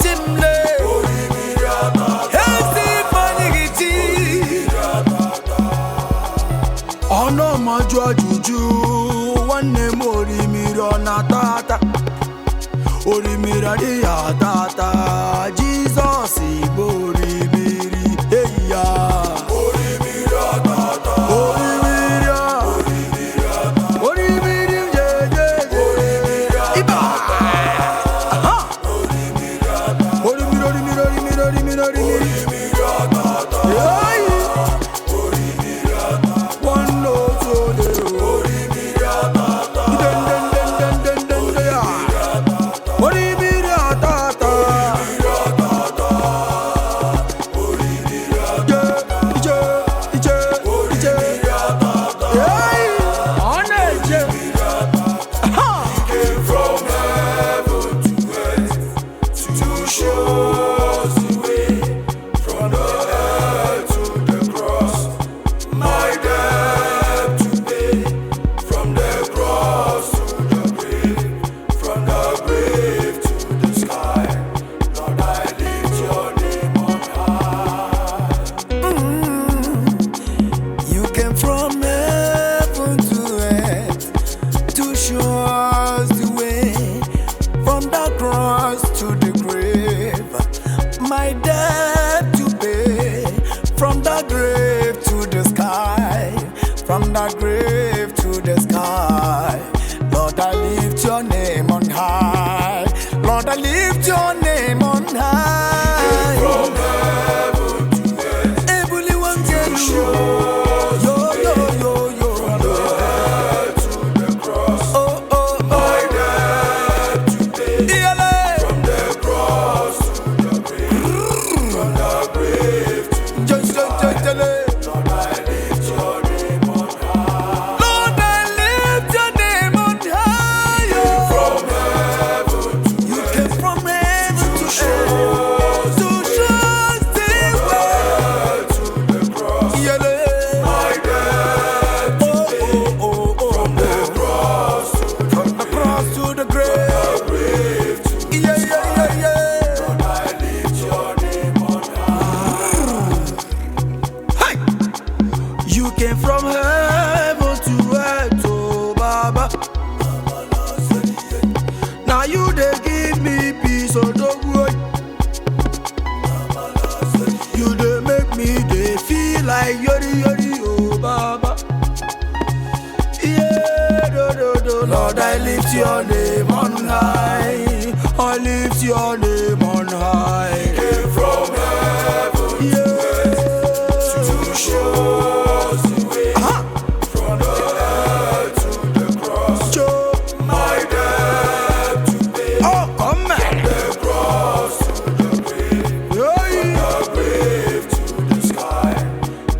S3: Timle ezi ifeanyị gị ji ọnụ ọmajụ ajụjụ nwanne m orimiri ọ na-ata ata orimiri adịghị ata ata Jizọs bụ orimiri eyi ya orimiri
S2: the grave to the sky. Lord, I lift your name on high. Lord, I lift your name on high.
S1: From heaven to earth,
S2: Every one can show. Yo, yo, yo, yo.
S1: from the head to the cross,
S2: Oh, oh, oh.
S1: my debt to pay.
S2: Iyale.
S1: From the cross to the grave, from the grave to
S2: Just,
S1: Lord, I lift your name on high.
S2: Lord, I lift your name on high.
S1: From heaven to
S2: You came from heaven to earth to show the way.
S1: earth to the cross,
S2: Iyale.
S1: my debt
S2: Oh, oh, oh, oh.
S1: from the cross to
S2: From the cross to the grave.
S1: the grave to
S2: Yeah, yeah, yeah, yeah.
S1: Lord, I lift your name on high.
S2: Hey! You came from heaven to earth, oh Baba. Now you they give me peace, oh Dogo. You they make me they feel like yori yori, oh Baba. Yeah, do. Lord, I lift your name on high. I lift your name on high.
S1: Came from heaven
S2: Yeah.
S1: to show us the way. From the earth to the cross,
S2: Joe.
S1: my debt to pay.
S2: Oh, come on.
S1: The cross to the grave,
S2: Yeah.
S1: the grave to the sky.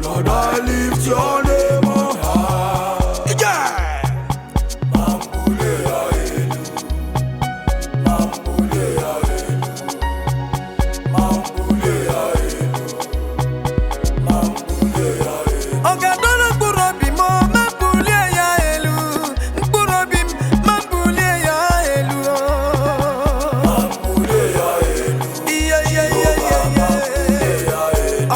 S2: Lord, I lift your name on high. Yeah.
S1: Mambule ya elu, mambule ya elu, mambule ya elu, mambule ya elu.
S2: Ọ̀gàdọ́rọ̀ mkpụrụ obi m, ma bulie ya elu. Mkpụrụ obi m, ma bulie ya elu.
S1: Mambule ya elu,
S2: Iye, iye, iye, iye, iye.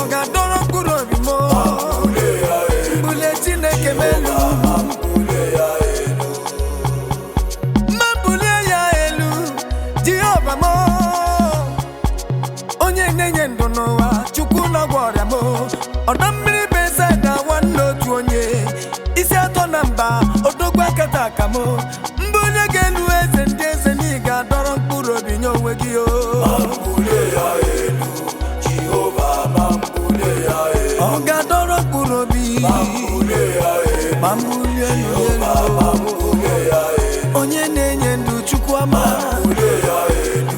S2: Ọ̀gàdọ́rọ̀ mkpụrụ obi m,
S1: mambule ya elu,
S2: bulie Chineke m elu.
S1: mambule ya elu.
S2: Ma bulie ya elu, Jehova m. Onye na-enye ndụ n'ụwa, Chukwu na-agwọ ọrịa m. Ọdọ mmiri Besaida nwanne otu onye, isi atọ na mba, odogwu akata aka m. Mbunye ga-elu eze ndị eze na ị ga-adọrọ mkpụrụ obi nye onwe gị o.
S1: Mambule ya elu, Jehova mambule ya elu,
S2: Ọ ga-adọrọ mkpụrụ obi
S1: mambule ya elu,
S2: ma mbulie elu elu.
S1: mambule ya elu,
S2: Onye na-enye ndụ Chukwu ama.
S1: mambule ya elu,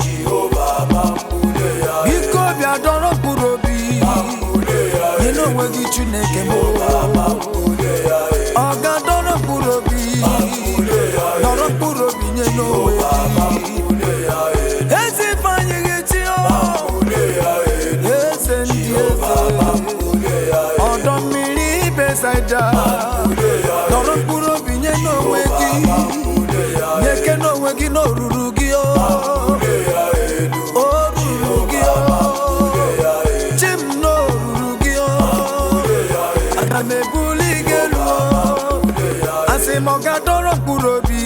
S1: Jehova mambule ya elu,
S2: Biko bịa dọrọ mkpụrụ obi
S1: mambule ya
S2: nye
S1: elu,
S2: n'onwe gị Chineke m.
S1: mambule ya elu,
S2: Ọ ga-adọrọ mkpụrụ obi dọrọ mkpụrụ obi nye n'onwe gị.
S1: mambule ya elu,
S2: Eze Ifeanyị ga-eti o.
S1: mambule ya elu,
S2: Eze ndị eze.
S1: mambule ya elu,
S2: Ọdọ mmiri Besaida dọrọ mkpụrụ obi nye n'onwe gị.
S1: mambule ya elu,
S2: Nyeke n'onwe gị n'oruru gị o.
S1: mambule ya elu,
S2: O ruru gị o. Chim n'oruru gị o. Aga m ebuli gị elu o. Asị m ọ ga-adọrọ mkpụrụ obi.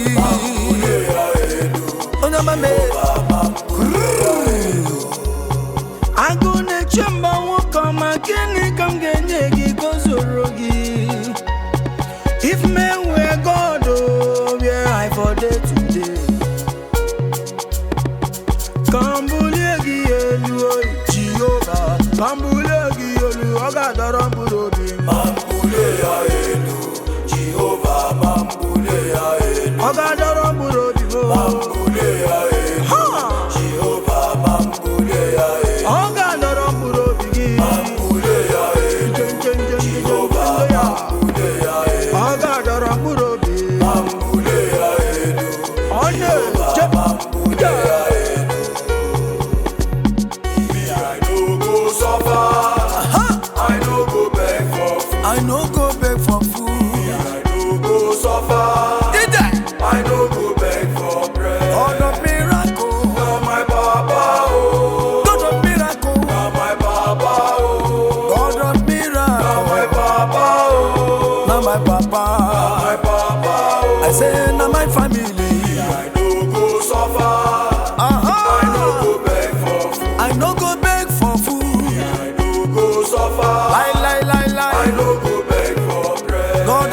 S2: Onye ọma mee. Agụ na-eche mba nwoke ọma, gịnị ka m ga-enye gị ka o zuru gị? If men were God, oh, where I for day today. Ka m bulie gị elu, o Jehova. Ka m bulie gị elu, ọ ga-adọrọ mkpụrụ obi m.
S1: mambule ya elu, Jehova mambule ya elu,
S2: Ọ ga-adọrọ mkpụrụ obi m.
S1: mambule ya elu,
S2: Ha!
S1: Jehova mambule ya elu,
S2: Ọ ga-adọrọ mkpụrụ obi gị.
S1: mambule ya elu, Jehova mambule ya elu,
S2: Ọ ga-adọrọ mkpụrụ obi.
S1: mambule ya elu,
S2: Ọ na-eche
S1: mambule ya elu. Me, I no go suffer, I no go beg for food,
S2: I no go beg for food.
S1: I no go suffer, I no go beg for bread.
S2: God of miracle,
S1: Now my papa, oh,
S2: God of miracle,
S1: now my papa, oh,
S2: God of
S1: now
S2: miracle.
S1: my papa, oh,
S2: Now my papa,
S1: my papa, oh.
S2: I say now my family.
S1: I no go suffer, I no go beg for food,
S2: I no go beg for food.
S1: I no go suffer,
S2: Lie, lie, lie,
S1: I
S2: lie.
S1: no go beg for bread.
S2: God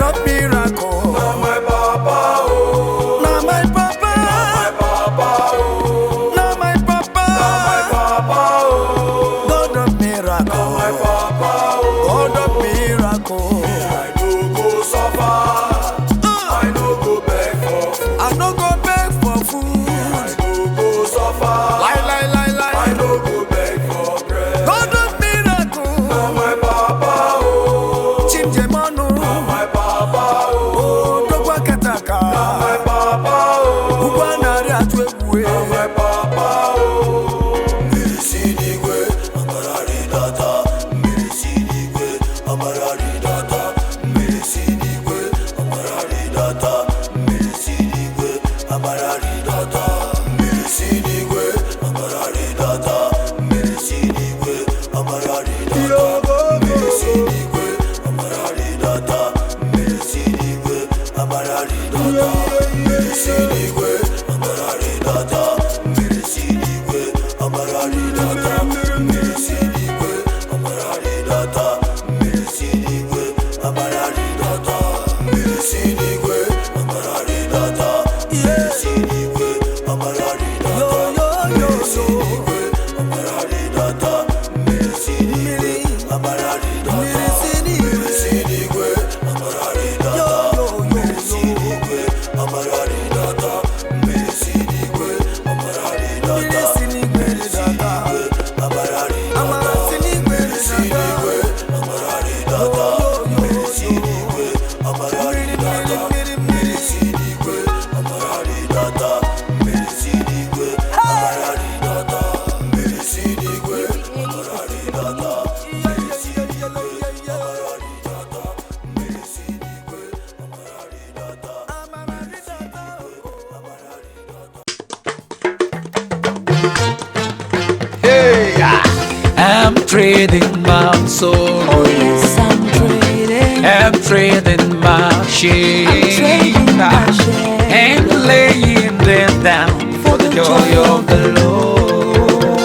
S4: I'm trading my soul.
S3: Oh yes, I'm trading.
S4: I'm trading my shame.
S3: trading my shame.
S4: And laying them down for the joy of the Lord.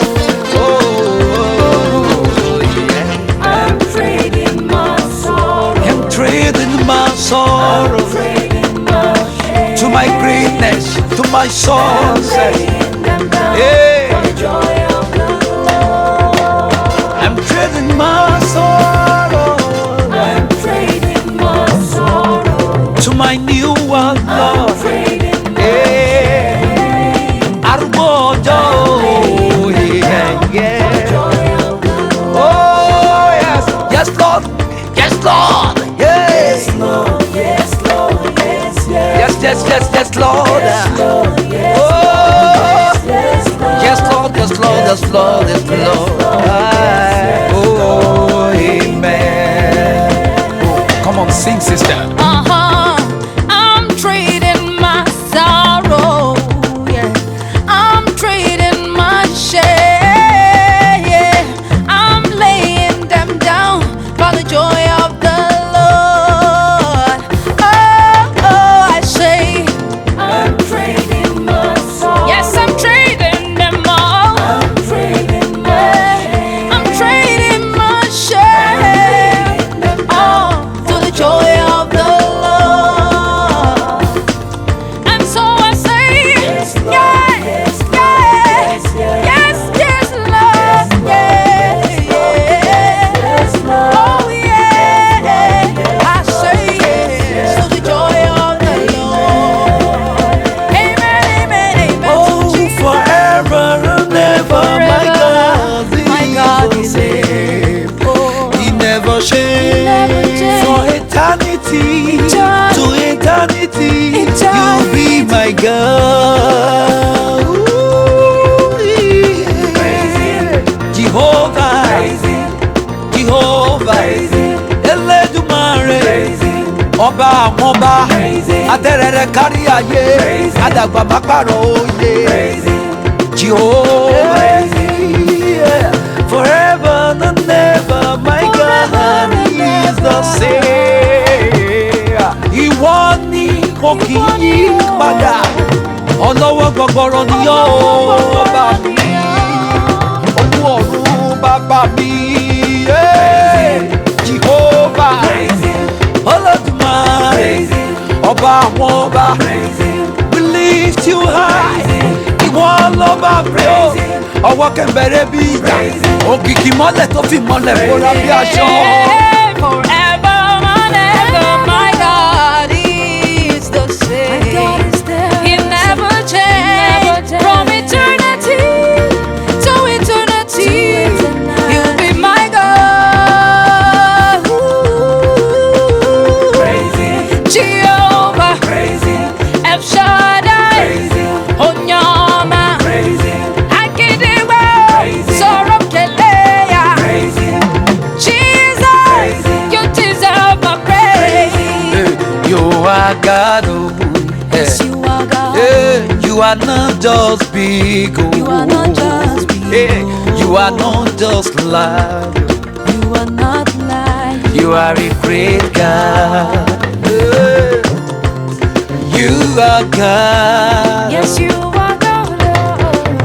S4: Oh, yeah.
S3: I'm trading my sorrow.
S4: I'm trading my sorrow
S3: I'm trading my shame.
S4: to my greatness, to my soul.
S3: Laying them down
S4: Yeah.
S3: for the joy of the
S4: I'm trading my sorrow
S3: I'm trading my sorrow.
S4: to my new one,
S3: I'm
S4: Lord.
S3: trading my
S4: Yeah. Arbojo. Yeah, yeah.
S3: joy of the
S4: Oh, yes. Yes, Lord. Yes, Lord. Yes.
S3: Lord. Yes, Lord. Yes, yes.
S4: Yes, yes, yes, yes, Lord.
S3: Lord, yes,
S4: Oh,
S3: yes, Lord.
S4: yes, Lord, yes, Lord, yes, Lord, yes, Lord. Oh, amen. Oh, come on, sing, sister.
S3: I'm trading my sorrow. Yeah. I'm trading my shame. Yeah. I'm laying them down for the joy of the Lord. Oh, I say, I'm trading my sorrow. Yes, I'm trading them all. I'm trading my shame. I'm trading my shame. Oh, to the joy of the Lord. And so I say, yes, Lord, yes, yes, yes, yes, Lord, yes, yes, Lord. Oh yeah, I say yes to the joy of the Lord. Amen, amen, amen.
S4: Oh, forever and ever, my God is able.
S3: Oh,
S4: He never changes.
S3: never change.
S4: For eternity to eternity,
S3: Eternity.
S4: you'll be my God. Ooh, yeah. Jehovah, Jehovah, Elédùmarè, ọba àwọn ọba, atẹ́rẹrẹ kárí ayé, àdàgbà má pààrọ̀ òye. Jehovah, yeah. Forever and ever, my God is the same. Ìwọ ni kò kì í yí padà, ọlọ́wọ́ gbọgbọrọ ni ọ́ bá mi, olú ọ̀run bàbá mi. Yeah. Jehovah, Olódùmarè, ọba àwọn ọba, we lift you high. Ìwọ lọ́ba pé ó ọwọ́ kẹ̀mbẹ̀rẹ̀ bí ìjà, òkìkí mọ́lẹ̀ tó fi mọ́lẹ̀ bóra bí aṣọ.
S3: Forever and ever, my God is the same. He never changed. From eternity to eternity, He'll be my God. Jehovah, El Shaddai, Onyama, Akidiwe, Sorokeleya. Jesus, you deserve my praise.
S4: Hey, you are God, oh,
S3: Yes,
S4: yeah.
S3: you are God.
S4: Hey, you are not just big, oh.
S3: You are not just big,
S4: Hey, you are not just loud.
S3: You are not like
S4: You are a great God. Hey, you are God.
S3: Yes, you are God.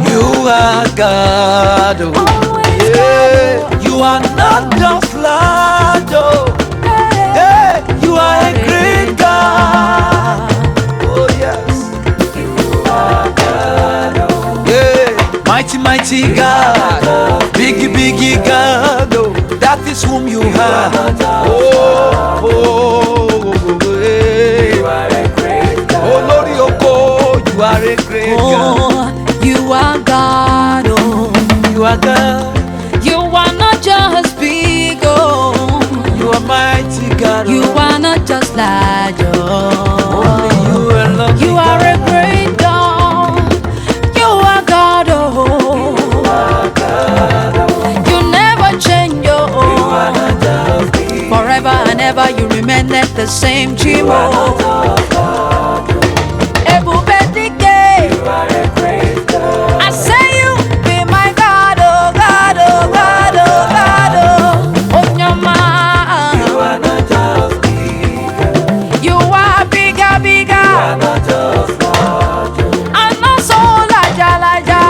S4: You are God. Oh.
S3: Always
S4: Yeah,
S3: God.
S4: you are not just loud. Oh.
S3: Hey.
S4: Hey, mighty God, biggie God, oh, that is whom you have. Hey. Oh Lord, you are a great God.
S3: Oh, you are God, oh.
S4: You are God.
S3: You are not just big, oh.
S4: You are mighty God.
S3: You are not just large, oh.
S4: Only you alone.
S3: You are a great God. You are God, oh. You never change, oh. Forever and ever you remain at the same Chimo. I say you be my God, oh God, oh God, oh God, oh. Oh, Nyama. You are not just bigger. You are bigger, bigger. You are not just larger. I'm not so larger, larger.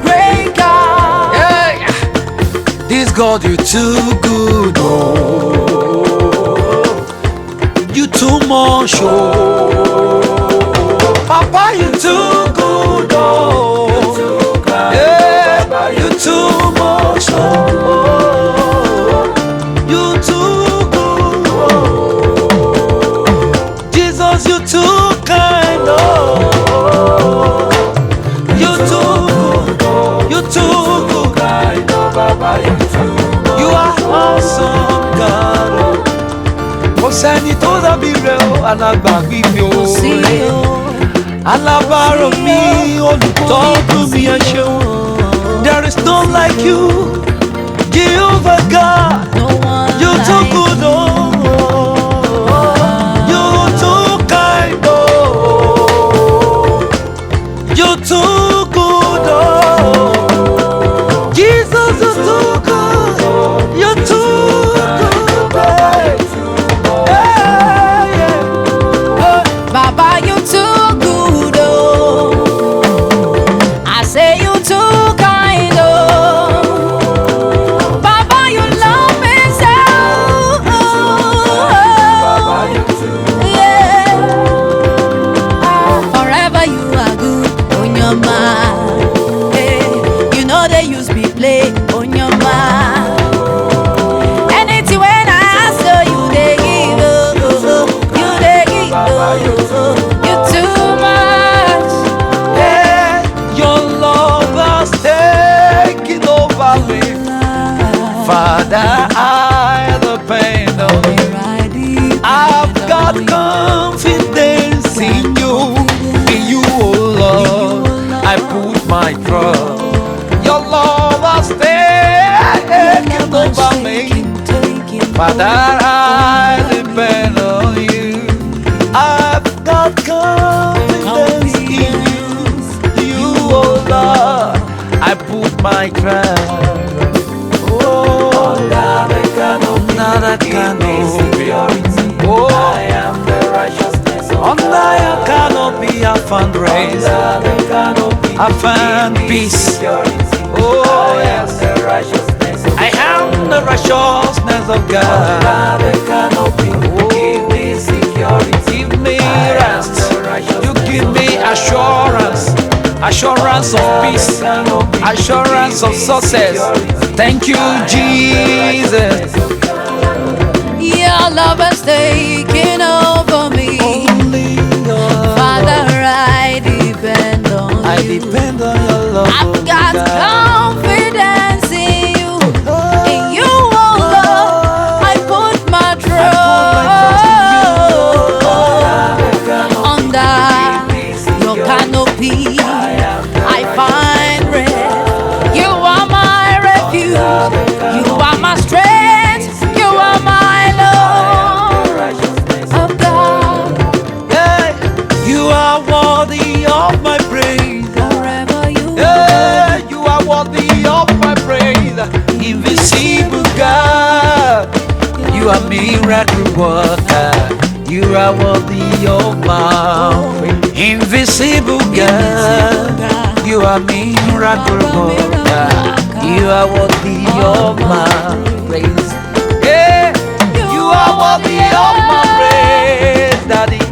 S3: Great God.
S4: Yeah. This God, you too good, oh. You too much, oh. Papa, you too good, oh. Yeah, you too much, oh. You too good, oh. Jesus, you too kind, oh. You too good, you too good, kind, oh, Baba, you too good. You are awesome, God, oh. Kò sẹ́ni tó dàbí rẹ̀ o, alágbàgbé mi o.
S3: See you.
S4: Alábàárò mi, olùtọ́jú mi ẹ ṣeun. There is none like you, Jehovah God.
S3: No one
S4: You too
S3: like
S4: good, oh. You too kind, oh. You too good, oh. Jesus, you too good. You too good, babe. Yeah, yeah.
S3: Baba, you too good, oh. I say you too kind, oh. Baba, you love me so. Yeah. Forever you are good on your mind. Hey, you know they use me play on your mind. Anything when I ask you, they give, you they give, you too much.
S4: Yeah, your love has taken over me. Father, I depend on you. I've got confidence in you, oh Lord. I put my trust. Your love has taken over me. Father, I depend on you. I've got confidence in you, oh Lord. I put my trust. Oh, under the canopy. Oh, I am the righteousness of God. Under your canopy, I found grace. I found peace. Oh, yes. I am the righteousness of God. Under the canopy, give me security. Give me rest. You give me assurance. Assurance of peace. Assurance of success. Thank you, Jesus.
S3: Your love has taken over me. Father, I depend on you.
S4: I depend on your love.
S3: I've got confidence in you. In you, oh Lord, I put my trust. Under your canopy, I find rest. You are my refuge. You are my strength. You are my Lord. Oh God,
S4: Yeah, you are worthy of my praise.
S3: forever you
S4: Yeah, you are worthy of my praise. Invisible God, you are miracle worker. You are worthy of my invisible God. You are miracle worker. You are worthy of my praise. Yeah, you are worthy of my praise, Daddy.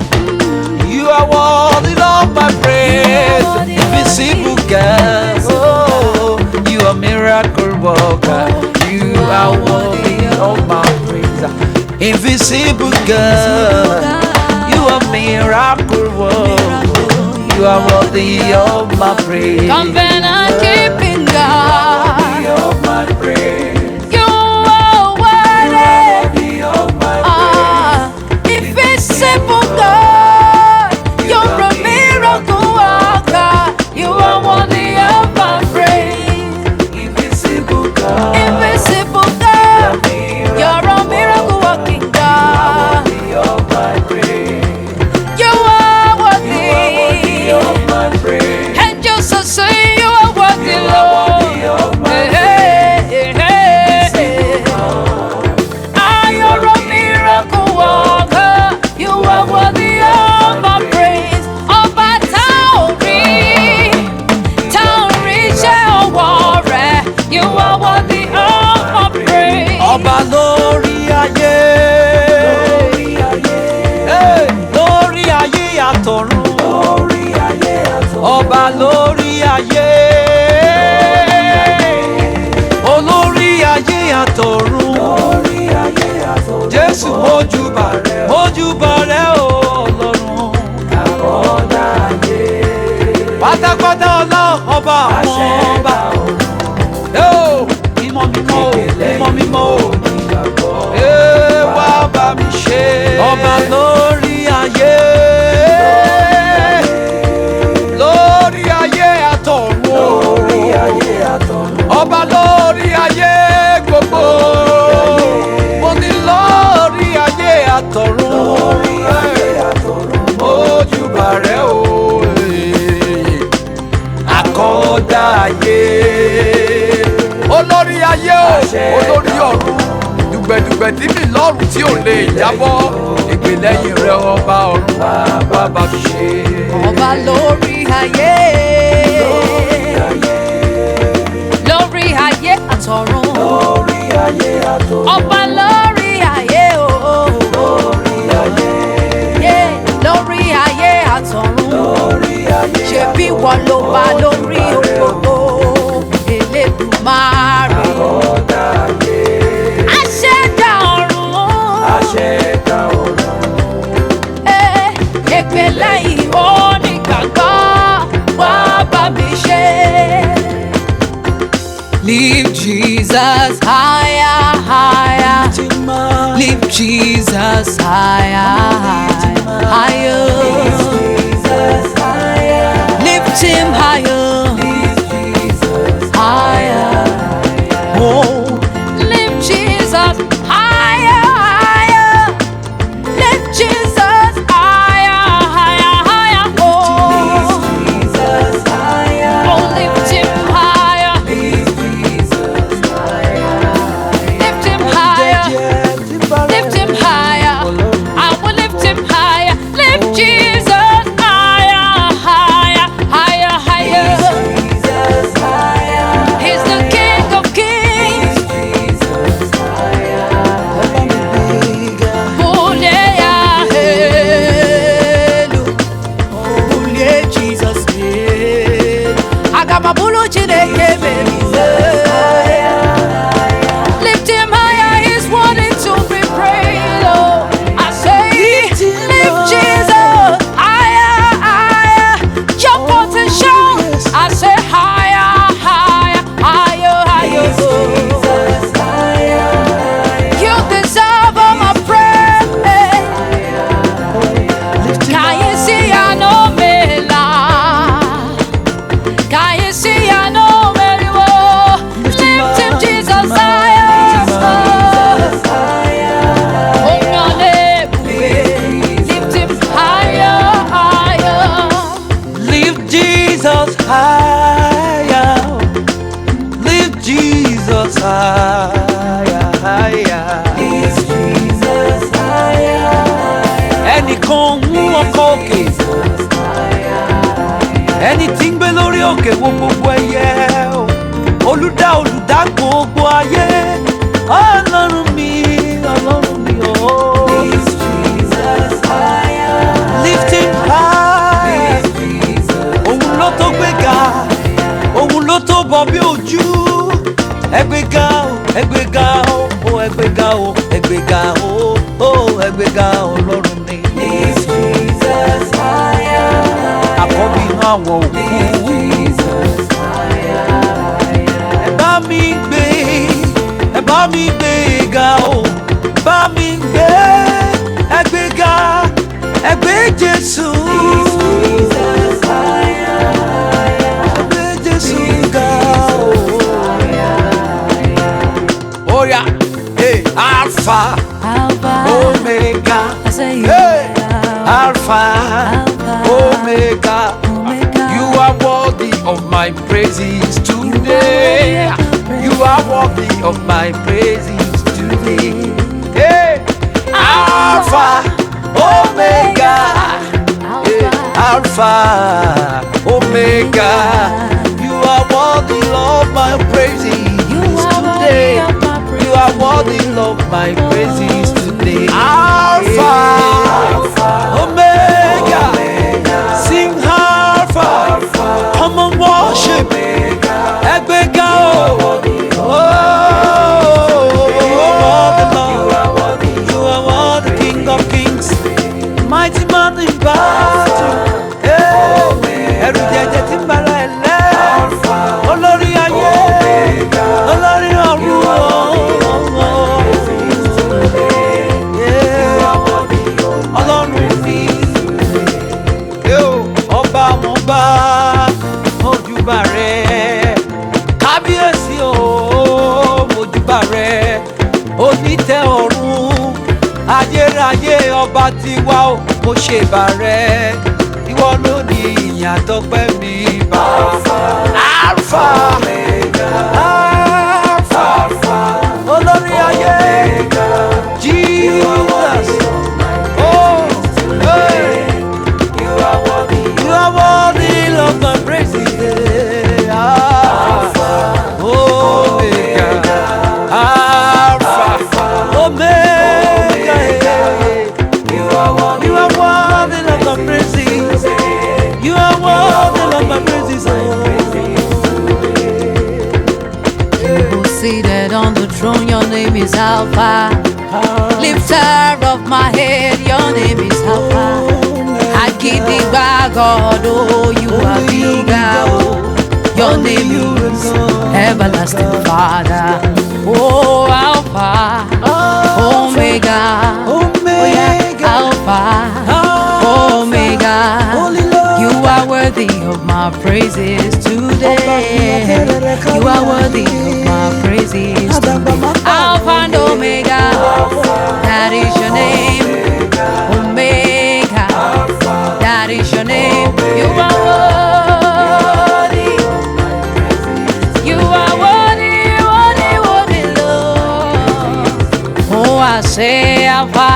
S4: You are worthy of my praise, invisible God. Oh, invisible God. You are miracle world. You are worthy of my praise.
S3: Covenant keeping God.
S4: Worthy of my praise.
S3: You are worthy.
S4: Worthy of my praise.
S3: Invisible God. You're a miracle worker. You are worthy of my praise.
S4: Invisible God.
S3: Invisible God. You're a miracle working God.
S4: Worthy of my praise.
S3: You are worthy.
S4: Of my praise.
S3: And just to say you are worthy,
S4: You are
S3: Lord.
S4: worthy of my
S3: Ah, you're a miracle worker. You are worthy of my praise. Ọba Taori, Taori ṣe ọwọ́ rẹ̀. You are worthy of my praise.
S4: Ọba lórí ayé. Hey, lórí ayé àtọ̀run. Ọba lórí ayé. Olórí ayé àtọ̀run. Jésù mójúbà rẹ̀ o Ọlọ́run. Pátápátá ọlọ́run ọba àwọn ọba. Mímọ́ mímọ́ o, mímọ́ mímọ́ o. Wá bá mi ṣe. Ọba lórí ayé. Lórí ayé àtọ̀run. Ọba lórí ayé gbogbo. Mo ní lórí ayé àtọ̀run. Ojúbà rẹ̀ o. Àkọ́dá ayé. Olórí ayé o, olórí ọ̀run. Dùgbẹ̀dùgbẹ̀ tí mi lọ́rùn tí ò lè jábọ́. Ìgbèlẹ́yìn rẹ̀ ọba ọ̀run bá bá mi ṣe.
S3: Ọba lórí ayé. Lórí ayé àtọ̀run. Ọba lórí ayé o. Yeah, lórí ayé àtọ̀run. Ṣebí wọ́n ló bá lórí gbogbo. Elédùmarè. Aṣẹ̀dá ọ̀run. Èpè lẹ́yìn onígbàgbọ́ wá bá mi ṣe. Lift Jesus higher, higher. Lift Jesus higher, higher. Lift him higher, higher. Oh, lift Jesus higher, higher. Lift Jesus higher, higher, higher. Oh, oh, lift him higher. Lift him higher. Lift him higher. I will lift him higher. Lift Jesus higher, higher, higher, higher. He's the King of Kings. Bulia helu, bulia Jesus helu. Agama bulu chineke belize. Lift him higher, he's worthy to be praised. Oh, I say, lift Jesus higher, higher. Your potential, I say higher, higher, higher, higher. You deserve all my praise. Can you see I know me la? Can you see I know me well? Lift him Jesus higher. Oh no, lift him higher, higher.
S4: Lift Jesus higher. Lift Jesus higher, higher. Ẹnìkan ń ọkọ̀ òkè. Ẹni tí ń gbé lórí òkè wo gbogbo ẹyẹ o. Olùdá gbogbo ayé. Ọlọ́run mi o. Lift him high. Òun ló tó gbéga. àwọn òkú. Ẹ bá mi gbé, ẹ bá mi gbé ga o, bá mi gbé, ẹ gbé ga, ẹ gbé Jésù. Ẹ gbé Jésù ga o. Oh yeah, hey, Alpha, Omega, hey, Alpha, Omega. You are worthy of my praises today. You are worthy of my praises today. Hey, Alpha, Omega, hey, Alpha, Omega. You are worthy of my praises today. You are worthy of my praises today. Alpha, Omega, sing Alpha, come and worship. Egbega oh, you are worthy, King of Kings, mighty man in battle. Ẹ̀rù jẹjẹ tí ń bara ẹ̀ lẹ́, olórí ayé, olórí ọ̀run. Ọlọ́run mi, ọba àwọn ọba, mojúbà rẹ̀, kábíyèsí o, mojúbà rẹ̀, onítẹ̀ ọ̀run, ayérayé ọba tiwa o, mo ṣèbà rẹ̀, ìwọ ló ní ìyìn àtọpẹ́ mi bá. Alpha, Alpha, olórí ayé, Jesus. Oh, hey. You are worthy of my praises. Alpha, Omega, Alpha, Omega. You are worthy of my praises. You are worthy of my praises.
S5: Seated on the throne, your name is Alpha. Lifter of my head, your name is Alpha. I give thee back, God, oh, you are bigger, oh. Your name is Everlasting Father. Oh, Alpha, Omega, oh yeah, Alpha, Omega. You are worthy of my praises today. You are worthy of my praises today. Alpha and Omega, that is your name. Omega, that is your name. You are worthy. You are worthy, worthy, worthy, Lord. Oh, I say Alpha,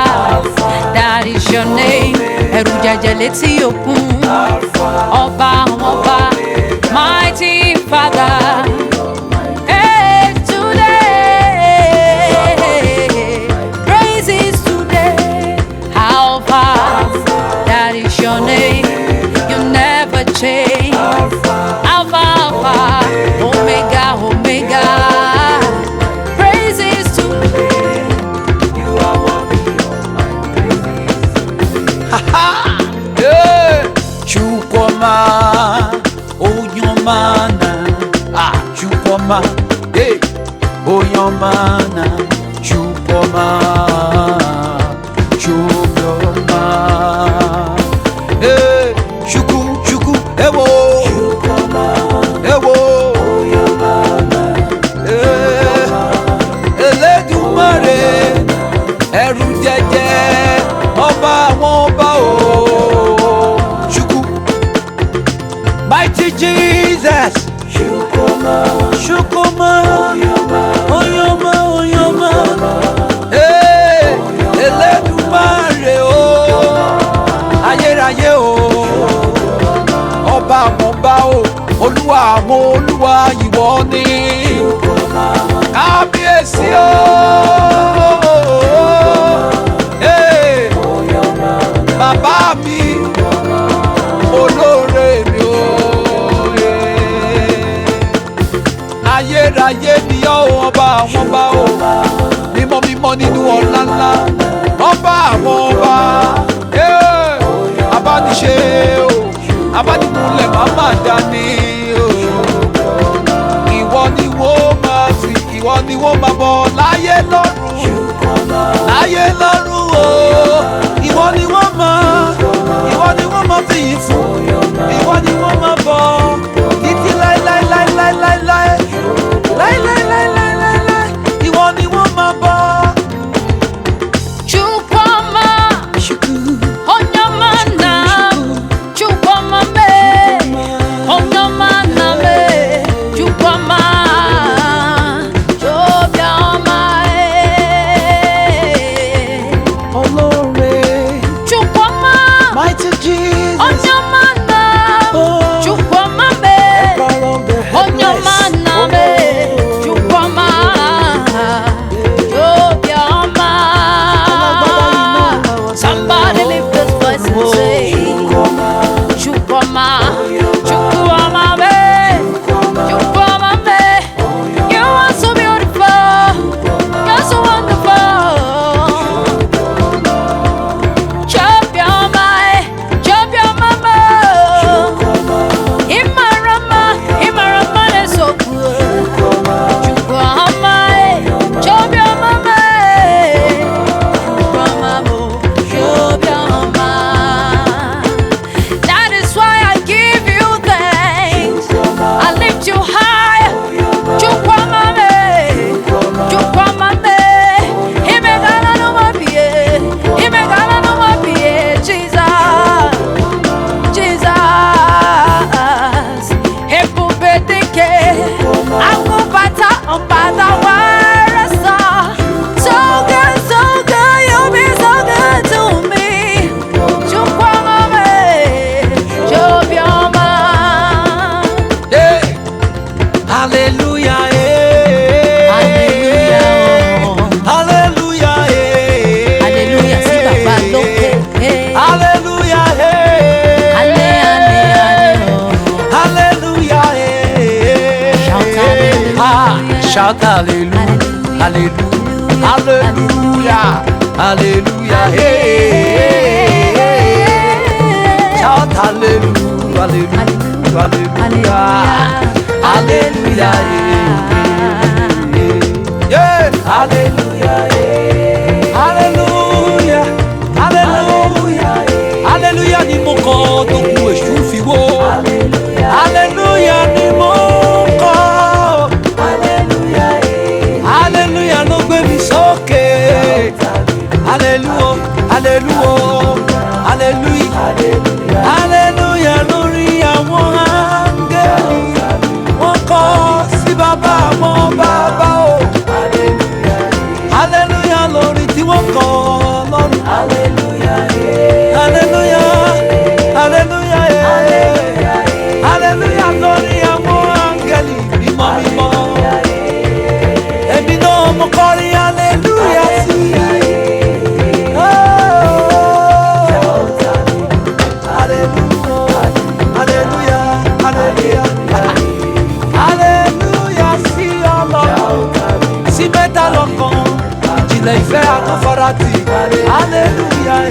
S5: that is your name. Ẹ̀rù jẹjẹ létí òkun, ọba àwọn ọba, mighty Father. Hey, today, praises today. Alpha, that is your name. You never change. Alpha, Alpha, Omega, Omega. Praises today. You are worthy of my praises.
S4: Chukwuma, Onyomana, Chukwuma, hey, Onyomana, Chukwuma, Chukwuma, hey, Chuku, ewo, ewo, Elédùmarè, ẹ̀rù jẹjẹ, ọba àwọn ọba o. Mighty Jesus, Shukuma, Oyoma, hey, Elédùmarè o, ayérayé o, ọba àwọn ọba o, olúwa àwọn olúwa ìwọ ni, kábíyèsí o, hey, bàbá mi, olóore mi o. Ayérayé ni ọ́ ọba àwọn ọba o, mímọ́ mímọ́ nínú ọlá ńlá, ọba àwọn ọba, abániṣe o, abánimúlẹ̀ máa láyé lọ́run láyé lọ́run o ìwọ ni wọ́n mọ̀ ìwọ ni wọ́n mọ̀ fìyìn fún ìwọ ni wọ́n mọ̀ bọ̀ títí láéláéláéláéláé láéláéláéláé ìwọ ni wọ́n mọ̀ bọ̀.
S5: Chukwama, Onyamana, Chukwama me, Onyamana me, Chukwama, Chobiama
S4: Olore,
S5: Chukwama,
S4: mighty Jesus,
S5: Onyamana, Chukwama me, Onyamana me, Chukwama, Chobiama. Somebody lift this voice and say, Chukwama, Chukwama me, Chukwama me. You are so beautiful, you're so wonderful. Chobiama, Chobiama me. Imarama, Imarama is so good. Chukwama, Chobiama me. That is why I give you thanks. I lift you high. Chukwamame, Chukwamame. Imegala no mapie, Imegala no mapie. Jesus, Jesus. Epupetike, akupata umpata warasa. So good, you've been so good to me. Chukwamame, Chobiama.
S4: hey, hallelujah, hey,
S5: Hallelujah,
S4: hallelujah, hey,
S5: hallelujah, si baba lókè.
S4: hallelujah, hey,
S5: Halle, halle, halle,
S4: hallelujah, hey,
S5: Shout hallelujah.
S4: shout hallelujah, hallelujah, hallelujah, hallelujah, hey, shout hallelujah, hallelujah, hallelujah, hallelujah, yeah, hallelujah, hallelujah, hallelujah, hallelujah ni mo kọ tó kù èṣù fi wó, hallelujah ni mo kọ, hallelujah ló gbé mi sókè, hallelujah, hallelujah, hallelujah, hallelujah lórí àwọn áńgẹ́lì wọ́n kọ sí bàbá àwọn bàbá o, hallelujah lórí tí wọ́n kọ lọ́rùn, hallelujah, hallelujah, hallelujah lórí àwọn áńgẹ́lì mímọ́ mímọ́, èmi náà mo kọrin hallelujah sí i. Hallelujah, hallelujah, hallelujah, sí Ọlọ́run, sí mẹ́ta lọ́kan, ìjìnlẹ̀ ìfẹ́ àtọ́fọ́rátì, hallelujah,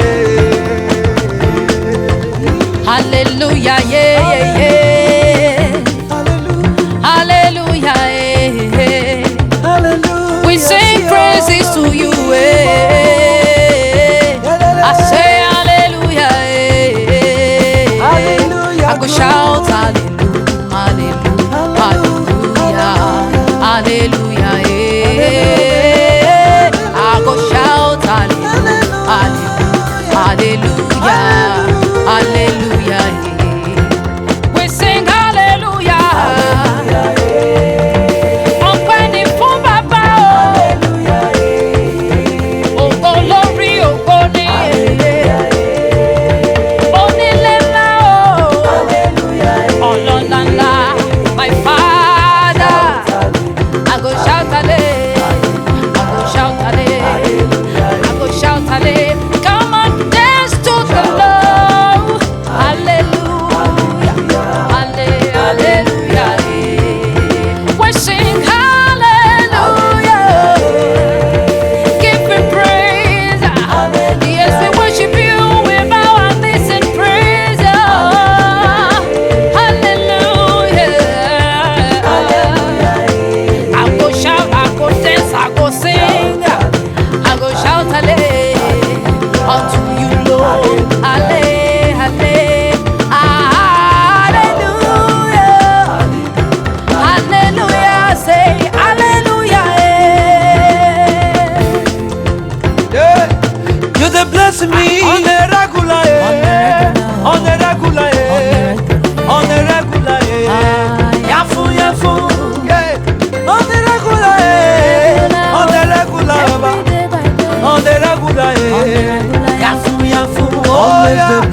S5: Hallelujah, yeah, yeah, yeah. Hallelujah, yeah.
S4: hallelujah.
S5: We sing praises to you, I say hallelujah,
S4: Hallelujah,
S5: I go shout hallelujah, hallelujah, hallelujah, I go shout hallelujah, hallelujah, hallelujah,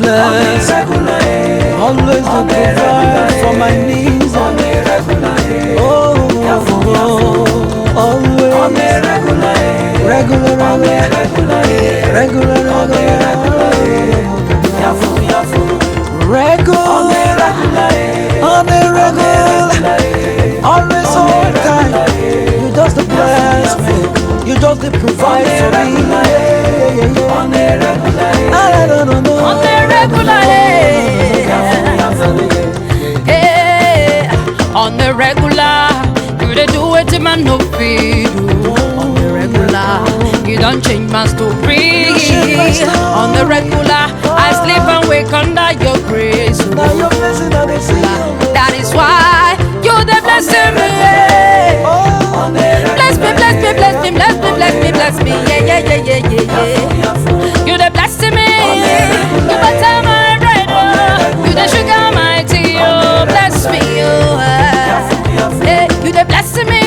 S4: bless, always to provide for my needs. Oh, always regular, on a regular, always on time. You just bless me, you just provide for me.
S5: On the regular, on the regular, you dey do it in my no feed. On the regular, you don't change my story. On the regular, I sleep and wake under your grace. That is why you dey blessing me. Bless me, bless me, bless me, bless me, bless me, bless me. Yeah. You dey blessing me. You butter my bread. You dey sugar my tea. Oh, bless me. Hey, you dey blessing me.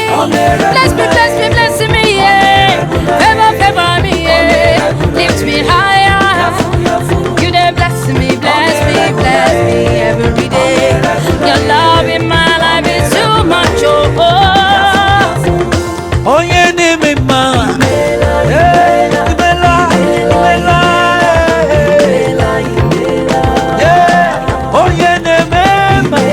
S5: Bless me, bless me, bless me. Yeah. Favor me. Yeah. Lift me higher. You dey blessing me, bless me every day. Your love in my life is too much.
S4: Oh yeah, name me man. Hey, Ibela. Yeah. Oh yeah, name me man.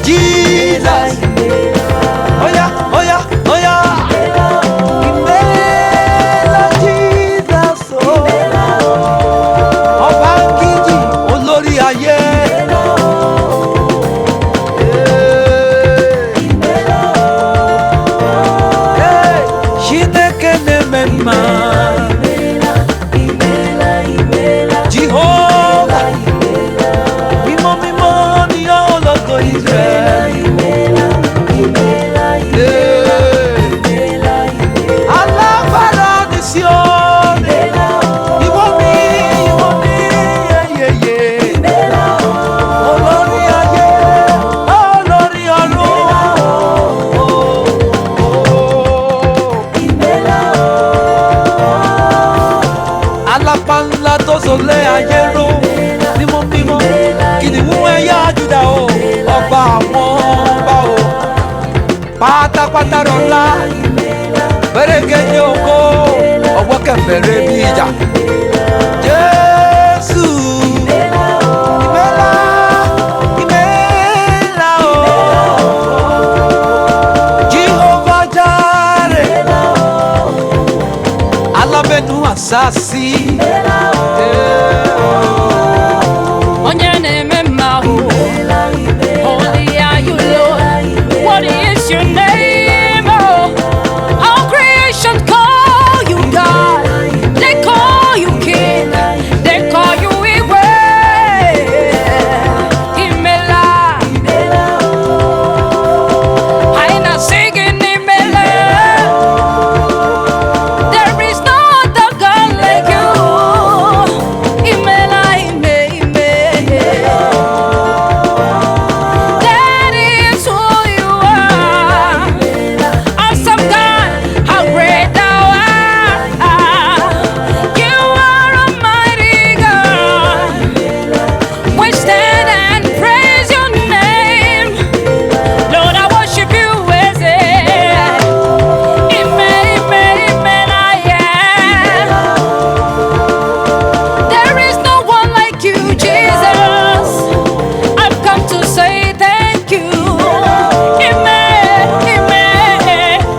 S4: Jesus. Oh yeah. Ibela, Jesus. Oh, Bangiji, Olori Aye. Jehovah, mimo ni ologo Israel. Alágbára ni Síónì, ìwọ ni, olórí ayé, olórí ọ̀run. Alápánlá tó sọlé ayé ró, mímọ́, kìnìún ẹ̀yà Júdà o, ọba àwọn ọba o, pátápátá rọlá, pẹ̀rẹ̀gẹ̀dẹ̀ ògo, ọwọ́ kẹfẹ̀rẹ̀ bí ìjà. Jésù, ìmẹ́lá o, Jehovah Jireh, alábẹ́nu àsásí.
S5: Onye na-eme mma ahụ, holy are you, Lord. What is your name? Oh, all creation call you God. They call you King. They call you Igwe. Imela. I na singing Imela. There is no other God like you. Imela, that is who you are. Awesome God, how great thou art. You are Almighty God. We stand and praise your name. Lord, I worship you as I am. There is no one like you, Jesus. I've come to say thank you.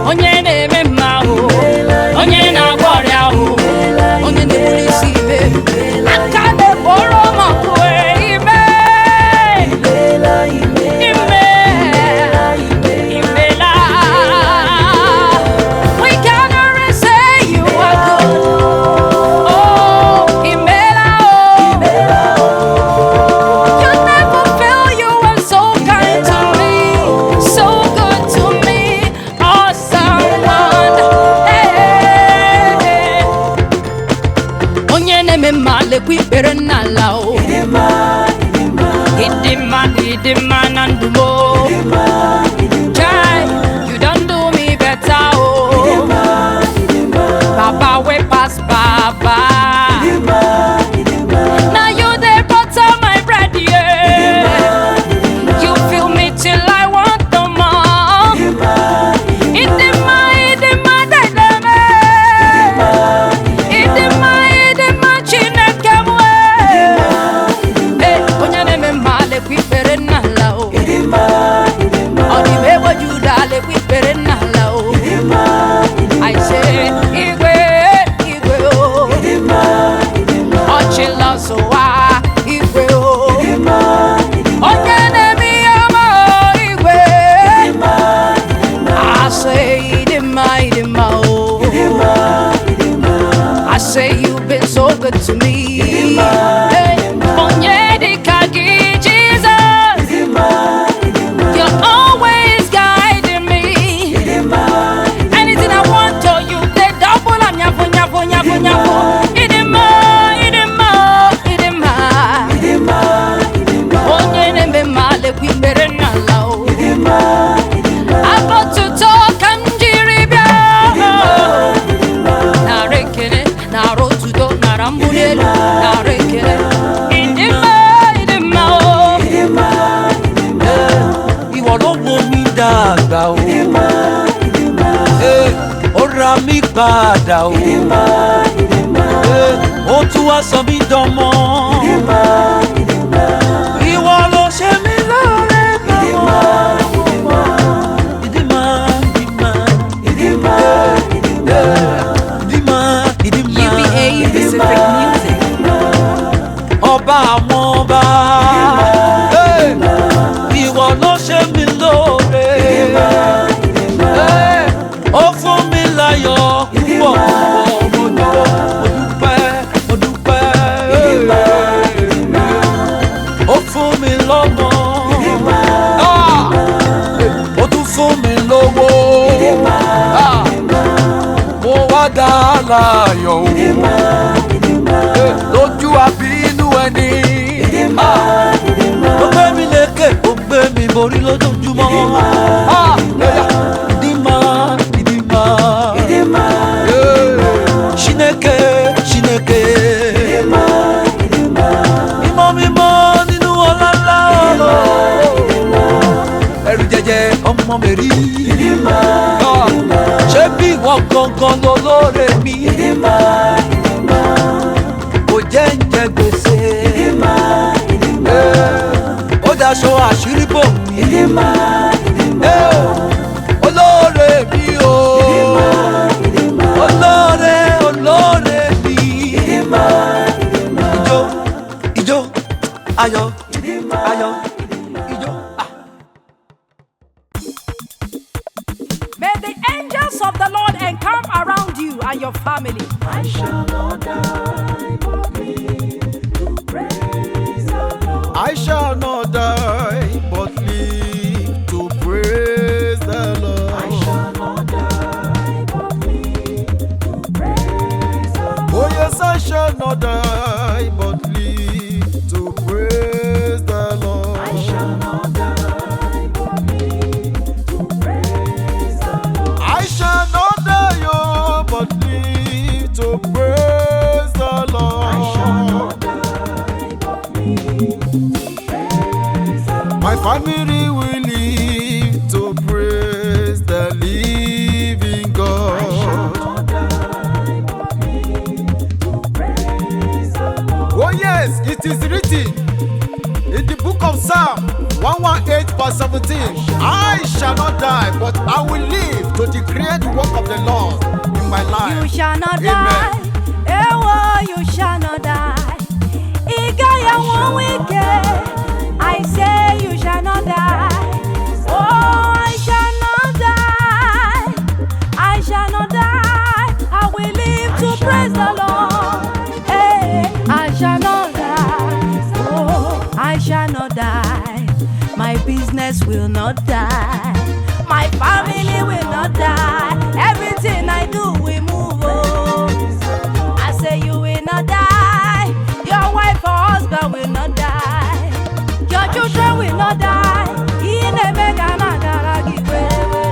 S5: Onye na-eme mma ahụ, onye na-agwọ ọrịa ahụ, onye na-ebulisi ibe, aka na-ekporo m ọkụ ime. We gather and say you are good. Oh, Imela, you never fail, you are so kind to me, so good to me, awesome one. Hey. Onye na-eme mma lekwa ikpere n'ala o. Ịdị mma na ndụ m o. Chai, you don do me better o. Baba we pass Baba. say you've been so good to me. Hey, Onyedikagi, Jesus, you're always guiding me. Anything I want to you, they double and yapo, yapo, yapo, yapo. Idima, idima, idima. Onyedembe male kwimbere na lao. I got to talk and jiribia. Narekele, narotudo, narambulelo, narekele. Idima, idima, oh.
S4: Ìwọ ló mú mi dàgbà o. Ó ra mi padà o. Ó tún wá sọ mí dánmọ́. Ìwọ ló ṣe mí lóore lọ́wọ́. Ìdìmọ̀, ìdìmọ̀, ìdìmọ̀, ìdìmọ̀.
S5: Uba-Pacific music.
S4: Ọba àwọn ọba. Ìwọ ló ṣe mí lóore. Ó fún mi láyọ̀ púpọ̀ púpọ̀. Mo dúpẹ́. Ó fún mi lọ́mọ. Ó tún fún mi lówó. Mo wá dá láyọ̀ o. Lójú àbínú ẹni. Ó gbé mi lékè, ó gbé mi borí lójoojúmọ́. Ìdìmọ̀, ìdìmọ̀. Chineke, Chineke. Mímọ́ mímọ́ nínú ọlá ńlá. Ẹ̀rù jẹjẹ ọmọ mi rí. Ṣé bí ìwọ gangan lolóore mi? Kò jẹ́ ń jẹ gbèsè. Ó daṣọ àṣírí bò mí. Olóore mi o. Olóore, olóore mi. Ijó, ijó, ayọ̀, ayọ̀, ijó.
S5: May the angels of the Lord encamp around you and your family.
S3: I shall not die, but live to praise the Lord.
S2: I shall not die, but live to praise the Lord.
S3: I shall not die, but live to praise the Lord.
S2: Oh yes, I shall not die, but live to praise the Lord.
S3: I shall not die, but live to praise the Lord.
S2: I shall not die, oh, but live to praise the Lord.
S3: I shall not die, but live to praise the Lord.
S2: My family will live to praise the living
S3: I shall
S2: God.
S3: not die, but live to praise the Lord.
S2: Oh yes, it is written in the book of Psalm 118 verse 17. I shall not die, but I will live to declare the work of the Lord in my life.
S5: You shall not
S2: Amen.
S5: die. Ewo, you shall not die. Igaya won't wicked. I say you shall not die. Oh, I shall not die. I shall not die. I will live to praise the Lord. Hey, I shall not die. Oh, I shall not die. My business will not die. My family will not die. Everything I do will move. Oh, I say you will not die. Your wife or husband will not die. Your children will not die.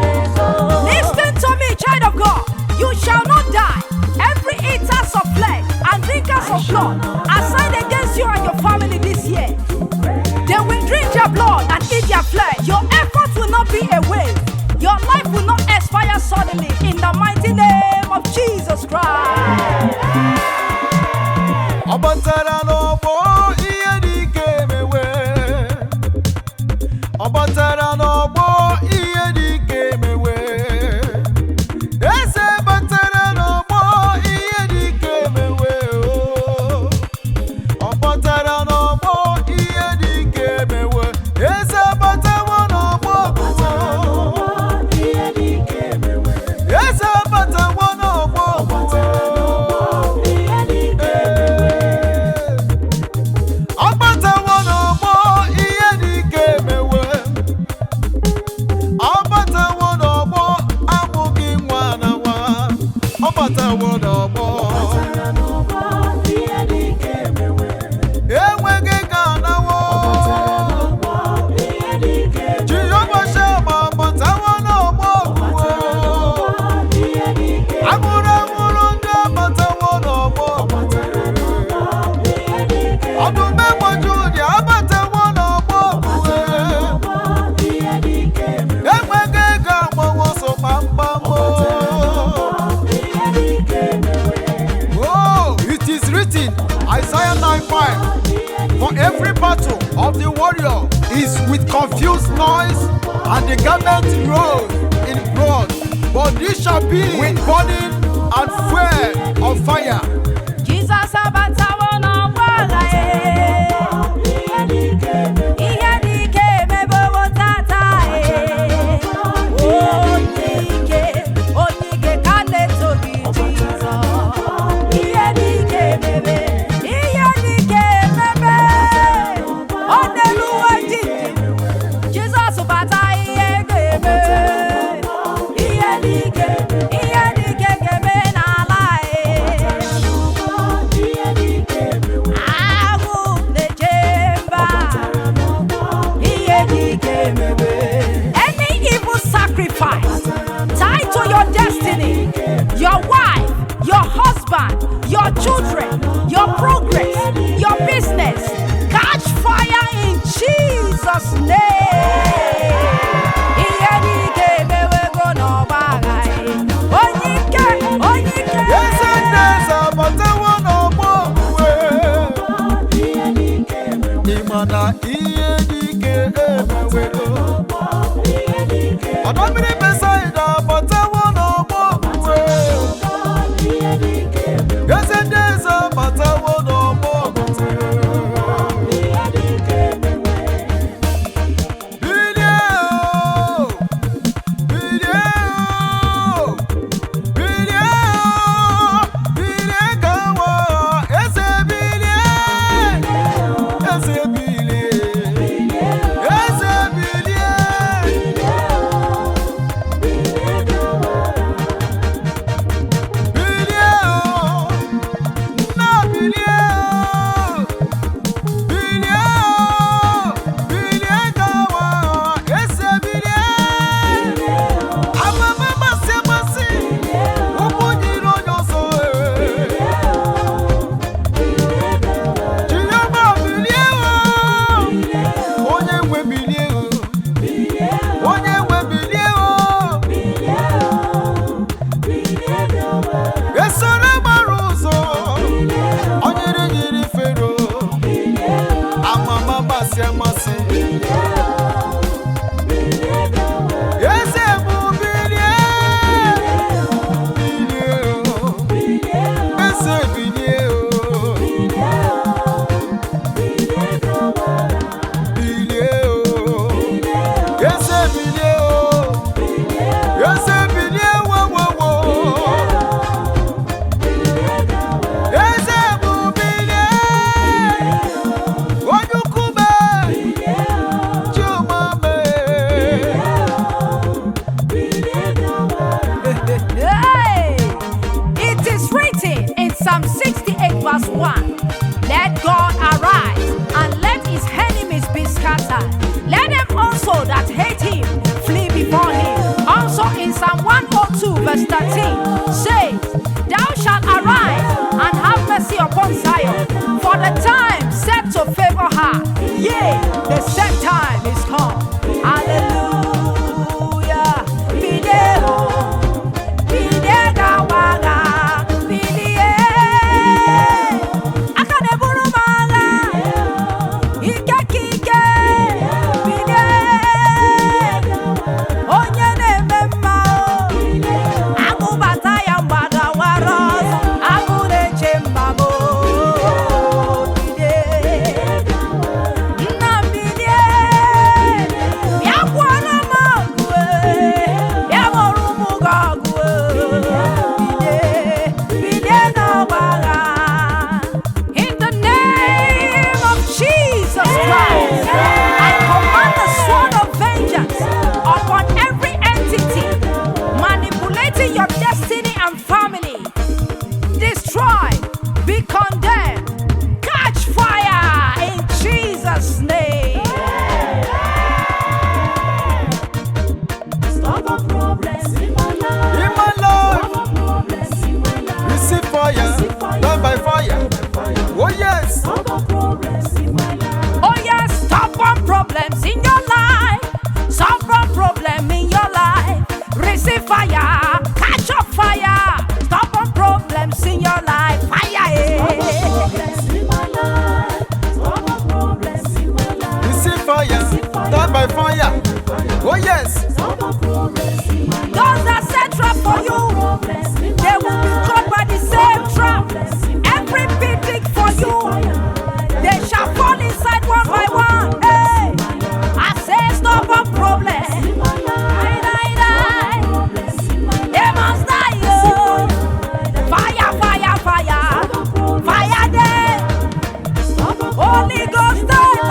S5: Listen to me, child of God. You shall not die. Every eaters of flesh and drinkers of blood assigned against you and your family this year. They will drink your blood and eat your flesh. Your efforts will not be a waste. Your life will not expire suddenly in the mighty name of Jesus Christ.
S2: Ọbatara n'ọgbọ ihe dị ike emewe. Ọbatara n'ọgbọ ihe dị ike emewe. Eze batara n'ọgbọ ihe dị ike emewe. Ọbatara n'ọgbọ ihe dị ike emewe. Eze batawa n'ọgbọ ọgụgụ. Eze batawa n'ọgbọ ọgụgụ. 5. For every battle of the warrior is with confused noise, and the garment rolls in blood, but this shall be with burning and fuel of fire.
S5: Jesus abatawo n'ọgbọgha ihe dike emebowo tata onye ike ka na-eto gị Jizọs. Ihe dike emebe ọ na-eluwe jiji Jizọs bata ihe ga-eme ihe dike ga-eme n'ala ahụ na-eje mba ihe dike emebe. Any evil sacrifice tied to your destiny, your wife, your husband, your children, your progress, your business, catch fire in Jesus' name. Ihe dike emewego n'ọgbagha onye ike
S2: Eze na-eze abatawo n'ọgbọ uwe. Ịma na ihe dike emewego. Ọdọ mmiri Besaida abatawo n'ọgbọ uwe. Eze na-eze abatawo n'ọgbọ uwe. Bilie o, bilie o, bilie o, bilie gawa, eze bilie, eze bilie, eze bilie. Bilie o, nna bilie o, bilie o, bilie gawa, eze bilie. Amama masị amasị, ụkwụ nyiri onye ọzọ. Jehova bilie o, onye nwe bilie o, onye nwe bilie o. Esoro gbara ụzọ, onye nyere Fero. Amama masị amasị. Eze bụ bilie, bilie o, eze bilie o, bilie o, eze bilie o, eze bilie wo wo wo. Eze bụ bilie, onye ukwu mee, Chiomame.
S5: Hey! It is written in Psalm 68 verse 1, let God arise and let his enemies be scattered. Let them also that hate him flee before him. Also in Psalm 102 verse 13 says, thou shalt arise and have mercy upon Zion, for the time set to favor her. Yea, the set time is come. Hallelujah. Video. Agụbata ya mgbada wara ọzọ, agụ na-eche mma mo.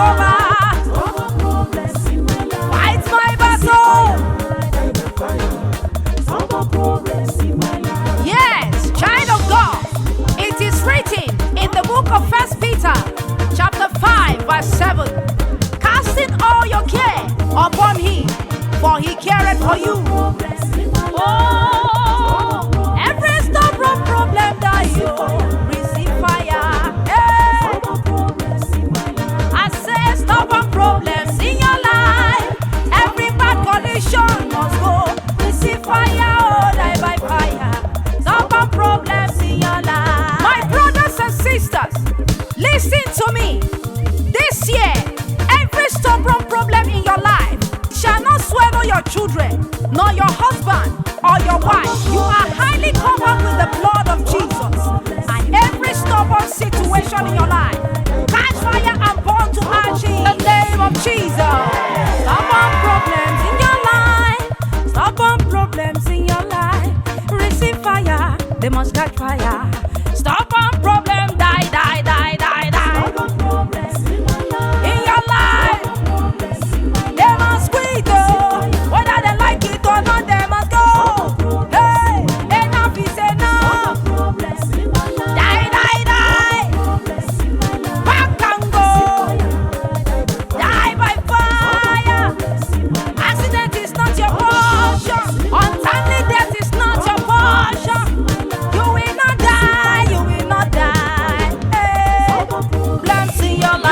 S5: over. Fight my battle. Yes, child of God, it is written in the book of 1 Peter, chapter 5, verse 7, casting all your care upon him, for he careth for you. Oh, every stubborn problem that you receive fire. Hey. I say stubborn problems in your life, every bad condition must go. Receive fire, oh, die by fire. Stubborn problems in your life. My brothers and sisters, listen to me. This year, every stubborn problem in your life shall not swallow your children, nor your husband or your wife. You are highly covered with the blood of Jesus. And every stubborn situation in your life, catch fire and burn to ashes in the name of Jesus. Stubborn problems in your life, stubborn problems in your life, receive fire, they must catch fire. Stubborn problem, die, die, die, die, die. In your life, they must quit, oh. Whether they like it or not, they must go. Hey, enough is enough. Die, die, die. Back and go. Die by fire. Accident is not your portion. Untimely death is not your portion. You will not die. You will not die. Hey, bless in your life.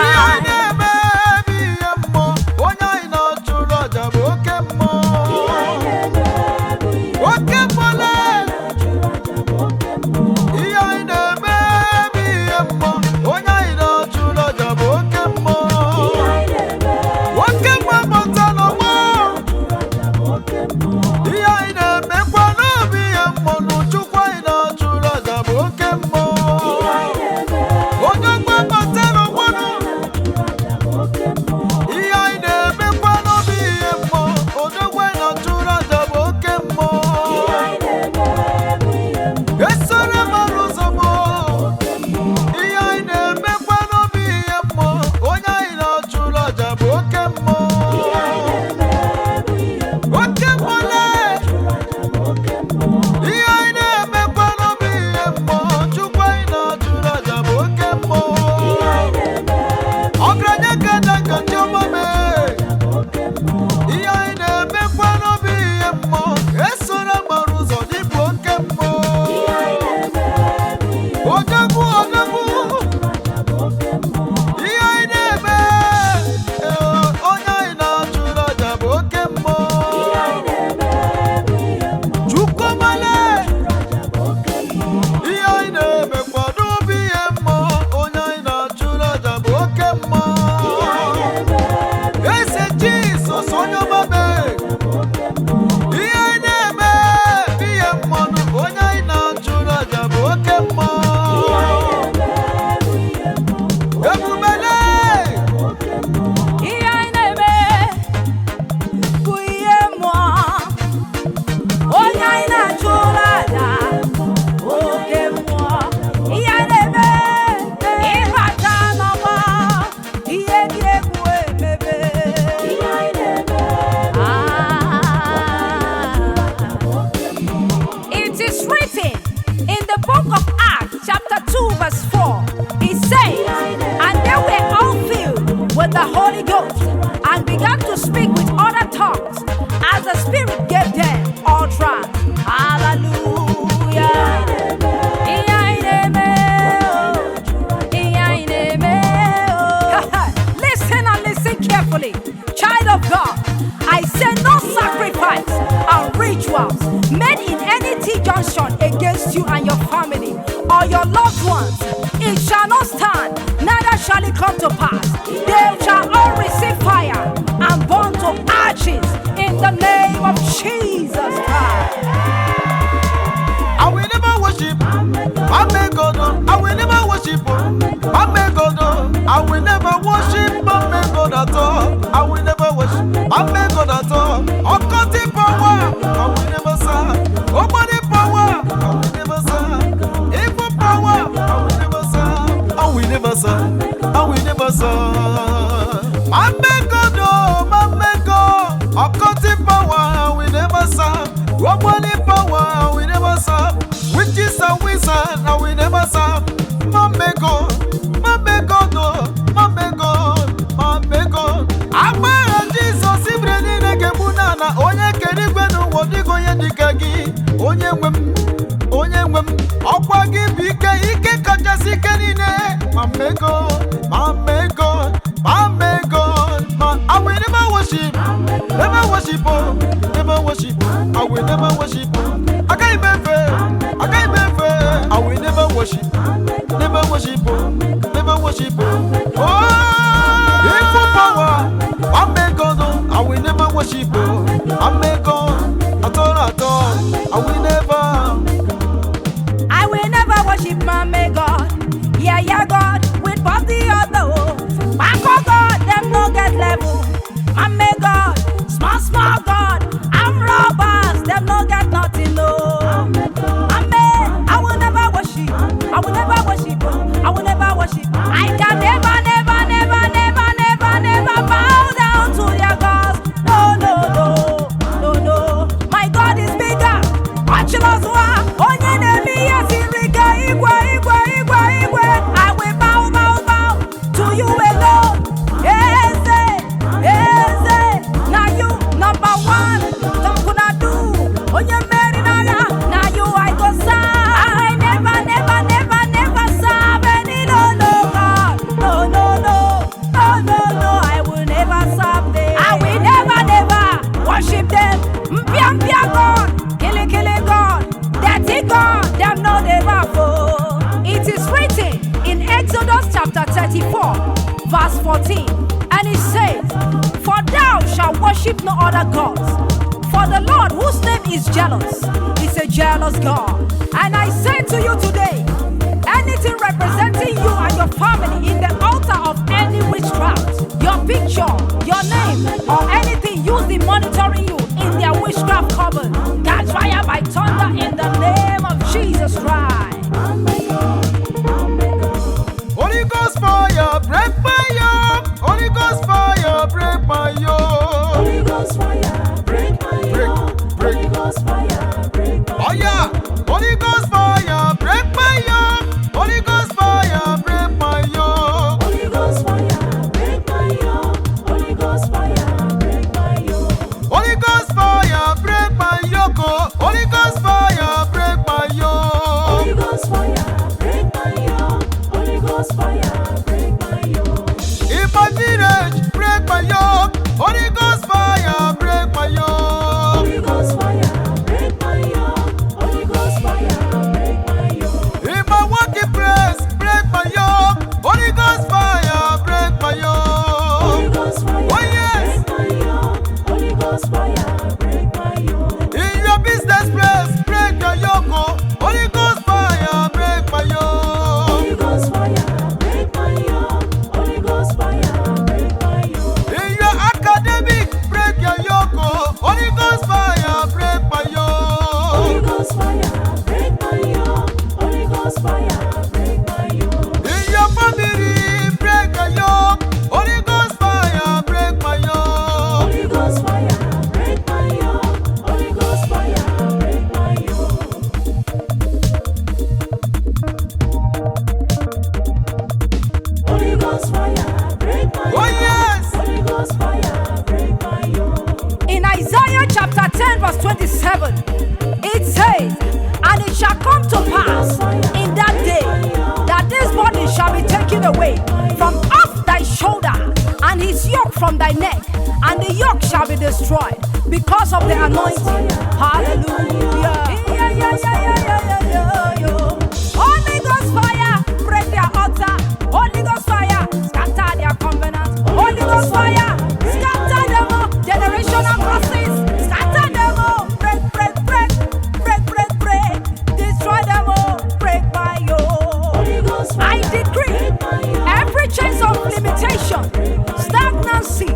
S5: with the Holy Ghost and began to speak with other tongues as the Spirit gave them utterance. Hallelujah. Listen and listen carefully. Child of God, I say no sacrifice and rituals made in any T-junction against you and your family or your loved ones. It shall not stand, neither shall it come to pass. They shall all receive fire and burn to ashes in the name of Jesus Christ.
S2: I will never worship. I will never worship. I will never worship. God at all. I will never worship. God at all. Occultic power. I will never serve. Nobody power. I will never serve. Evil power. I will never serve. I will will never serve, I will never serve. My God, oh, my God, occultic power, I will never serve. Roman power, I will never serve. Witches and wizards, I will never serve. My God, oh, my God, my God. Amara Jesus, Ibrahim, Gebunana, Oye Kerigwenu, Wodigo Yedikagi, Onye Wem, Okwagi, Bike, Ike, Kajasi, Kenine, my God, my God, my God, I will never worship, never worship, I will never worship, I can't be fair, I will never worship, never worship, oh, evil power, I God, I will never worship, I God, at all, I will
S5: never worship my God. Yeah, God, with both the other. My God, them no get level. My God, small God, I'm robbers, them no get nothing, no. I will never worship, I will never worship, I will never worship. I can never bow down to their gods. No. My God is bigger. Achiloswa, onye nemi yasirika, igwe. I will bow to you alone. Now you number one. Don't gonna do. Onye meri naya. Now you I go serve. I never serve any no God. No. I will never serve them. I will never worship them. Mpia God, kille God, dirty God, them no never fall. It is written in Exodus chapter 34, verse 14, and it says, "For thou shalt worship no other gods, for the Lord whose name is jealous is a jealous God." And I say to you today, anything representing you and your family in the altar of any witchcraft, your picture, your name, or anything used in monitoring you in their witchcraft coven, catch fire by thunder in the name of Jesus Christ.
S2: Holy Ghost fire, break my yoke. Holy Ghost fire, break my yoke.
S3: Holy Ghost fire, break my yoke. Holy Ghost fire, break my yoke.
S2: Oh yeah, Holy Ghost fire, break my yoke. Holy Ghost fire, break my yoke.
S3: Holy Ghost fire, break my yoke. Holy Ghost fire, break my yoke.
S2: Holy Ghost fire, break my yoke. Oh, Holy Ghost fire, break my yoke.
S3: Holy Ghost fire, break my yoke. Holy Ghost fire, break my yoke.
S2: In my village, break my yoke. Holy Ghost fire, break my yoke.
S3: Holy Ghost fire, break my yoke. Holy Ghost fire, break my yoke.
S2: In my working place, break my yoke. Holy Ghost fire, break my yoke.
S3: Holy Ghost fire,
S2: Oh yes.
S3: break my yoke. Holy Ghost fire, break my yoke.
S2: In your business place, break your yoke. Oh, Holy Ghost fire, break my yoke.
S3: Holy Ghost fire, break my yoke. Holy Ghost fire, break my yoke.
S2: In your academic, break your yoke. Oh, Holy Ghost fire, break my
S3: Holy
S2: yoke.
S3: Ghost fire, break my yoke. Holy Ghost fire, break my yoke.
S2: In your family, break your yoke. Holy Ghost fire, break my yoke.
S3: Holy Ghost fire, break my yoke. Holy Ghost fire, break my yoke. Holy Ghost fire, break my yoke.
S2: Oh yes.
S3: Holy Ghost fire, break my yoke.
S5: In Isaiah chapter 10, verse 27, it says, "And it shall come to pass in that day that this body shall be taken away from off thy shoulder, and his yoke from thy neck, and the yoke shall be destroyed because of the anointing." Hallelujah. Holy Ghost fire, break their altar. Holy Ghost fire, scatter their covenant. Holy Ghost fire, scatter them all. Generational crosses, scatter them all. Break. Destroy them all. Break by yoke.
S3: Holy Ghost
S5: I
S3: fire,
S5: decree
S3: break my yoke.
S5: every chains of limitation, stagnancy,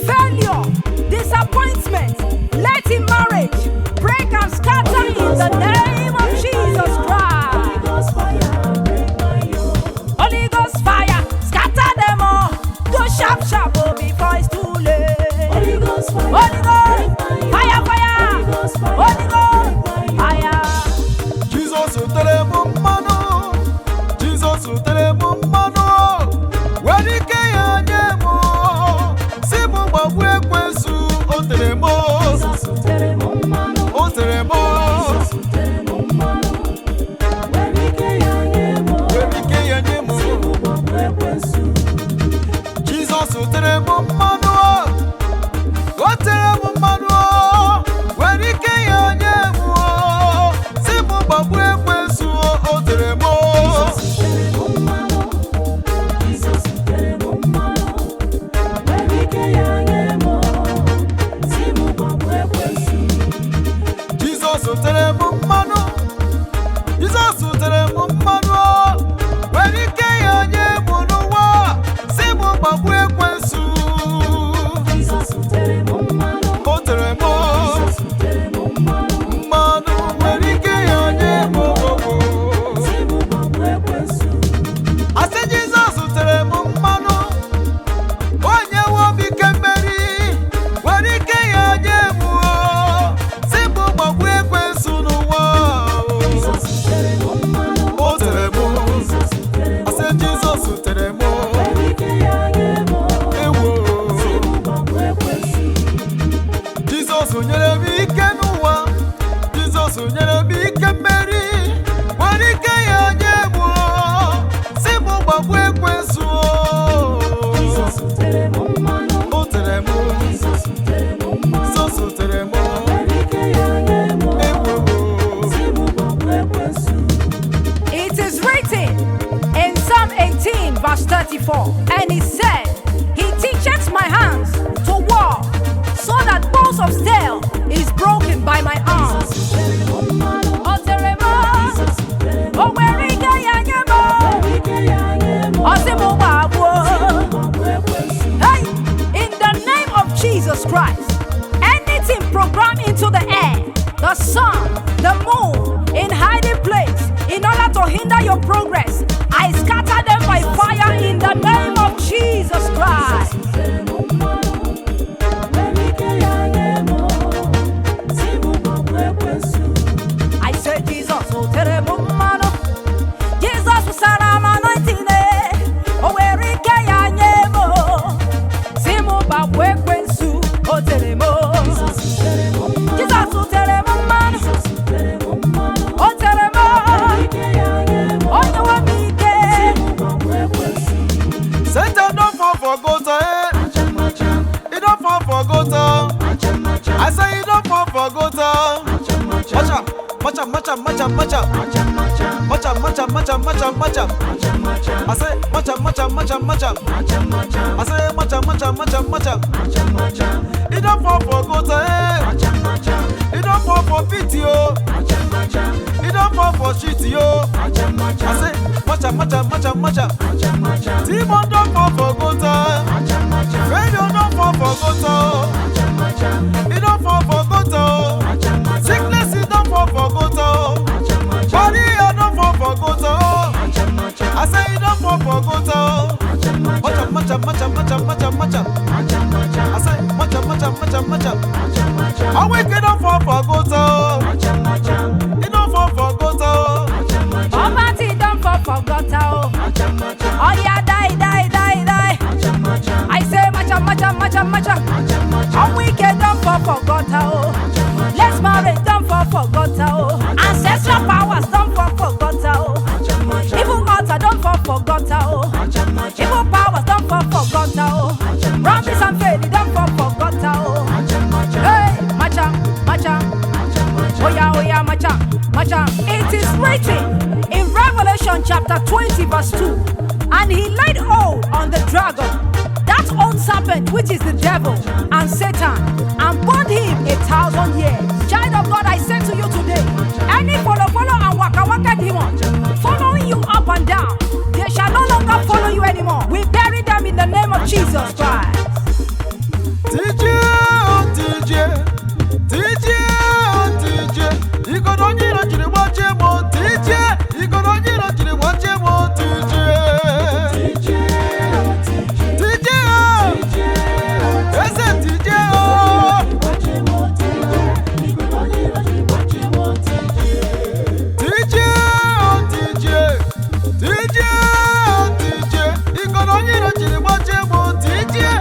S5: failure, disappointment, let in marriage break and scatter in the name of Jesus
S3: Holy
S5: Christ.
S3: Ghost fire, break my yoke.
S5: Holy Ghost fire.
S2: Jesus tere m mmanụ o tere m mmanụ nwere ike ya nye m si m gbagbu ekwensu o tere m Jesus tere m mmanụ Jesus tere m mmanụ nwere ike ya nye m n'ụwa si m gbagbu ekwensu o tere m mmanụ nwere ike ya nye m asị Jesus tere m mmanụ onye nwe ike mmeri nwere ike ya nye m si m gbagbu ekwensu n'ụwa o tere m asị Jesus tere m ewo Jesus nyere m ike n'ụwa Jesus nyere m ike mmeri nwere ike ya nye m si m gbagbu ekwensu o tere m Jesus tere m ewo
S5: It is written in Psalm 18, verse 34, and it said, He teacheth my hands to war, so that bows of steel is broken by my arms. O teremo, o werike ya nyemo, o simu babu. Hey, in the name of Jesus Christ, anything programmed into the air, the sun, the moon, in hiding place, in order to hinder your progress, I scatter them by fire in the name of Jesus Christ. I say Jesus, oh terrible man, Jesus was anointing, oh where he can Simu babwekwensu, oh terrible. Jesus, oh terrible man, oh terrible, oh you want me
S2: Satan don't fall for gota, he don't fall for gota. I say he don't fall for gota. Macha. I say macha. I say macha. He don't fall for gota, he don't fall for pity, he don't fall for shit, I say macha. Demon don't fall for gota, failure don't fall for gota, he don't fall for gota, sickness he don't fall for gota, body he don't fall for gota, I say he don't fall for gota, macha. I say macha. I wake it don't fall for gota, he don't fall for gota.
S5: Poverty don't fall for gutter, oh. Oh yeah, die. I say macha. I'm wicked, don't fall for gutter, oh. Let's marry, don't fall for gutter, oh. Ancestral powers, don't fall for gutter, oh. Evil altar, don't fall for gutter, oh. Evil powers, don't fall for gutter, oh. Promise and faith, don't fall for gutter, oh. Hey, macha. Oh yeah, macha. It is written in Revelation chapter 20, verse 2. And he laid hold on the dragon, that old serpent, which is the devil and Satan, and bound him 1,000 years. Child of God, I say to you today, any follow and waka demon following you up and down, they shall no longer follow you anymore. We bury them in the name of Jesus Christ.
S2: TJ, you go don't need to watch him on TJ, you go don't need to watch him on TJ. DJ,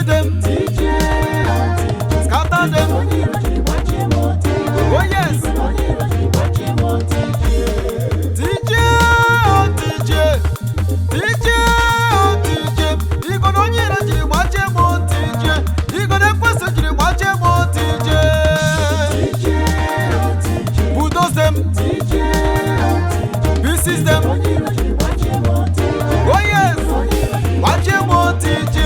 S2: them, scatter them. Oh yes. TJ, oh TJ, TJ, oh TJ. You go don't hear that you watch him on TJ. You go the person you watch him on TJ. Bulldoze them, pieces them. Oh yes, watch him on TJ.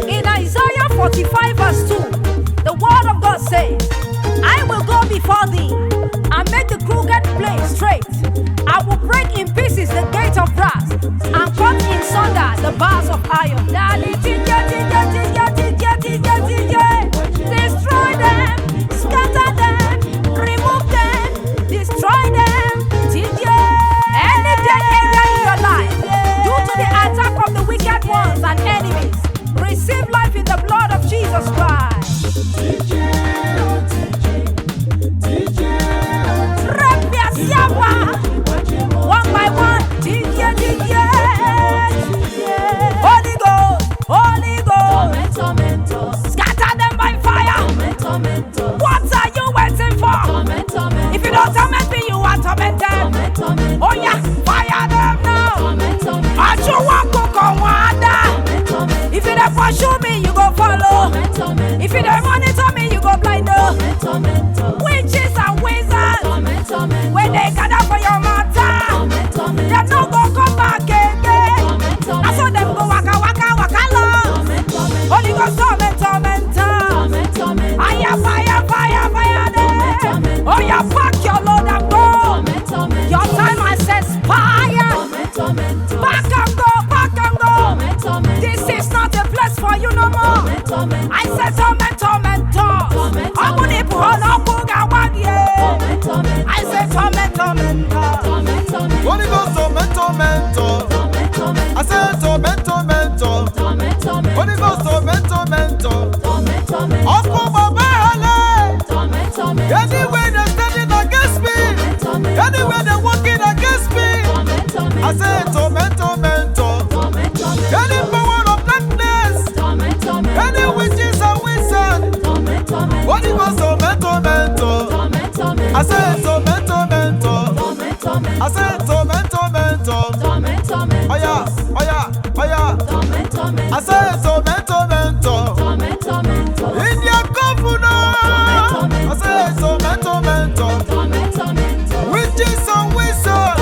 S5: In Isaiah 45 verse 2, the word of God says, I will go before thee and make the crooked place straight. I will break in pieces the gate of brass and cut in sunder the bars of iron. Daddy, destroy them, scatter them, remove them, destroy them. Any dead area in your life, due to the attack of the wicked ones and enemies, receive life in the blood of Jesus Christ. One by one, Holy Ghost, scatter them by fire. What are you waiting for? If you don't torment me, you are tormented. Oh yeah, fire them now. If you don't pursue me, you go follow. If you don't monitor me, you go blind. Witches and wizards, when they gather for your matter, they no go come back again. That's how them go waka long. Holy Ghost tormentor. Fire them. Oh yeah, pack your load and go. Your time has expired. Back and go. This is not a place for you no more. I said tormentor. I said tormentor.
S2: Holy Ghost tormentor. I said tormentor. Holy Ghost tormentor. Uncle Baba Hale. Anywhere they're standing against me, anywhere they're walking against me, I said tormentor. Any power of darkness, any witches and wizards, Holy Ghost tormentor. I said tormentor. I said tormentor. Oh yeah. I said tormentor. In your governor, I said tormentor. Witches and wizards,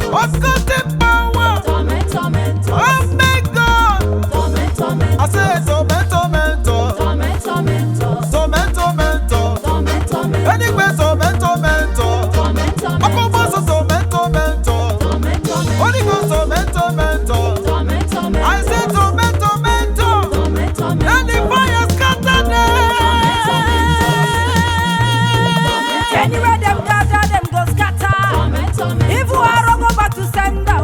S2: occultic power, oh my God. I said tormentor. Anyway, tormentor. Holy Ghost tormentor. I said tormentor. And the fire scatter them.
S5: Anywhere them gather, them go scatter. If you are go back to sender,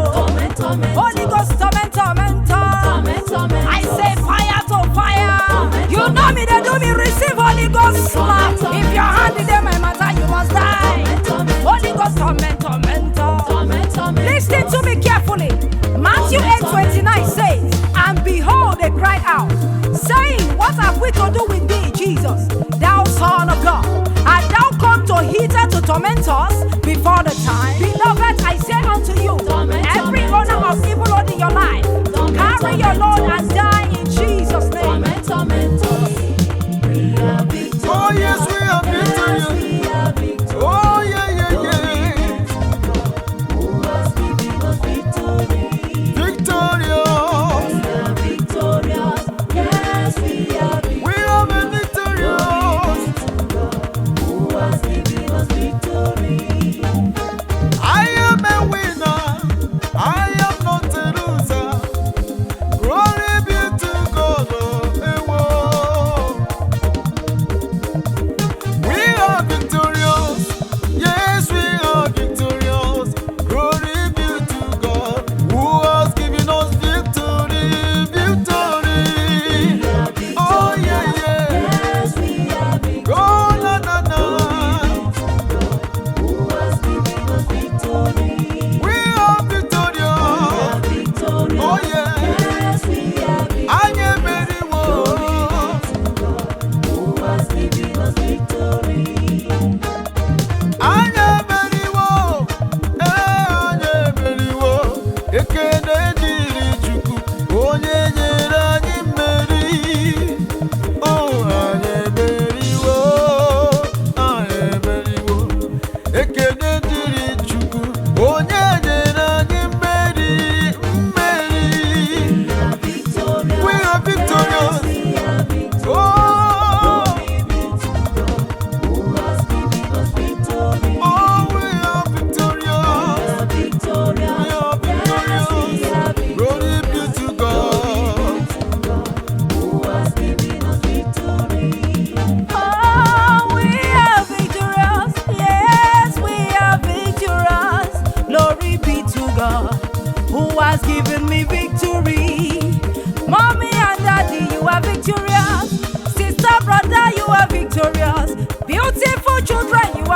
S5: Holy Ghost tormentor. I say fire to fire. You know me, they do me receive Holy Ghost slap. If your hand in my matter, you must die. Holy Ghost tormentor. Listen to me carefully. Matthew 8:29 says, and behold, they cried out, saying, what have we to do with thee, Jesus, thou Son of God? Art thou come to hither to torment us before the time? Beloved, I say unto you, every owner of evil load in your life, carry your load and die in Jesus' name.
S2: Oh yes, we are victorious. Oh yeah. Victorious. We are victorious.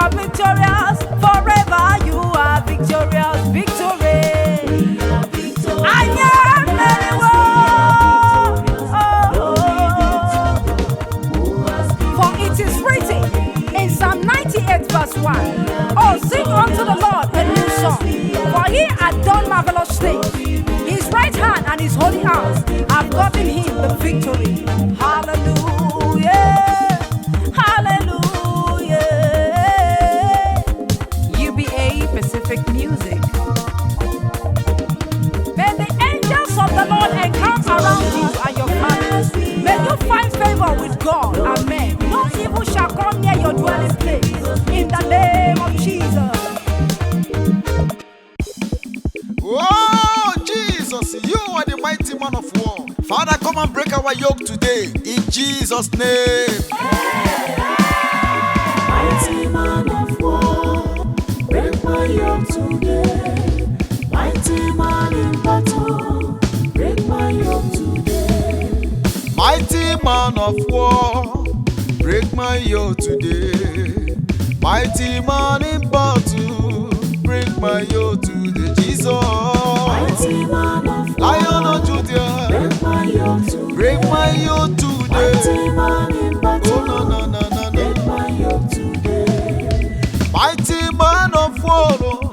S5: are victorious. Forever you are victorious. Victory. I am very well. For it is written in Psalm 98 verse 1. Oh, sing unto the Lord a new song. For he hath done marvelous things. His right hand and his holy arms have gotten him the victory. Hallelujah. Hallelujah. Uba-Pacific music. May the angels of the Lord encamp around you and your family. May you find favor with God. Amen. No evil shall come near your dwelling place. In the name of Jesus.
S2: Oh, Jesus, you are the mighty man of war. Father, come and break our yoke today. In Jesus' name.
S3: Mighty man of war, break my yoke today. Mighty man in battle, break my yoke today.
S2: Mighty man of war, break my yoke today. Mighty man in battle, break my yoke today. Jesus,
S3: Mighty man of war,
S2: Lion of Judah,
S3: break my yoke today.
S2: break my yoke today.
S3: Mighty man in battle,
S2: Oh, no, no, no, no,
S3: break
S2: no.
S3: my yoke today.
S2: Mighty man of war, oh,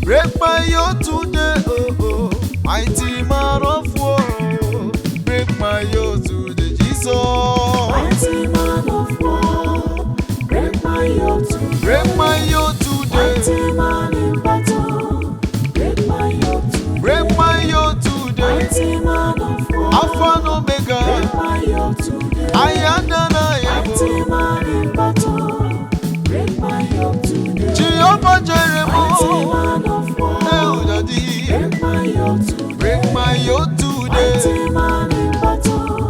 S2: break my yoke today. Oh, oh. Mighty man of war, oh, break my yoke today. Jesus,
S3: Mighty man of war, break my yoke today.
S2: break my yoke today.
S3: Mighty man in battle, break my yoke today.
S2: Break my yoke today.
S3: Mighty man of war,
S2: Alpha and Omega.
S3: break my yoke today.
S2: I am that I
S3: Mighty
S2: am.
S3: man in battle, break my yoke today.
S2: Jehovah
S3: Mighty
S2: Jeremiah.
S3: man of war,
S2: Oh, Daddy.
S3: break my yoke today.
S2: Break my yoke today.
S3: Mighty man in battle,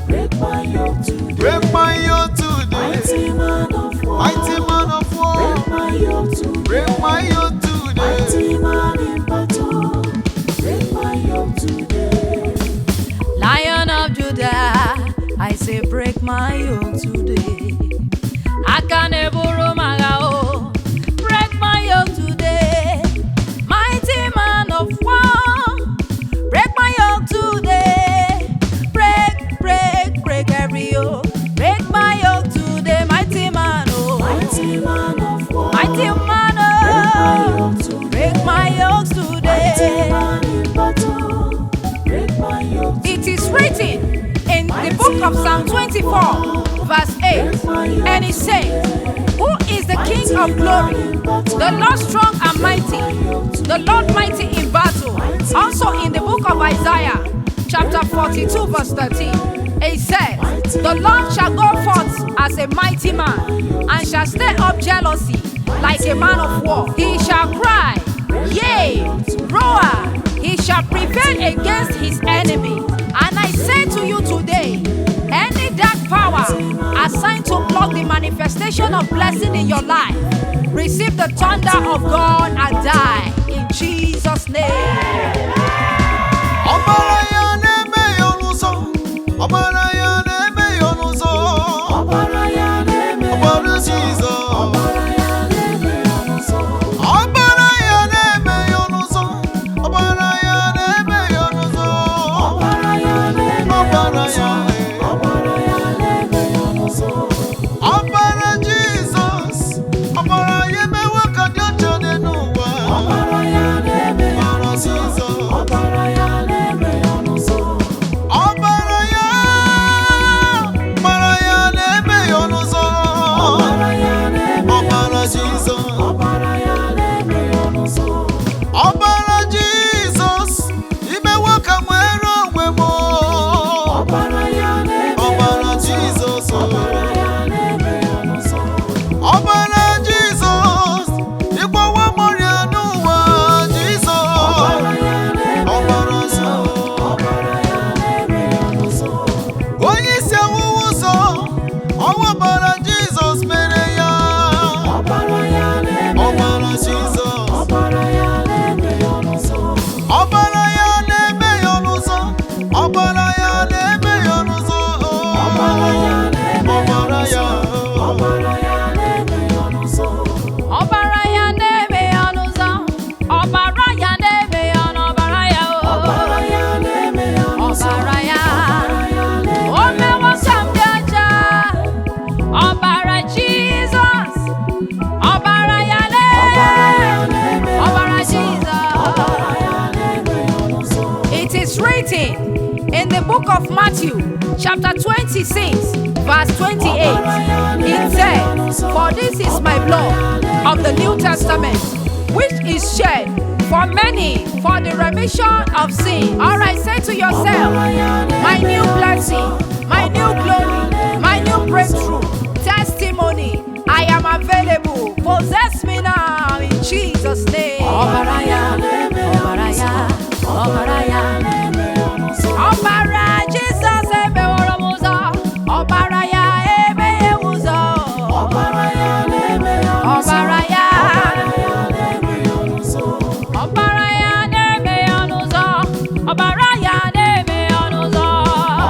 S3: break my yoke today.
S2: Break my yoke today.
S3: Mighty man of war,
S2: Mighty man of war.
S3: break my yoke today.
S2: Break my yoke today.
S3: Mighty man in battle, break my yoke today.
S5: Lion of Judah, I say break my yoke today. I can never oh, break my yoke today. Mighty man of war, break my yoke today. Break every yoke. Break my yoke today, mighty man, oh.
S3: Mighty man of war,
S5: Mighty man, oh. Break my yokes
S3: Mighty
S5: today.
S3: man in battle, break my yoke today.
S5: It is written in the book of Psalm 24, verse 8, and it says, who is the King of glory? The Lord strong and mighty, the Lord mighty in battle. Also in the book of Isaiah, chapter 42, verse 13, it says, the Lord shall go forth as a mighty man, and shall stir up jealousy like a man of war. He shall cry, yea, roar, he shall prevail against his enemy. And I say to you today, any dark power assigned to block the manifestation of blessing in your life, receive the thunder of God and die in Jesus' name.
S2: Ọbara na-eme ya ọnụzọ. Ọbara ya na-eme ya ọnụzọ.
S3: Ọbara ya na-eme
S2: Ọbara Jizọs.
S3: ọbara ya na-eme ọnụzọ.
S2: Ọbara ya na-eme ya ọnụzọ. Ọbara ya na-eme ya ọnụzọ.
S3: Ọbara ya na-eme
S2: Ọbara ya.
S3: ọbara ya na-eme ọnụzọ.
S2: Ọbara Jizọs. Ọbara ya emewo ka dị ọcha dị n'ụwa.
S3: Ọbara ya na-eme
S2: Ọbara Jizọs.
S3: ọbara ya na-eme ọnụzọ.
S2: Ọbara ya. Ọbara ya na-eme ya ọnụzọ.
S3: Ọbara ya na-eme
S5: Jesus. Ọbara ya le. Ọbara Jesus. It is written in the book of Matthew, chapter 26, verse 28. It said, "For this is my blood of the New Testament, which is shed for many for the remission of sin." All right, say to yourself, my new blessing, my new glory, my new breakthrough, testimony, I am available. Possess me now in Jesus' name. Obaraya, Obaraya, Obaraya, Obara Jesus ebe oromuzo. Obaraya ebe ewuzo. Obaraya ebe ewuzo. Obaraya. Obaraya neme onuzo. Obaraya neme onuzo.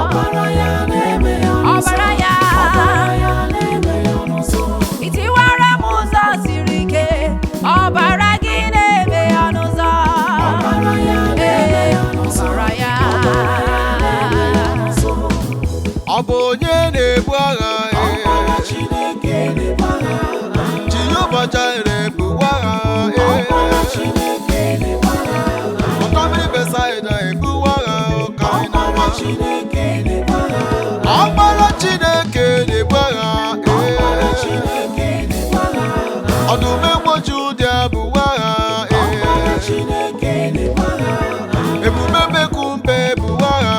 S5: Obaraya neme onuzo. Obaraya. Obaraya neme onuzo. Itiwara muzo sirike. Obaragi neme onuzo. Obaraya neme onuzo. Obaraya.
S2: Ọ bụ onye na-ebu agha Jehova Jireh bụ agha Ọtọmmiri Besaida ebu agha Ọkainawa Ọkpara Chineke na-ebu agha Ọdụm egbochi ụdị bụ agha Ebube Bekumbe bụ agha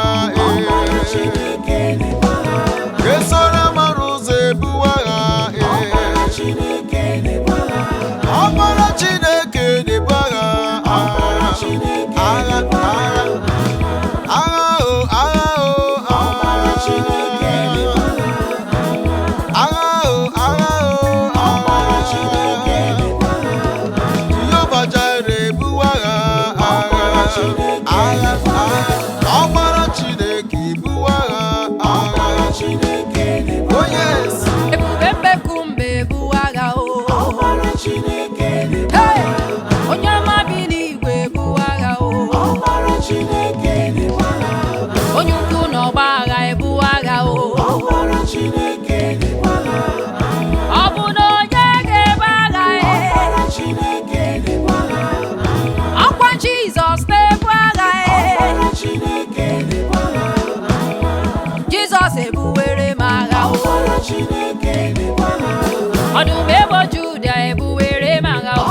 S2: Esora mara ụzọ ebu agha Ọkpara Chineke na-ebu agha agha agha agha o agha o agha o agha o Jehova Jireh ebu agha agha Ọkpara Chineke ebu agha oh yes
S5: Ebube Bekumbe bụ agha o. Hey! Onye ọma bi n'igwe bụ agha o. Onye ukwu n'ọgba agha ebu agha o. Ọ bụ na onye ga-ebu agha ọkwa Jizọs na-ebu agha Jizọs ebuwere m agha o. Ọdụm egbo Juda ebuwere m agha o.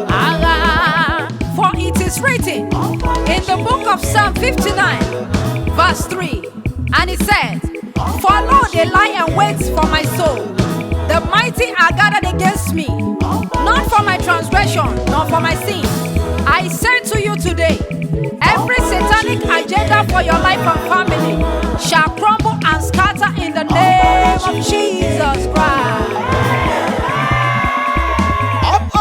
S5: Agha. For it is written in the book of Psalm 59, verse 3, and it says, "For lo, they lie and wait for my soul. The mighty are gathered against me, not for my transgression, nor for my sin. I say to you today, every satanic agenda for your life and family shall crumble and scatter in the name of Jesus Christ."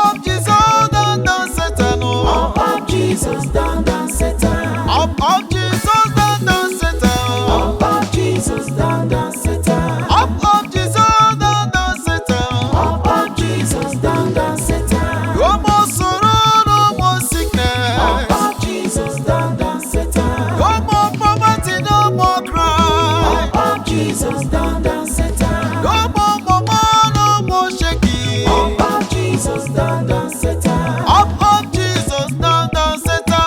S2: Up Jesus down down Satan Up
S3: Jesus down down Satan.
S2: Up Jesus down down Satan
S3: Up Jesus down down Satan.
S2: Up Jesus down down Satan
S3: Up Jesus down down Satan.
S2: No more sorrow, no more sickness
S3: Up Jesus down down Satan.
S2: No more poverty, no more crime
S3: Up Jesus down down Satan.
S2: No more mama, no more shaky
S3: Up Jesus down down Satan.
S2: Up Jesus down down Satan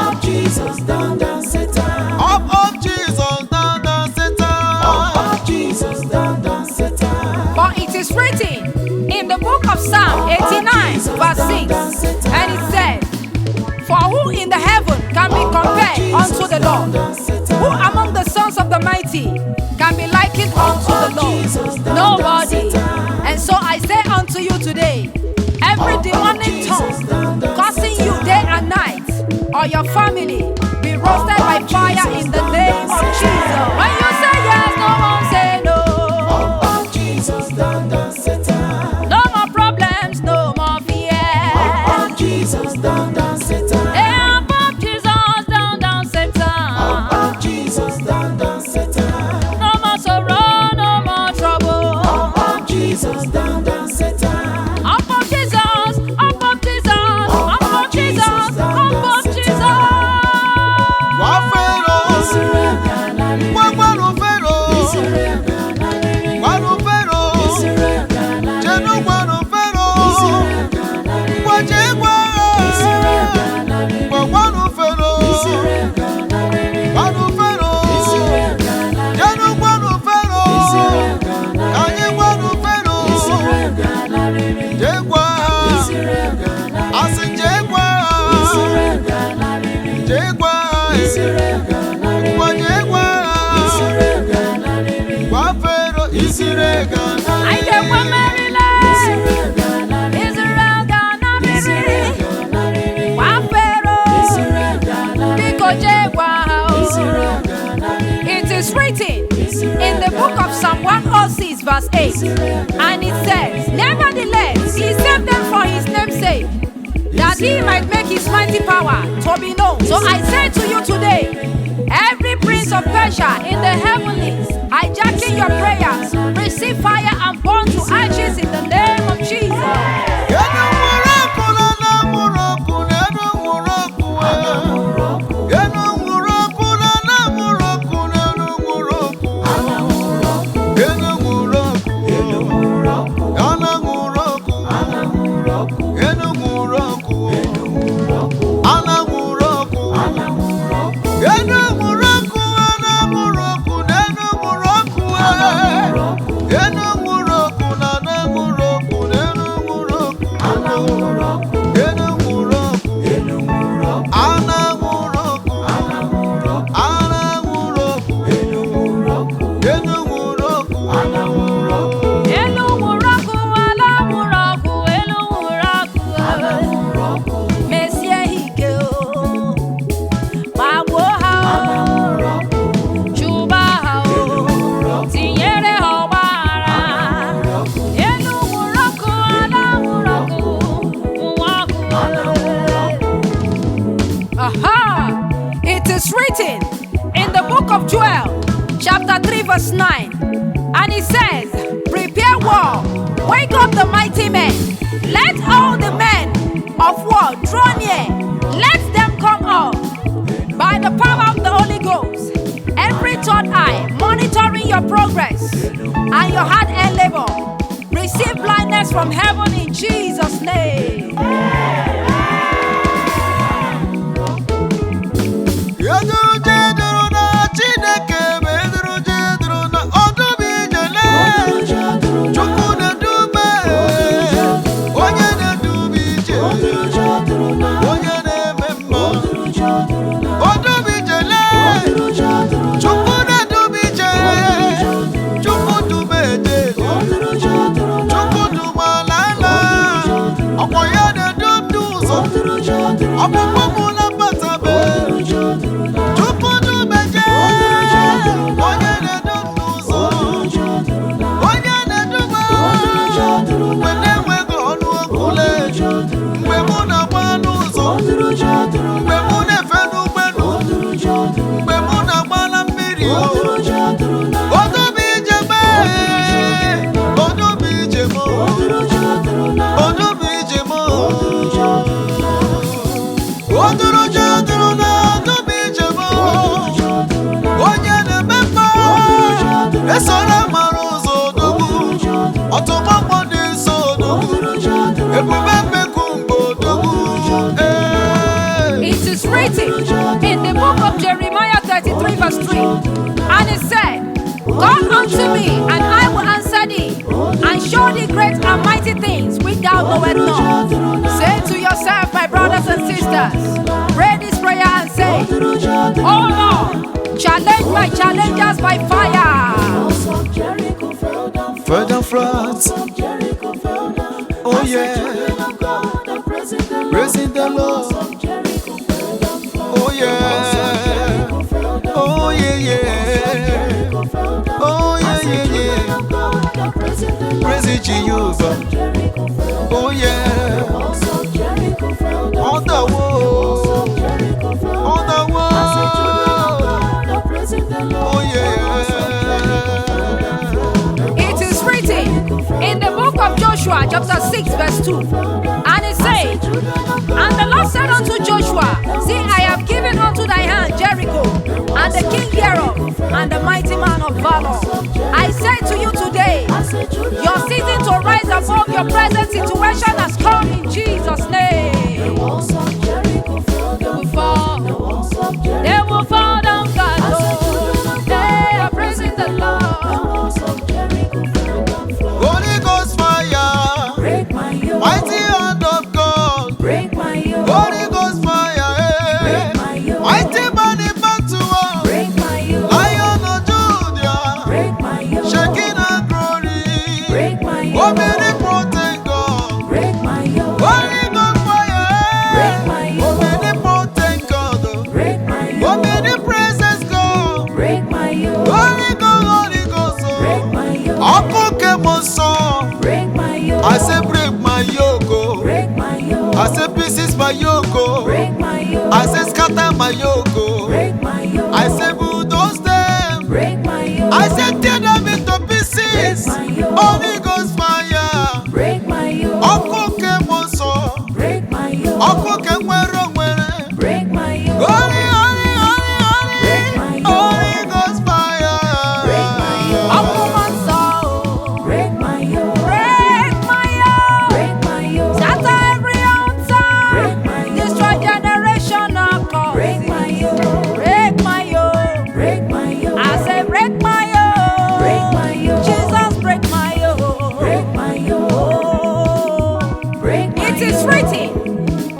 S3: Up Jesus down down Satan.
S2: Up Jesus down down Satan
S3: Up Jesus down down Satan.
S5: For it is written in the book of Psalm 89, verse 6, and it says, "For who in the heaven can be compared unto the Lord? Who among the sons of the mighty can be likened unto the Lord? Nobody." And so I say unto you today, every demonic tongue causing you day and night, or your family, be roasted by fire in the name of Jesus. When you say yes, no one say no.
S3: Up Jesus down down Satan.
S5: No more problems, no more fear.
S3: Up Jesus down down Satan.
S5: Above Jesus, down, down, Satan.
S3: Up Jesus down down Satan.
S5: No more sorrow, no more trouble.
S3: Up Jesus down down Satan.
S5: Up of Jesus, up of Jesus, up of Jesus, up of Jesus.
S2: Wafero,
S3: Surrender,
S2: Wafero,
S5: I get one Mary Israel Ghana Mary Wafero Biko Jewa. It is written in the book of Psalm 106 verse 8, and it says, nevertheless, he saved them for his name's sake, that he might make his mighty power to be known. So I say to you today, every prince of Persia in the heavenlies hijacking your prayers, receive fire and burn to ashes in the name of Jesus. It is written in the book of Joel, chapter 3, verse 9, and it says, prepare war, wake up the mighty men, let all the men of war draw near, let them come up. By the power of the Holy Ghost, every third eye monitoring your progress and your hard earned labor, receive blindness from heaven in Jesus' name. It is written in the book of Jeremiah 33 verse 3, and it said, call unto me, and I will answer thee, and show thee great and mighty things which thou knowest not. Say to yourself, my brothers and sisters, pray this prayer and say, oh Lord, challenge my challengers by fire.
S2: Further floods. Oh yeah. Praising the Lord. Oh yeah. Oh yeah, yeah. Oh yeah, yeah, yeah. Praise Jehovah. Oh yeah. On the wall. On the wall. Oh yeah.
S5: It is written in the book of Joshua chapter 6 verse 2, and it said, and the Lord said unto Joshua, see, I have given unto thy hand Jericho, and the king thereof, and the mighty man of valor. I say to you today, your season to rise above your present situation has come in Jesus' name. They will fall. They will fall down, God. They are praising the Lord.
S2: Holy Ghost fire.
S5: Break my yoke.
S2: Mighty hand of God.
S5: Break my yoke.
S2: Holy Ghost fire.
S5: Break my yoke.
S2: Mighty man in battle.
S5: Break my yoke.
S2: Lion of Judah.
S5: Break my yoke.
S2: Shaking and Omnipotent God.
S3: break my yoke,
S2: Holy Ghost
S3: break
S2: fire.
S3: my yoke,
S2: Omnipotent God.
S3: break my yoke,
S2: Omnipresence God.
S3: break my yoke,
S2: Holy Ghost,
S3: break my yoke,
S2: Uncle came on song.
S3: break my yoke,
S2: I say break my yoke. Oh.
S3: break my yoke,
S2: I say pieces my yoke. Oh.
S3: break my yoke,
S2: I say scatter my yoke. Oh.
S3: break my yoke,
S2: I say bulldoze them.
S3: break my yoke,
S2: I say tear them into pieces.
S3: Break my yoke.
S2: Holy Ghost fire.
S3: break my yoke,
S2: Uncle came on song.
S3: break my yoke,
S2: Uncle came where.
S3: break my yoke,
S2: Holy,
S3: Break my yoke.
S2: Holy Ghost fire.
S3: break my yoke,
S5: Uncle Manso,
S3: break my yoke,
S5: break my yoke.
S3: break my yoke,
S5: Shatter every altar.
S3: Break my yoke.
S5: Destroy generational causes.
S3: break my yoke,
S5: Break my yoke.
S3: break my yoke,
S5: I say break my yoke.
S3: break my yoke,
S5: Jesus, break my yoke.
S3: break my yoke,
S5: Oh.
S3: break my
S5: It is
S3: yoke,
S5: written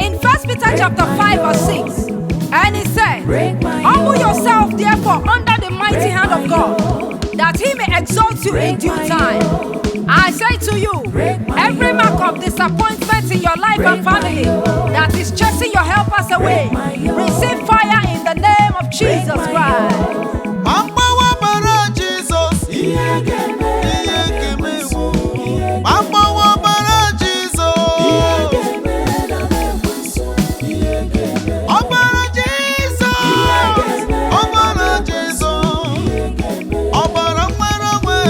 S5: in 1 Peter chapter 5 verse 6. And it says,
S3: break my
S5: humble
S3: yoke,
S5: yourself therefore under the mighty
S3: Break
S5: hand
S3: my
S5: of God, that he may exalt you in
S3: Break
S5: due
S3: my
S5: time. I say to you,
S3: Break my
S5: every
S3: yoke.
S5: mark of disappointment in your life and
S3: Break my
S5: family
S3: yoke.
S5: that is chasing your helpers away,
S3: Break my yoke.
S5: receive fire in the name of Jesus
S3: my
S5: Christ.
S2: Mamawa bara Jesus.
S3: ihe ga-eme,
S2: Iye keme wo. Mamawa bara Jesus. Ọbara Jesus. Ọbara Jesus. Ọbara nwere onwe.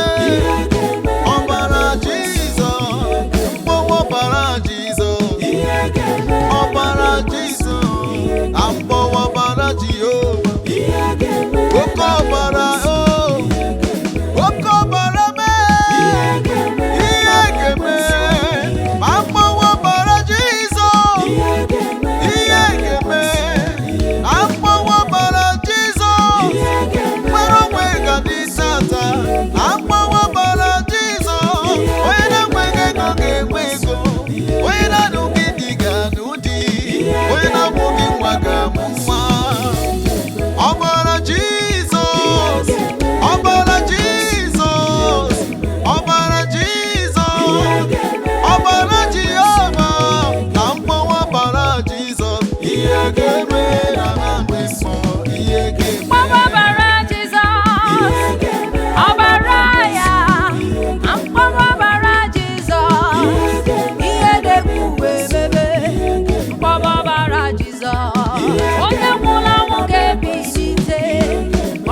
S2: Ọbara Jesus. Mgbawa ọbara Jesus. Ọbara Jesus. Mgbawa ọbara Jehova. Oke ọbara o. Oke ọbara mee. Ihe ga-eme. Ma mgbawa ọbara Jizọs. Ihe ga-eme. Na mgbawa ọbara Jizọs. Nwere onwe ga-adị tata. Na mgbawa ọbara Jizọs. Onye na-enweghị ego ga-enwe ego. Onye na-anụghị di ga-anụ di. Onye na-amụghị nwa ga-amụ nwa. Ọbara Jizọs. Ọbara Jizọs. Ọbara Jizọs. Ọbara Jehova. Na mgbawa ọbara Jizọs. Ihe ga-eme na na nsọ. Ihe ga-eme.
S5: Ọbara Jizọs, ọbara ya, ọbara Jizọs, ihe na-ekwu emebe, ọbara Jizọs, onye nwụrụ anwụ ga-ebilite,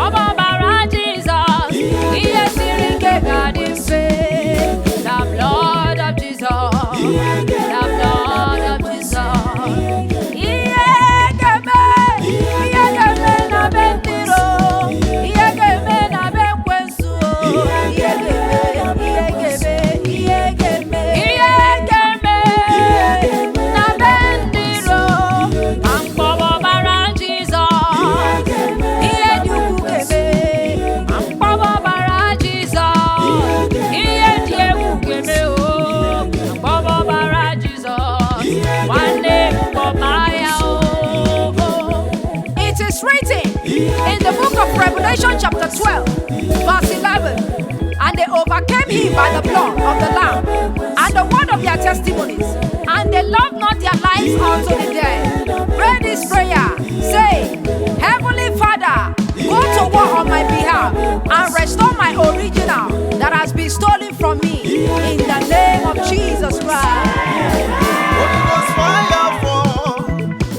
S5: ọbara Jizọs, ihe siri ike ga-adị mfe, the blood of Jesus, the blood of Jesus, ihe ga-eme, ihe ga-eme na be ntiro, ihe ga-eme na be ekwensu, ihe ga-eme, ihe ga-eme, ihe ga-eme na be ntiro, ma mkpọrọ ọbara Jizọs, ihe dị ukwu ga-eme, ma mkpọrọ ọbara Jizọs, ihe dị egwu ga-eme o, ma mkpọrọ ọbara Jizọs, nwanne mkpọba ya o. It is written in the book of Revelation chapter 12 verse 11, and they overcame him by the blood of the Lamb and the word of their testimonies, and they loved not their lives unto the death. Pray this prayer, say, Heavenly Father, go to war on my behalf and restore my original that has been stolen from me in the name of Jesus Christ.
S2: Holy Ghost fire fall.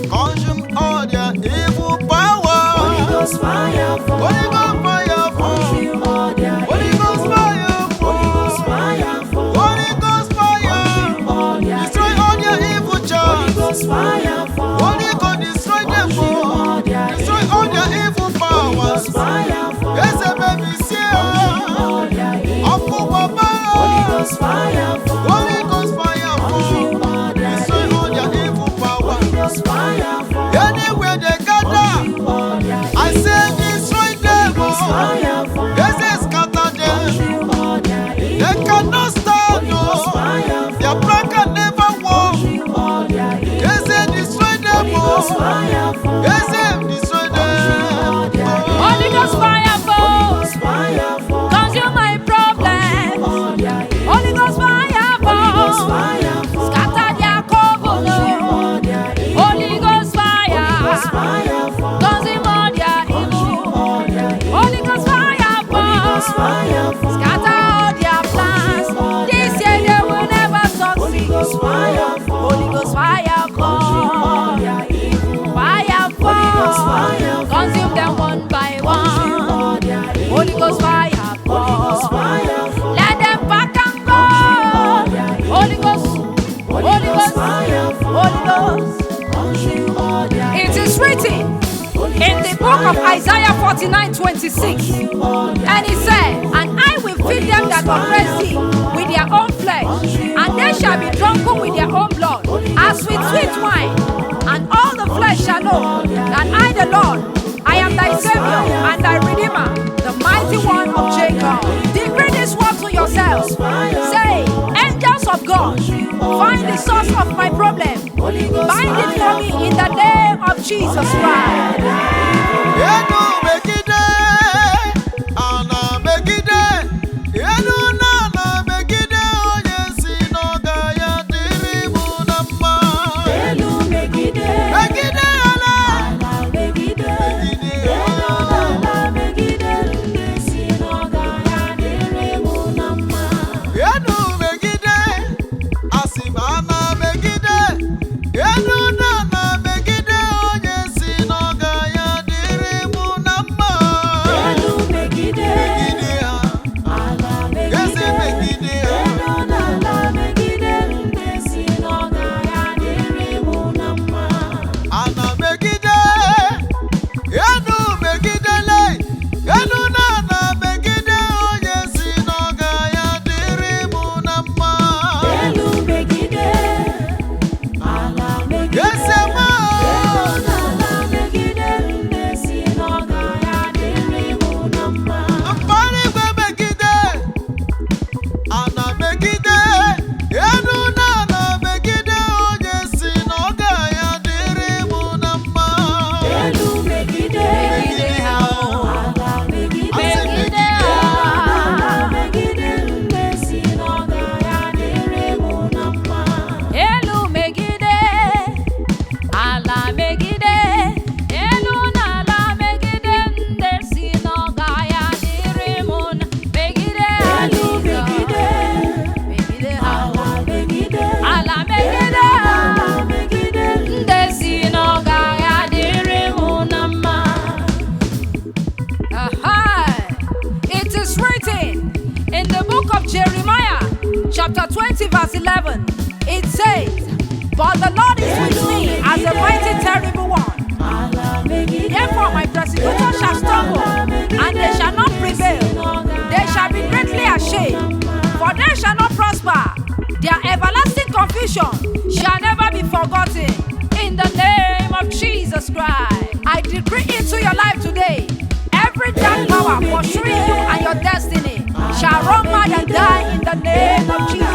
S2: Consume all their evil power.
S3: Holy Ghost fire fall,
S2: Holy Ghost fire fall.
S3: consume all their
S2: Holy Ghost fire fall.
S3: Holy Ghost fire fall,
S2: Holy Ghost fire.
S3: consume all their
S2: Destroy all their evil
S3: Holy
S2: charms.
S3: Ghost fire fall,
S2: Holy Ghost destroy them
S3: consume
S2: all.
S3: all their
S2: Destroy all their evil
S3: Holy
S2: powers.
S3: Ghost fire fall,
S2: Yes, baby, see
S3: all their
S2: Uncle
S3: Holy
S2: Baba.
S3: Ghost fire fall,
S2: Holy Ghost fire
S3: consume
S2: fall.
S3: all their
S2: Destroy all their evil powers.
S3: Holy Ghost fire fall,
S2: Anywhere they gather,
S3: consume all their
S2: I say destroy them
S3: Ghost
S2: all.
S3: fire fall,
S2: Yes, they scatter them.
S3: consume all their
S2: They cannot stand,
S3: Holy Ghost
S2: no.
S3: fire
S2: Their plan can never walk.
S3: consume all their
S2: Yes, they destroy them
S3: Holy Ghost
S2: all.
S3: fire fall,
S2: Yes, they destroy
S3: all
S2: them.
S3: their
S5: Holy Ghost fire fall,
S3: Ghost fire fall,
S5: consume my problem.
S3: all their
S5: Holy Ghost fire in the book of Isaiah 49:26. And he said, and I will feed them that oppress thee with their own flesh, and they shall be drunken with their own blood, as with sweet wine. And all the flesh shall know that I, the Lord, I am thy Savior and thy Redeemer, the mighty one of Jacob. Decree this word to yourselves. Say, angels of God, find the source of my problem. Bind it for me in the name of Jesus Christ. Chapter 20 verse 11, it says, but the Lord is with me as a mighty terrible one. Therefore my persecutors shall stumble, and they shall not prevail. They shall be greatly ashamed, for they shall not prosper. Their everlasting confusion shall never be forgotten. In the name of Jesus Christ, I decree into your life today, every dark power pursuing you and your destiny shall run mad and die in the name of Jesus.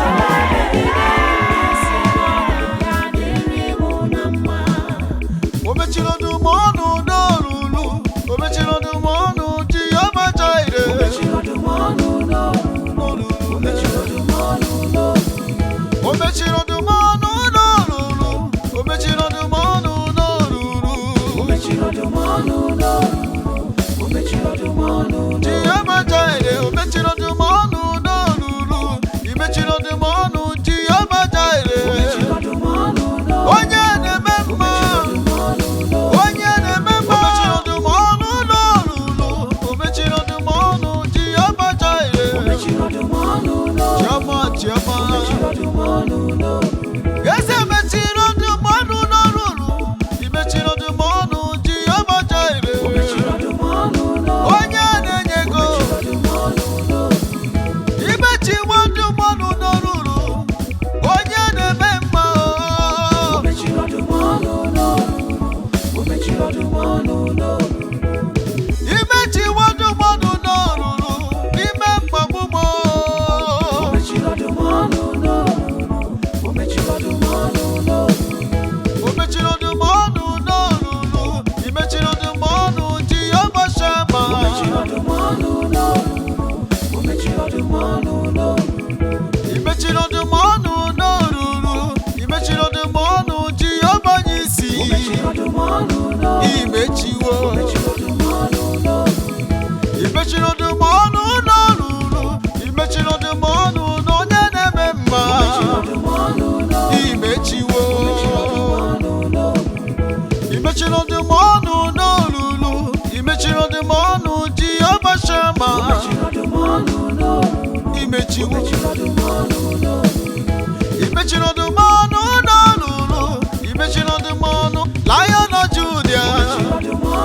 S2: Lion of Judah,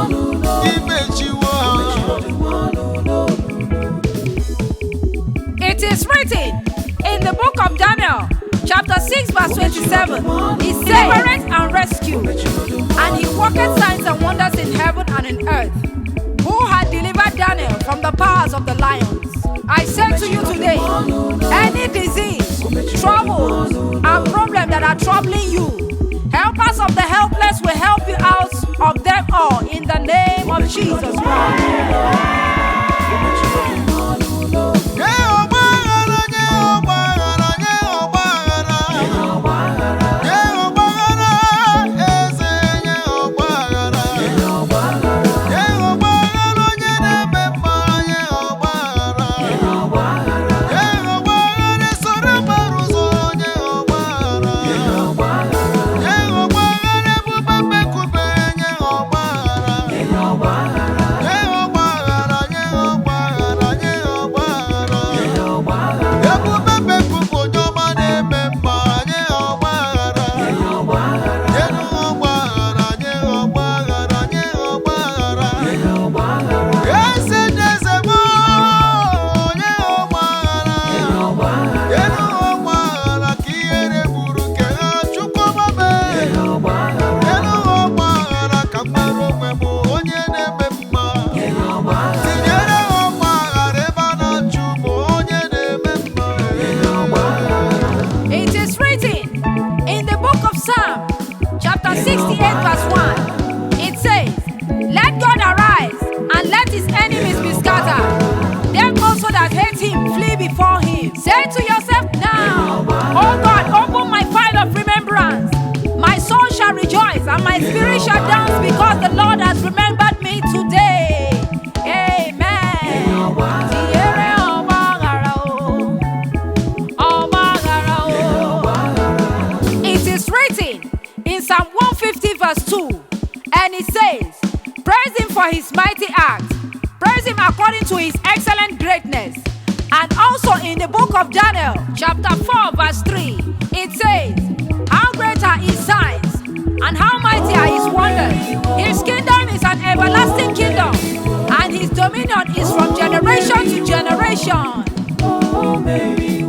S5: It is written in the book of Daniel, chapter 6, verse 27. He delivereth and rescue, and he worketh signs and wonders in heaven and in earth. Who had delivered Daniel from the powers of the lions? I say to you today, any disease, troubles, and problems that are troubling you, helpers of the helpless will help you out of them all in the name of Jesus Christ. Say to yourself now, oh God, open my file of remembrance. My soul shall rejoice and my spirit shall dance because the Lord has remembered me today. Amen. It is written in Psalm 150 verse 2, and it says, praise him for his mighty acts, praise him according to his excellent greatness. And also in the book of Daniel, chapter 4, verse 3, it says, how great are his signs, and how mighty are his wonders. His kingdom is an everlasting kingdom, and his dominion is from generation to generation.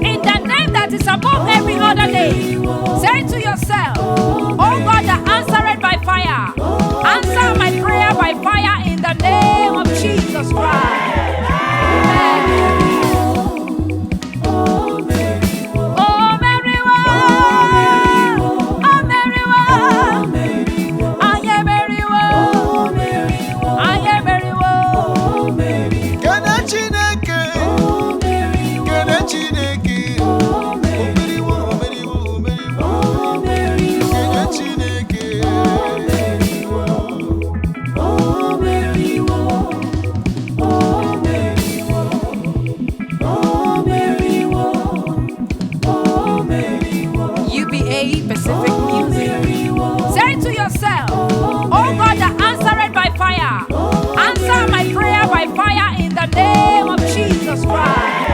S5: In the name that is above every other name, say to yourself, oh God that answered by fire, answer my prayer by fire in the name of Jesus Christ. Amen. Uba-Pacific music. Say to yourself, oh God that answered by fire, answer my prayer by fire in the name of Jesus Christ.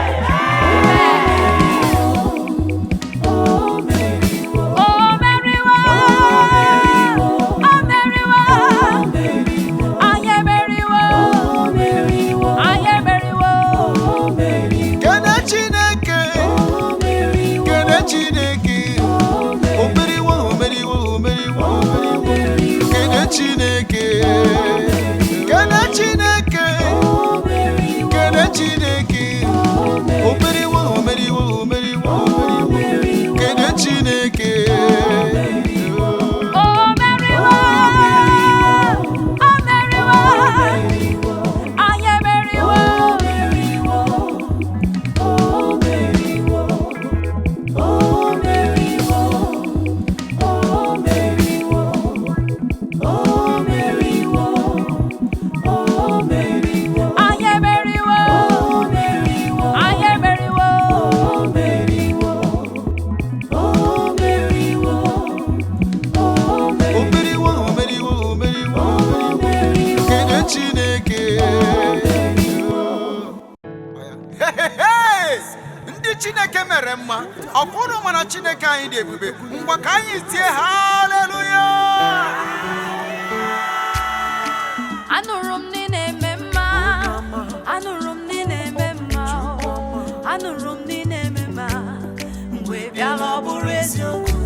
S5: Anụrụ m na ị na-eme mma. Anụrụ m na ị na-eme mma. Anụrụ m na ị na-eme mma. Mgbe bịara ọ bụrụ eziokwu.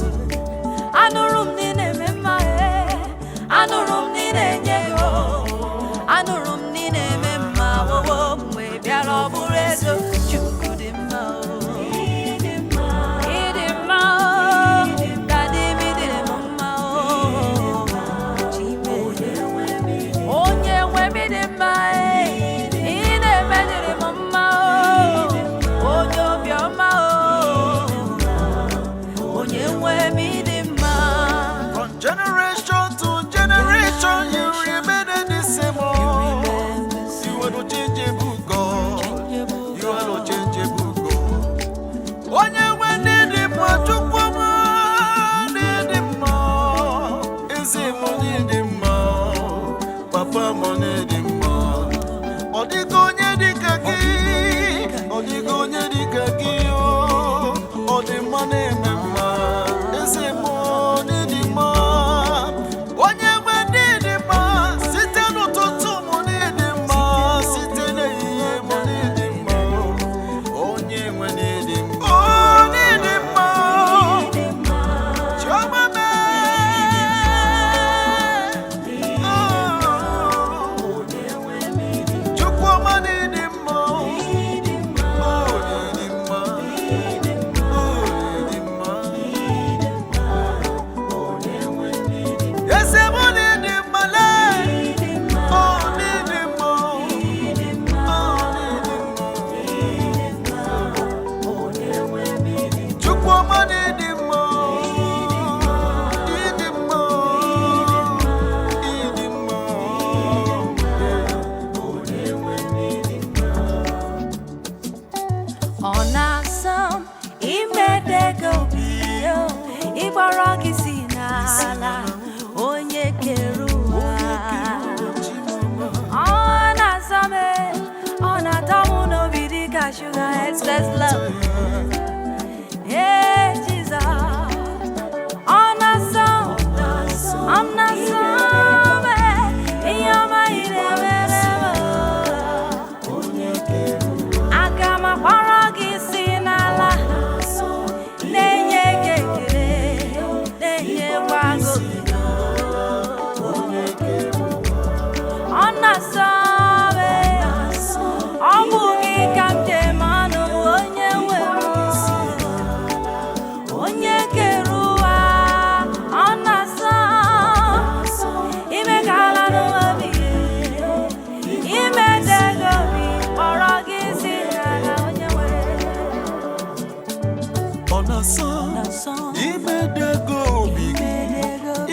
S5: Anụrụ m na ị na-eme mma. Anụrụ m na ị na-enye ego. Anụrụ m na ị na-eme mma. Mgbe bịara ọ bụrụ eziokwu. Chukwu dị mma. Ịdị mma. Ịdị mma. Daddy m ịdị m mma. Onye nwe m ịdị mma. Ị na-emedịrị m mma. Onye obiọma. Onye nwe m ịdị mma.
S2: From generation to generation, you remain the same. You are no changeable God. You are no changeable God. Onye nwe n'ịdị mma, Chukwu ọma n'ịdị mma. Eze m n'ịdị mma. Papa m n'ịdị mma. Ọ dịghị onye dị ka gị. Ọ dịghị onye dị ka gị. Ọ dị mma na-eme mma. Eze m n'ịdị mma. Onye nwe n'ịdị mma. Site n'ụtụtụ m n'ịdị mma. Site n'ehihie m n'ịdị mma. Onye nwe n'ịdị mma. N'ịdị mma. Chioma mee. Chukwu ọma n'ịdị mma. N'ịdị mma. N'ịdị mma. Eze m n'ịdị mma lee. N'ịdị mma. N'ịdị mma. Chukwu ọma n'ịdị mma. N'ịdị mma. N'ịdị mma.
S5: Ọ na-asọ m imedego obi yo, ịgbara gị si n'ala onye kere ụwa. Ọ na-asọ m ọ na-atọ m n'obi dịka sugar excess love. Hey, Jesus. Ọ na-asọ m na-asọ m ihe ọma ị na-emere m. Aga m akpọrọ gị si n'ala na-enye gị ekele, na-enyekwa gị otuto. Ọ na-asọ m ọ bụ gị ka m ji eme ọnụ, onye nwe m, onye kere ụwa. Ọ na-asọ ime ka ala n'obi, ime dego obi, kpọrọ gị si n'ala onye nwe.
S2: Ọ na-asọ imedego obi gị,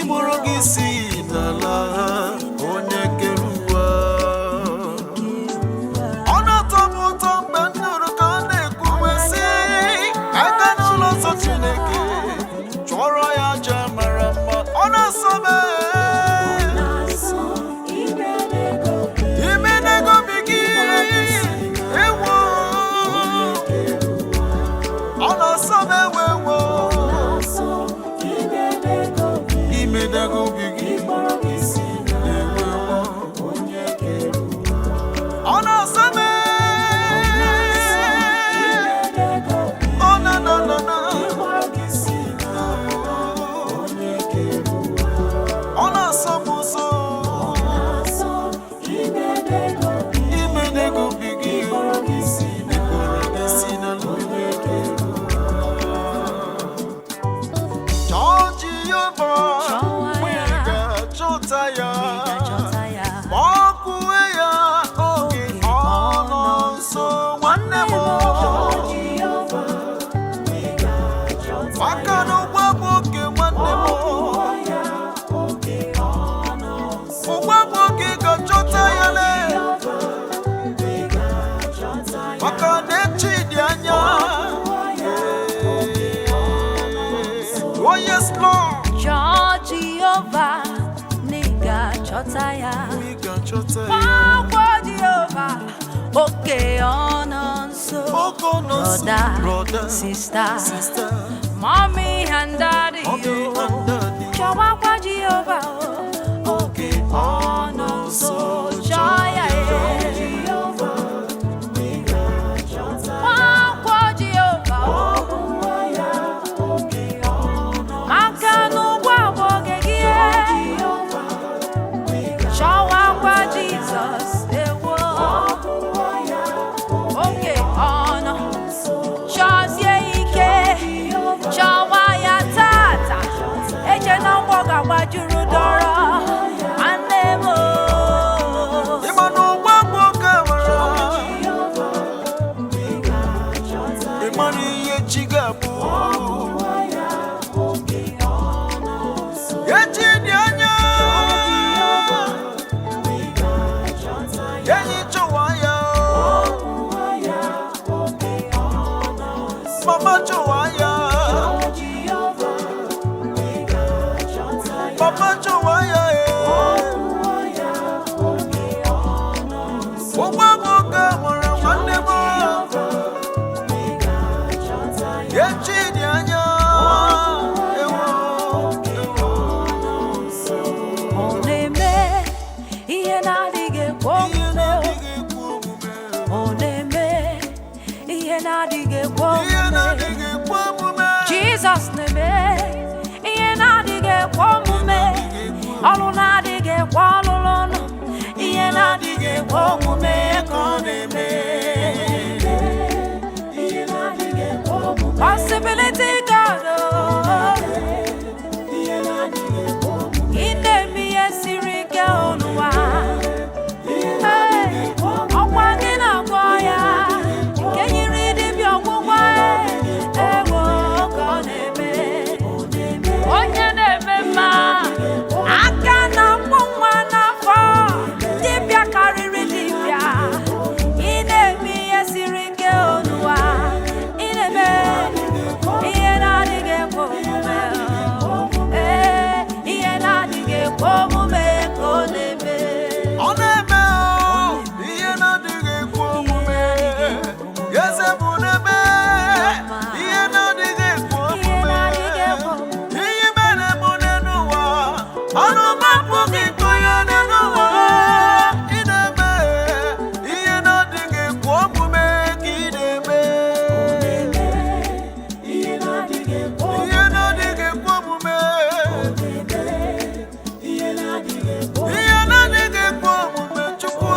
S2: ịkpọrọ gị si n'ala onye kere ụwa. Ọ na-atọ m ụtọ mgbe m nụrụ ka ọ na-ekwu sị, aga n'ụlọ nsọ Chineke chụọrọ ya aja mara mma. Ọ na-asọ m imedego obi gị, ewo. Ọ na-asọ m ewewo imedego obi gị, ewewo. Ọ na-asọ m ọ na na na na. Ọ na-asọ m ụzọ imedego obi gị, ịkpọrọ gị si n'ala onye kere ụwa. Chọọ Jehova mgbe ị ga-achọta ya, ma ọ kwuwe ya oge ọ nọ nso. Nwanne m, maka na ụgbọ bụ oge nwanne m, ụgbọ bụ oge ị ga-achọta ya lee, maka na echi dị anya. Oh yes, Lord.
S5: Chọọ Jehova na ị ga-achọta ya.
S2: We can chọta ya.
S5: Gbakwa Jehova oke ọ nọ nso.
S2: Ogo nọ nso,
S5: Brother,
S2: brother,
S5: sister,
S2: sister,
S5: mommy and daddy,
S2: mommy and daddy.
S5: chọwakwa Jehova oke ọ nọ nso.
S2: Chowaya. Papa Chowaya. Owa boga mora wande mo. Yechi nyanya.
S5: Oneme, iye na dige kwomume. Oneme, iye na dige kwomume. Jesus neme, iye na dige kwomume. Olu na dige kwalolono, iye na dige kwomume koneme. Possibility God, inemi esirike onwa. Ọkwa gị na-agwọ ya, nke nyiri dibịa ọgwụgwọ ewo ka ọ na-eme. Onye na-eme mma, aka na-akpụ nwa n'afọ, dibịa karịrị dibịa. Ị na-eme ihe siri ike onwa, ị na-eme ihe na-adịghị ekwe omume. Ihe na-adịghị ekwe omume ka ọ na-eme.
S2: Ọ na-eme ihe na-adịghị ekwe omume. Eze bụ na-eme ihe na-adịghị ekwe omume. Ihe mere mụ n'ụwa, ọnụ mapụ gị kụnye n'ụwa. Ị na-eme ihe na-adịghị ekwe omume ka ị na-eme. Ihe na-adịghị ekwe omume. Ihe na-adịghị ekwe omume Chukwu.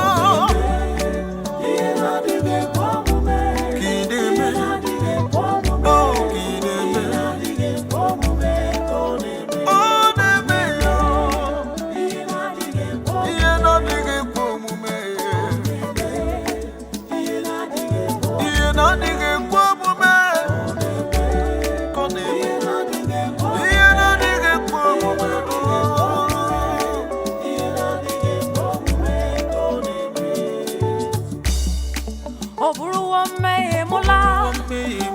S5: Oburuwo mmehie mụla,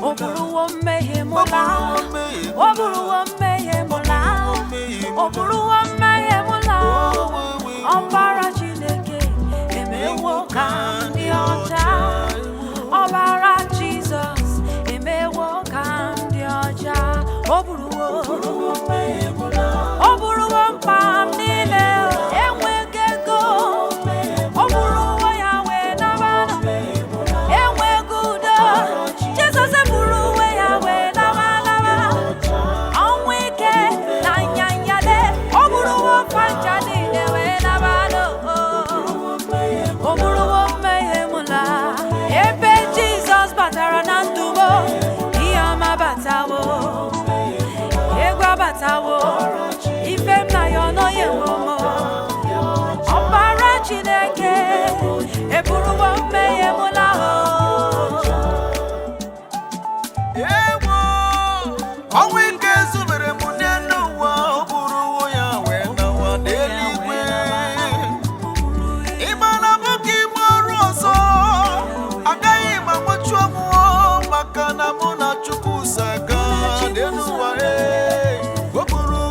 S5: oburuwo mmehie mụla, oburuwo mmehie mụla, oburuwo mmehie mụla. Ọbara Chineke emewo ka ndị ọcha. Ọbara Jizọs emewo ka ndị ọcha. Oburuwo mkpa m niile enweghị ego. Oburuwo ya wee nabana. Enweghị udo, Jizọs eburu uwe ya wee nabana. Ọnwụ ike na nyanyale, oburuwo fanja niile wee nabana. Oburuwo mmehie mụla. Ebe Jizọs batara na ndụ m, ihe ọma batawo, egwu abatawo, ife m na ya ọnọghị enwe m. Ọbara Chineke eburuwo mmehie mụla.
S2: Ewo, ọnwụ ike zubere mụ n'elu ụwa. Ọ bụrụ ya wee nawa n'eluigwe. Ị ma na mụ ka ime ọrụ ọzọ, agaghị m agbachu ọmụọ, maka na mụ na Chukwu so aga n'elu ụwa. O buru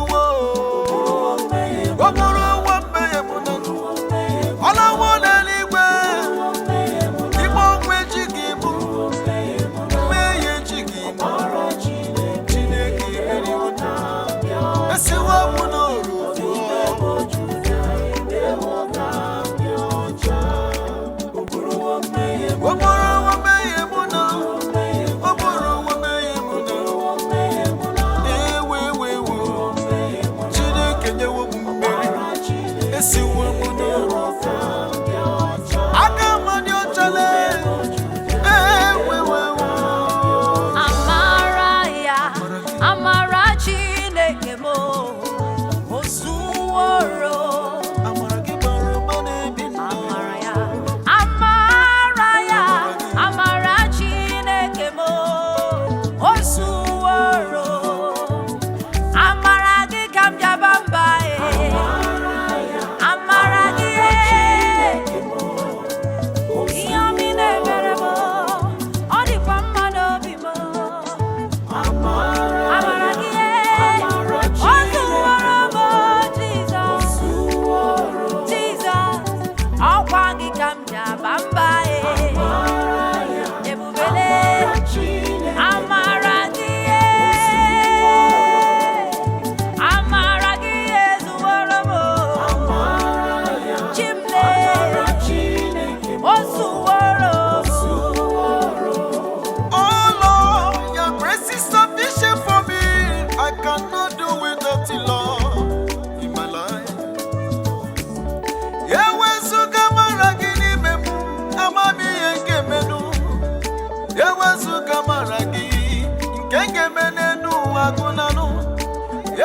S2: wagunanu.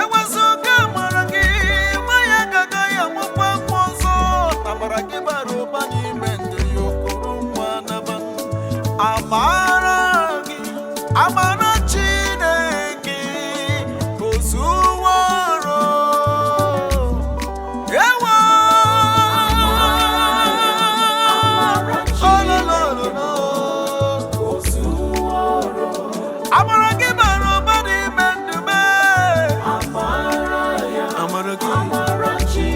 S2: Ewazuka maragi, maya gaga ya mwa mwozo. Namaragi baroba ni mende yokuru mwanaban. Amaragi, amara chineki, kosuwaro. Ewa. Oh no no no no. Amaragi baroba ni mende me. Amaragi. Amaragi.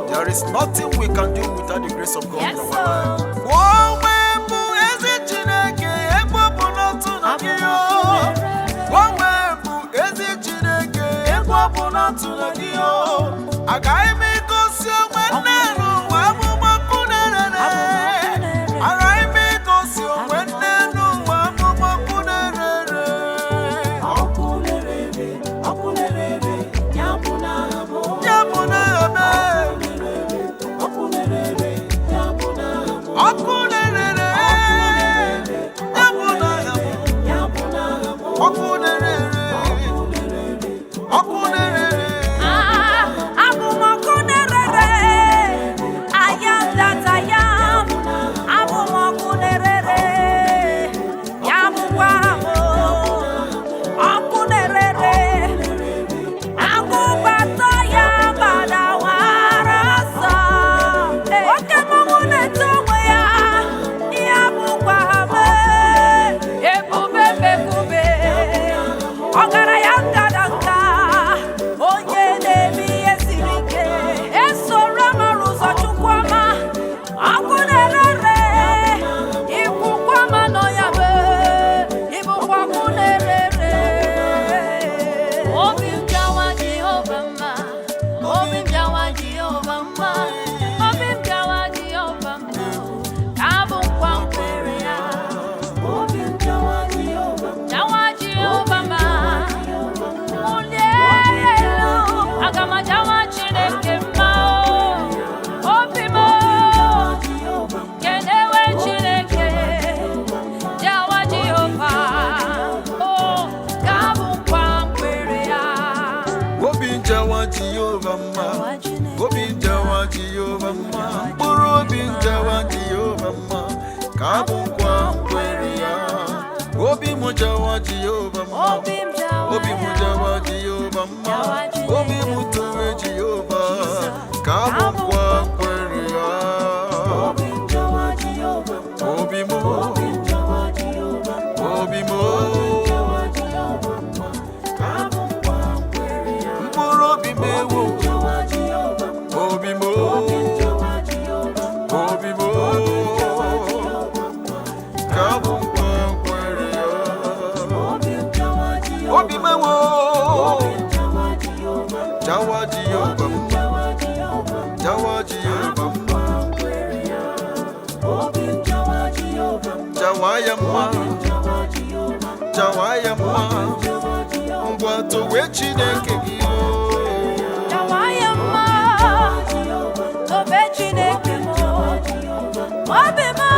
S2: There is nothing we can do without the grace of God in our life. Wawembu ezi Chineke ekwepu n'otu na gị o. Wawembu ezi Chineke ekwepu n'otu na gị o. Agaghị m igosi onwe nne n'ụwa amụma kwunerere. Agaghị m igosi onwe nne n'ụwa amụma kwunerere. Ya bụ na ebe. Ọkụnerere. Ya bụ na ebe. Ọkụnerere. Ọkụnerere. Obi mujawa Jehovah ma. Obi mujawa Jehovah ma. Obi mutuwe Jehovah. Kabu kwa kweria. Obi mujawa Jehovah. Obi mu. Obi mu. Kabu kwa kweria. Mburu obi mewo. Obi mu. Obi mu. Kabu Obi mewo Jawa Jehovah Jawa Jehovah Jawa yamma Jawa yamma Ngwato we Chineke gị o
S5: Jawa yamma Tobe Chineke mo Obi ma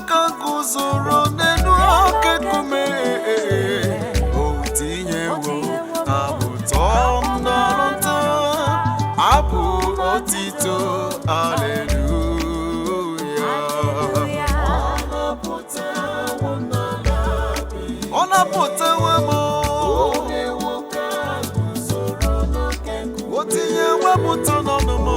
S2: nwoke guzoro n'elu oke nkume o tinyewo abụ tọm n'ọrụ ntọ abụ otito aleluya ọ napụtawo m o tinyewo m ụtọ n'ọnụ m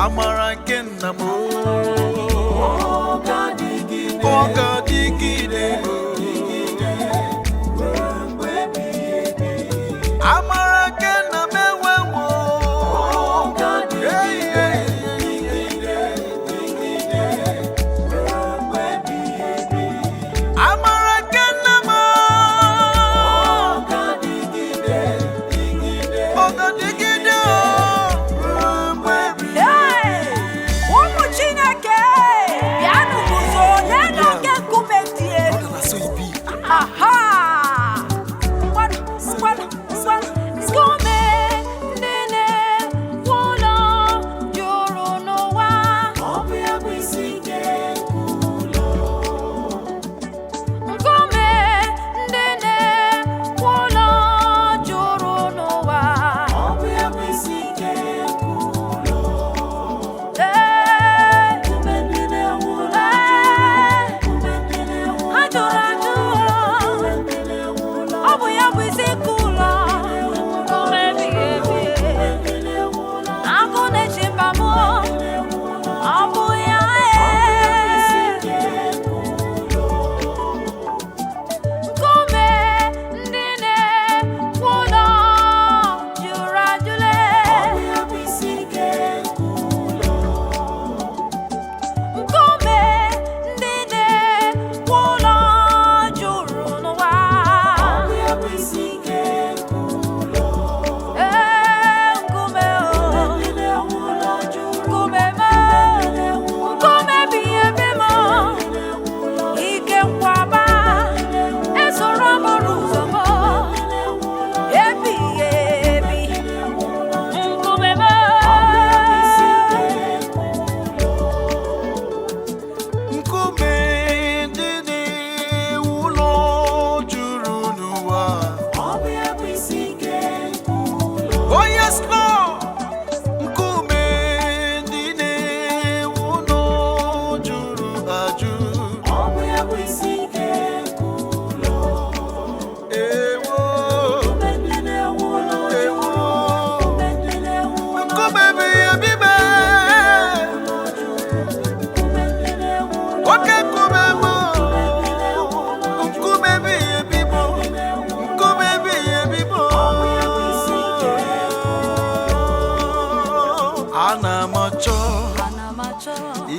S2: amara nke nna m ọ ga-adịgide amara nke nna m enwewo amara nke nna m ọ ga-adịgide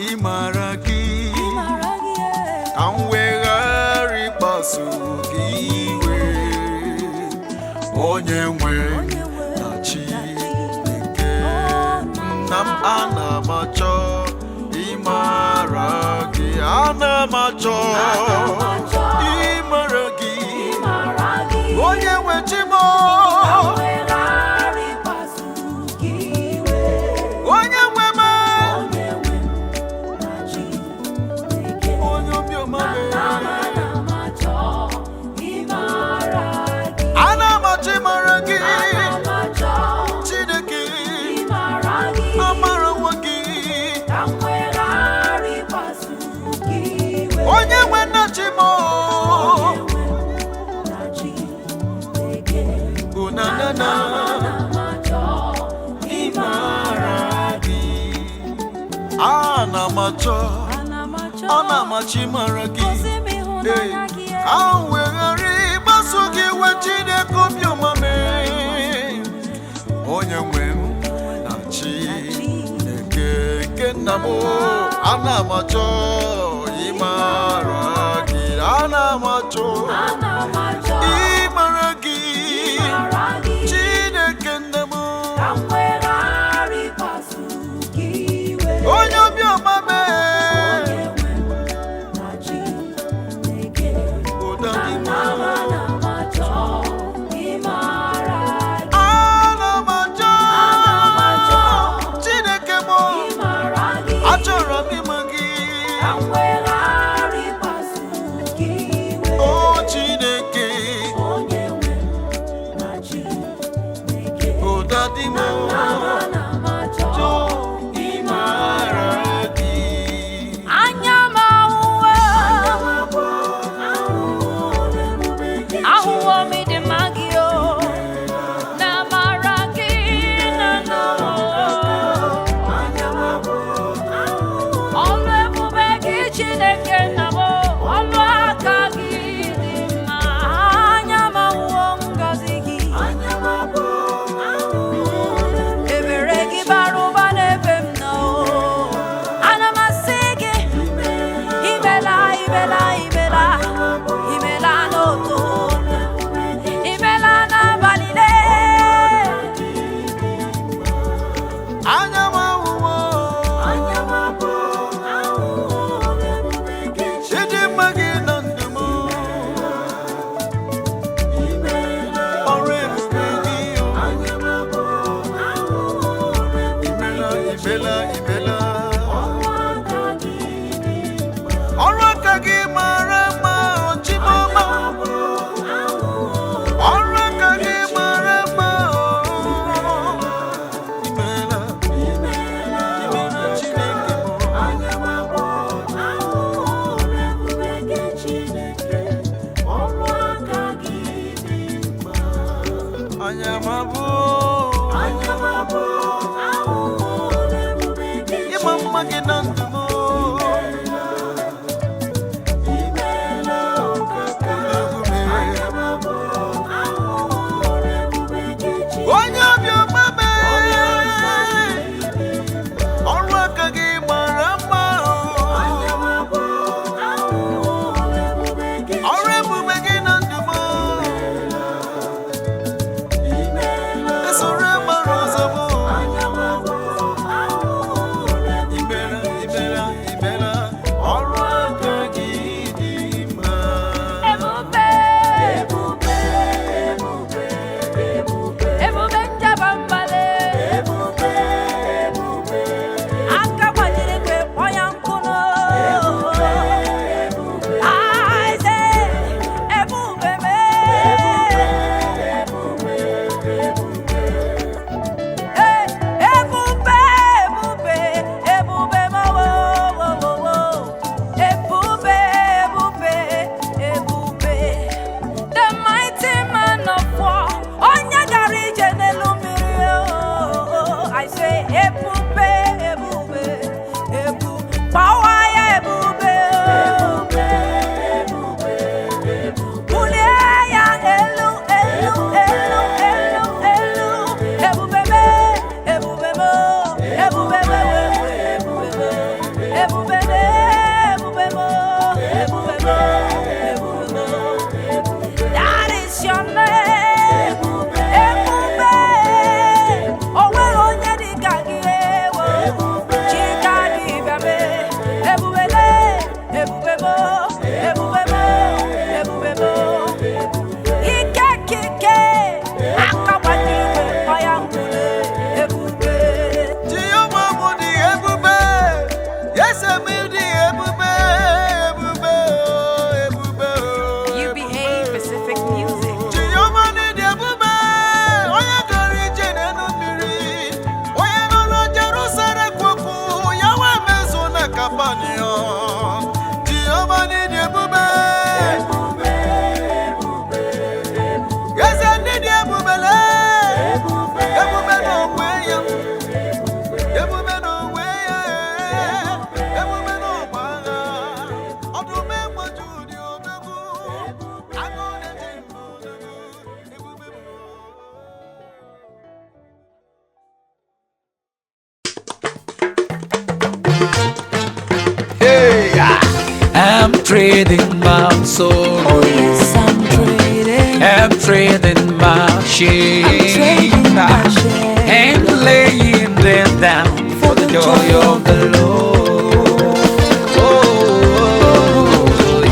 S2: ịmara gị ka m weghara ịkpasu gị iwe onye nwe na Chineke nna m ana m achọ ịmara gị ana m achọ ịmara gị onye nwe chi m onye nwe m onye obiọma ana m achọ ịmara gị Chineke amara nwa gị onye nwe nna chi m unanana ịmara gị ana m achọ ana m achọ ịmara gị ahụ weghara ịgbaso gị iwe Chineke obiọma mee onye nwe m na Chineke nke nna m ana m achọ ịmara gị ana m achọ ịmara gị Chineke nna m onye obiọma mee ụda gị ana m achọ Chineke m achọrọ m ịma gị o Chineke ụda dị m chọọ ịmara gị
S5: anya m ahụwo m ịdị mma gị o na amara gị na ọlụ ebube gị Chineke nna m ọlụ aka gị dị mma anya m ahụwo ngọzi gị ebere gị bara ụba n'ebe m nọ ana m asị gị imela imela imela imela n'ụtụtụ imela n'abalị
S2: anya m ahụwo ịdị mma gị na ndụ m ọrụ ebube gị imela imela ọrụ aka gị mara mma Chimoma ọrụ aka gị mara mma imela imela Chineke anya m abụ ịma mma gị na ndụ m onye obiọma mee ọrụ aka gị mara mma ọrụ ebube gị na ndụ m esoro gbara ọzọ m imela imela
S4: trading my soul.
S3: Oh yes, I'm trading.
S4: I'm trading my shame.
S3: trading my shame.
S4: And laying them down for the joy of the Lord. Oh,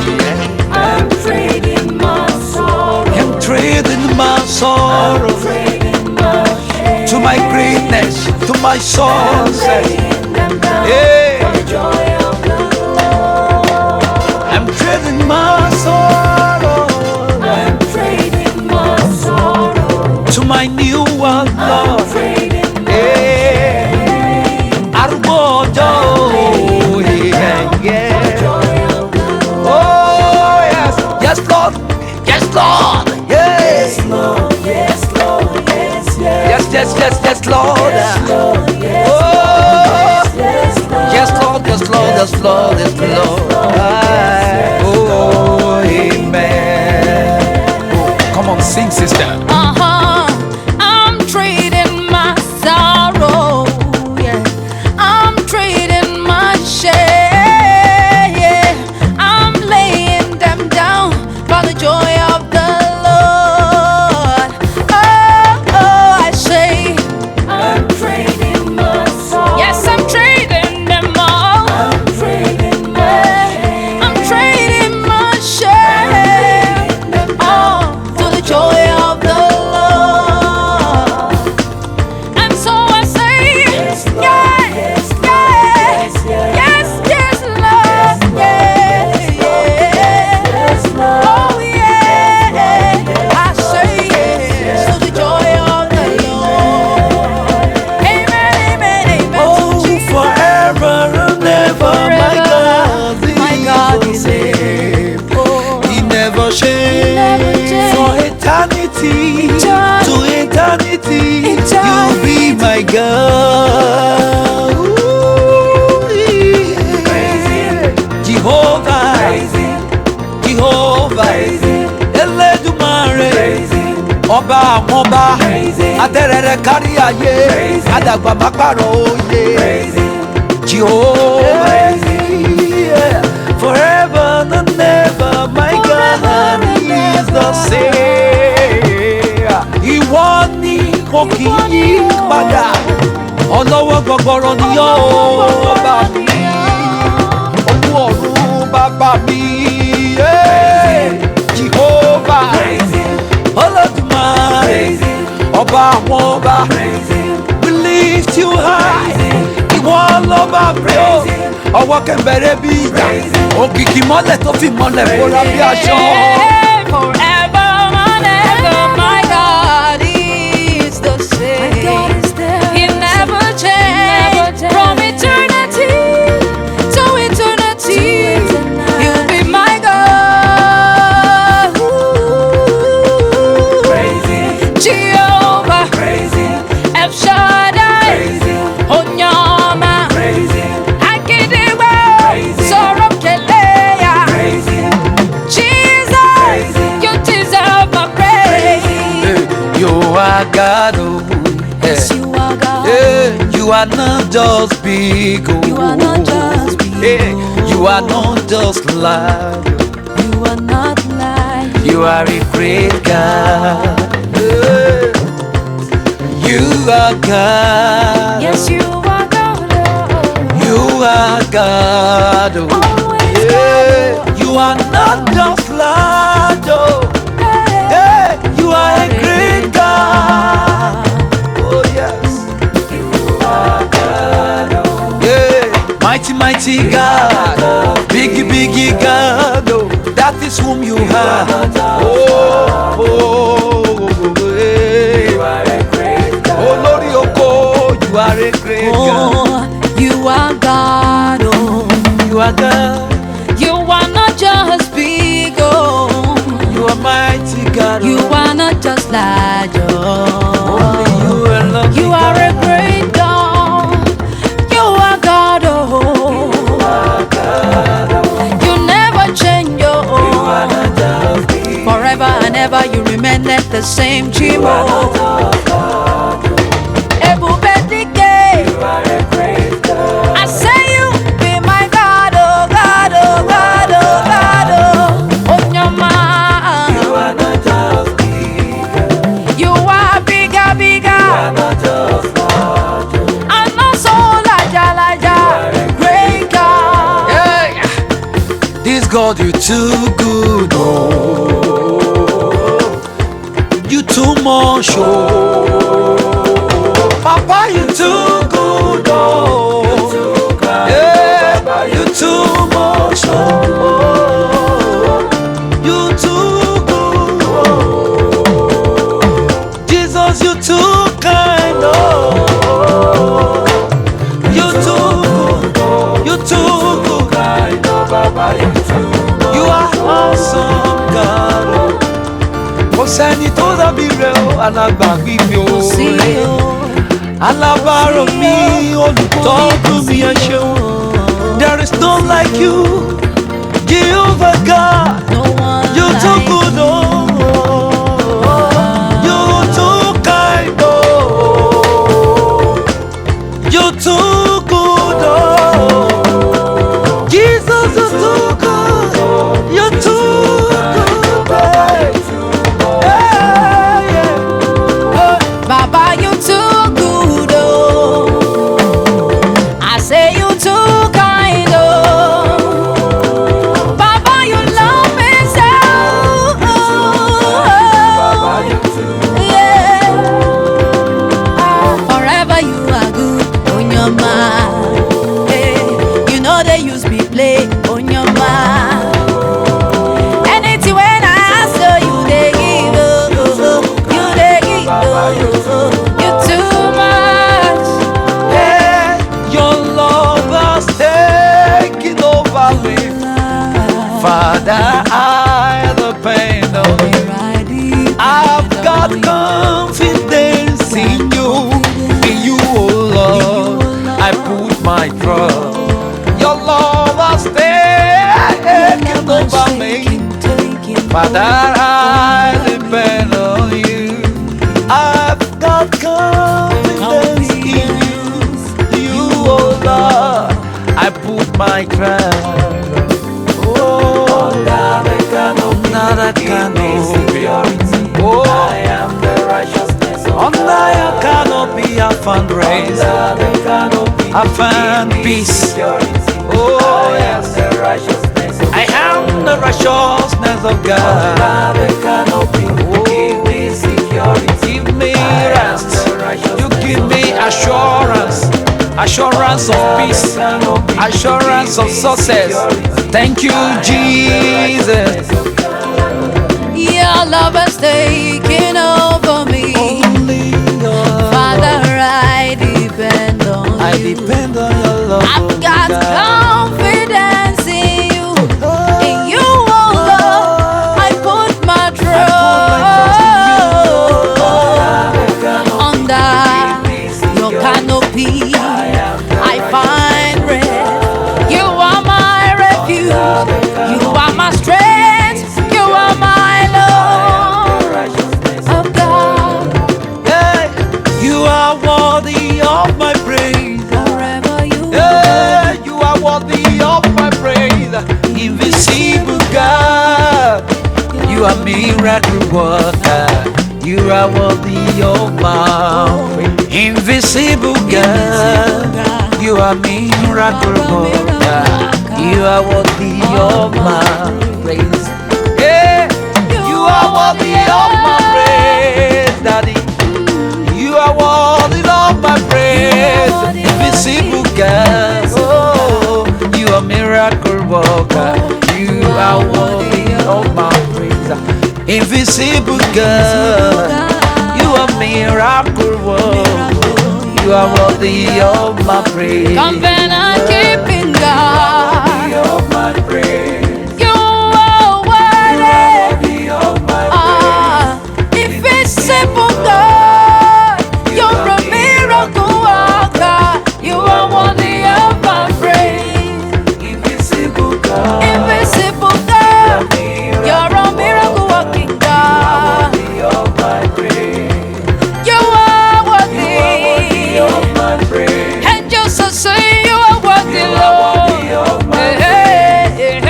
S4: yeah.
S3: I'm trading my sorrow.
S4: I'm trading my sorrow
S3: Trading my shame.
S4: to my greatness, to my success.
S3: Laying them down
S4: Yeah.
S3: for the joy of the Lord.
S4: I'm trading my sorrow
S3: I'm trading my sorrow.
S4: to my new one,
S3: I'm
S4: Lord.
S3: trading my
S4: Yeah. Arbojo. Yeah, yeah.
S3: joy of the Lord.
S4: Oh, yes. Yes, Lord. Yes, Lord. Yes.
S3: Lord, yes, Lord, yes, yes.
S4: Yes, yes, yes, yes, Lord.
S3: Lord, yes,
S4: Oh,
S3: yes, Lord.
S4: yes, Lord, yes, Lord, yes, Lord, yes, Lord. Oh, amen. Come on, sing, sister.
S5: I'm trading my sorrow, yeah. I'm trading my shame, yeah. I'm laying them down for the joy of the Lord. Oh, oh, I say,
S3: I'm trading my sorrow.
S5: yes, I'm trading them all.
S3: I'm trading my shame.
S5: I'm trading my shame, oh, to the joy of the Lord. And so I say,
S3: Yes, Lord,
S5: yeah,
S3: yes, Lord,
S5: yeah,
S3: yes, yes.
S5: yes, yes, Lord, yeah,
S3: Yes, Lord.
S5: oh yeah, I say yes to the joy of the Lord. Amen, amen, amen.
S4: Oh, forever and ever, my God is the same. He never changed. For eternity to eternity, you'll be my God. Ooh, yeah. Jehovah, Jehovah, Elédùmarè, ọba àwọn ọba, atẹ́rẹrẹ kárí ayé, àdàgbà má pààrọ̀ òye. Jehovah, yeah. Forever and ever, my God is the same. Ìwọ ni kò kì í yí padà, ọlọ́wọ́ gbọgbọrọ ni yóò bá mi. Olú ọ̀run bàbá mi, yeah. Jehovah, Olódùmarè, ọba àwọn ọba, we lift you high. Ìwọ lọ́ba rẹ̀ o, ọwọ́ kẹ̀mbẹ̀rẹ̀ bí ìjà, òkìkí mọ́lẹ̀ tó fi mọ́lẹ̀ bóra bí aṣọ.
S5: Forever and ever, my God is the same. He never changed. From eternity to eternity, He'll be my God. Jehovah, El Shaddai, Onyama, Akidiwe, Sorokeleya. Jesus, you deserve my praise.
S4: You are God, oh,
S5: Yes,
S4: yeah.
S5: you are God.
S4: Yeah, you are not just big, oh.
S5: You are not just big,
S4: Yeah,
S5: oh.
S4: you are not just loud.
S5: You are not like
S4: You are a great God. Yeah. You are God.
S5: yes, you are God.
S4: You are God. Oh.
S5: Always
S4: Yeah,
S5: God.
S4: you are not just loud. Oh. Yeah, you are a great God. Oh yes. Yeah, mighty, mighty God, biggie, biggie God, oh, that is whom you have. Oh, yeah. Oh, Lord, you are a great God.
S5: Oh, you are God. Oh,
S4: You are God.
S5: you are not just big. Oh,
S4: You are mighty God.
S5: you are not just large.
S4: Only
S5: Oh,
S4: you alone.
S5: you are a great God. You are God. Oh, you never change. Oh, forever and ever you remain at the same. Chimo. Ebubedike. I say you be my God. Oh God. Oh God. Oh God.
S4: Lord, you too good, oh. You too much, oh. Papa, you too good, oh. Yeah, you too much, oh. You too good, oh. Jesus, you too kind, oh. You too good, you too good, kind, oh, Baba, you too good. You are awesome, God, oh. Kò sẹ́ni tó dàbí rẹ̀ o, alágbàgbé mi o. Alábàárò mi, olùtọ́jú mi ẹ ṣeun. There is none like you, Jehovah God.
S5: No one
S4: You too
S5: like
S4: good, oh. You too kind, oh. You too good, oh. Jesus, you too good. You too good, babe. Yeah, yeah.
S5: Baba, you too good, oh. I say you too kind, oh. Baba, you love me so. Yeah. Forever you are good on your mind. Hey, you know they use me play on your mind. Anything when I ask you, they give, you they give, you too much.
S4: Yeah, your love has taken over me. Father, I depend on you. I've got confidence in you, oh Lord. I put my trust. Your love has taken over me. Father, I depend on you. I've got confidence in you, oh Lord. I put my trust. Oh, another canopy. Oh, I am the righteousness of God. Under your canopy, I found grace. I found peace. Oh, yes. I am the righteousness of God. Give me rest. You give me assurance of peace, assurance of success. Thank you, Jesus.
S5: Your love has taken over me. Father, I depend on
S4: I
S5: you.
S4: depend on your love.
S5: I've got confidence in you. In you, oh Lord, I put my trust. Under your canopy, I find rest. You are my refuge. You are my strength. You are my Lord. Oh God,
S4: Yeah, you are worthy of my praise.
S5: forever you
S4: Yeah, you are worthy of my praise. Invisible God, you are miracle worker. You are worthy of my praise. Invisible God, you are miracle worker. You are worthy of my praise. Yeah, you are worthy of my praise, Daddy. You are worthy of my praise. Invisible God, oh, you are miracle worker. You are worthy of my praise. Invisible God, you are miracle worker. You are worthy of my praise.
S5: covenant keeping God.
S4: Of my praise.
S5: You are worthy.
S4: Of my
S5: Invisible God. You're a miracle worker. You are worthy of my praise.
S4: invisible God.
S5: Invisible God. You're a miracle working God.
S4: Of my praise.
S5: You are worthy.
S4: Of my praise.
S5: And just to say you are worthy, Lord.
S4: Of my
S5: Hey, hey, hey.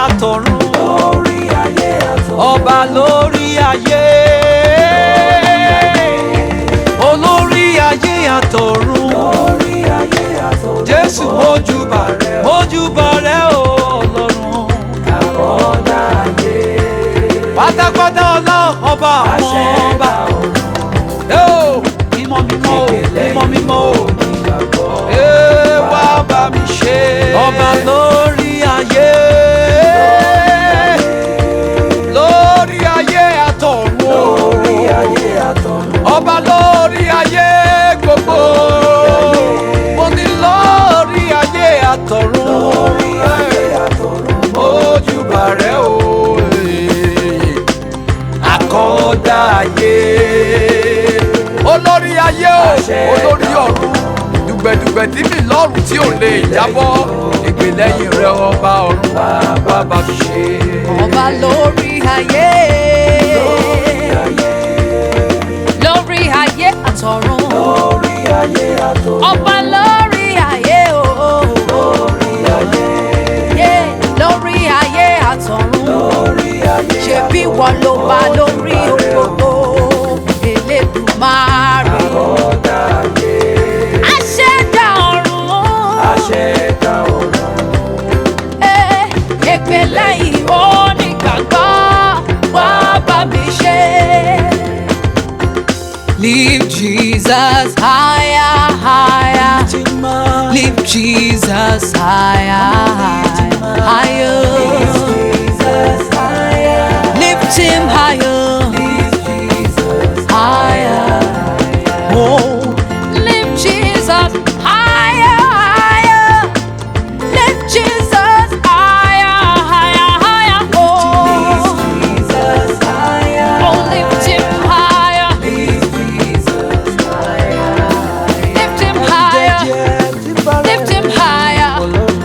S4: àtọ̀run.
S3: lórí ayé àtọ̀run.
S4: Ọba lórí ayé. Olórí ayé àtọ̀run.
S3: lórí ayé àtọ̀run.
S4: Jésù mójúbà rẹ̀ o Ọlọ́run.
S3: Àkọ́dá ayé.
S4: Pátápátá Ọlọ́run ọba àwọn ọba. Yóò mímọ́ mímọ́ o, mímọ́ mímọ́ o. Wá bá mi ṣe. Ọba lórí ayé. Lórí ayé àtọ̀run.
S3: lórí ayé àtọ̀run.
S4: Ọba lórí ayé gbogbo. Mo ní lórí ayé àtọ̀run.
S3: lórí ayé àtọ̀run.
S4: Ojúbà rẹ̀ o. Àkọ́dá ayé. Olórí ayé o, olórí ọ̀run. Dùgbẹ̀dùgbẹ̀ tí mi lọ́rùn tí ò lè jábọ́. Ìgbèlẹ́yìn rẹ̀ ọba ọ̀run. Bàbá bá mi ṣe.
S5: Ọba lórí ayé. Lórí ayé àtọ̀run.
S3: lórí ayé àtọ̀run.
S5: Ọba lórí ayé o.
S3: lórí ayé.
S5: Yeah, lórí ayé àtọ̀run.
S3: lórí ayé.
S5: Ṣebí wọ́n ló bá lórí ògbógbó. Elédùmarè.
S3: Àkọ́dá ayé.
S5: Aṣẹ̀dá ọ̀run.
S3: Aṣẹ̀dá ọ̀run.
S5: Èpè lẹ́yìn onígbàgbọ́ wá bá mi ṣe. Lift Jesus higher, higher. Lift Jesus higher, higher.
S3: Jesus higher.
S5: Lift him higher, higher. Oh, lift Jesus higher, higher. Lift Jesus higher, higher, higher. Oh,
S3: Jesus higher.
S5: oh, lift him higher,
S3: Jesus higher.
S5: lift him higher, lift him higher.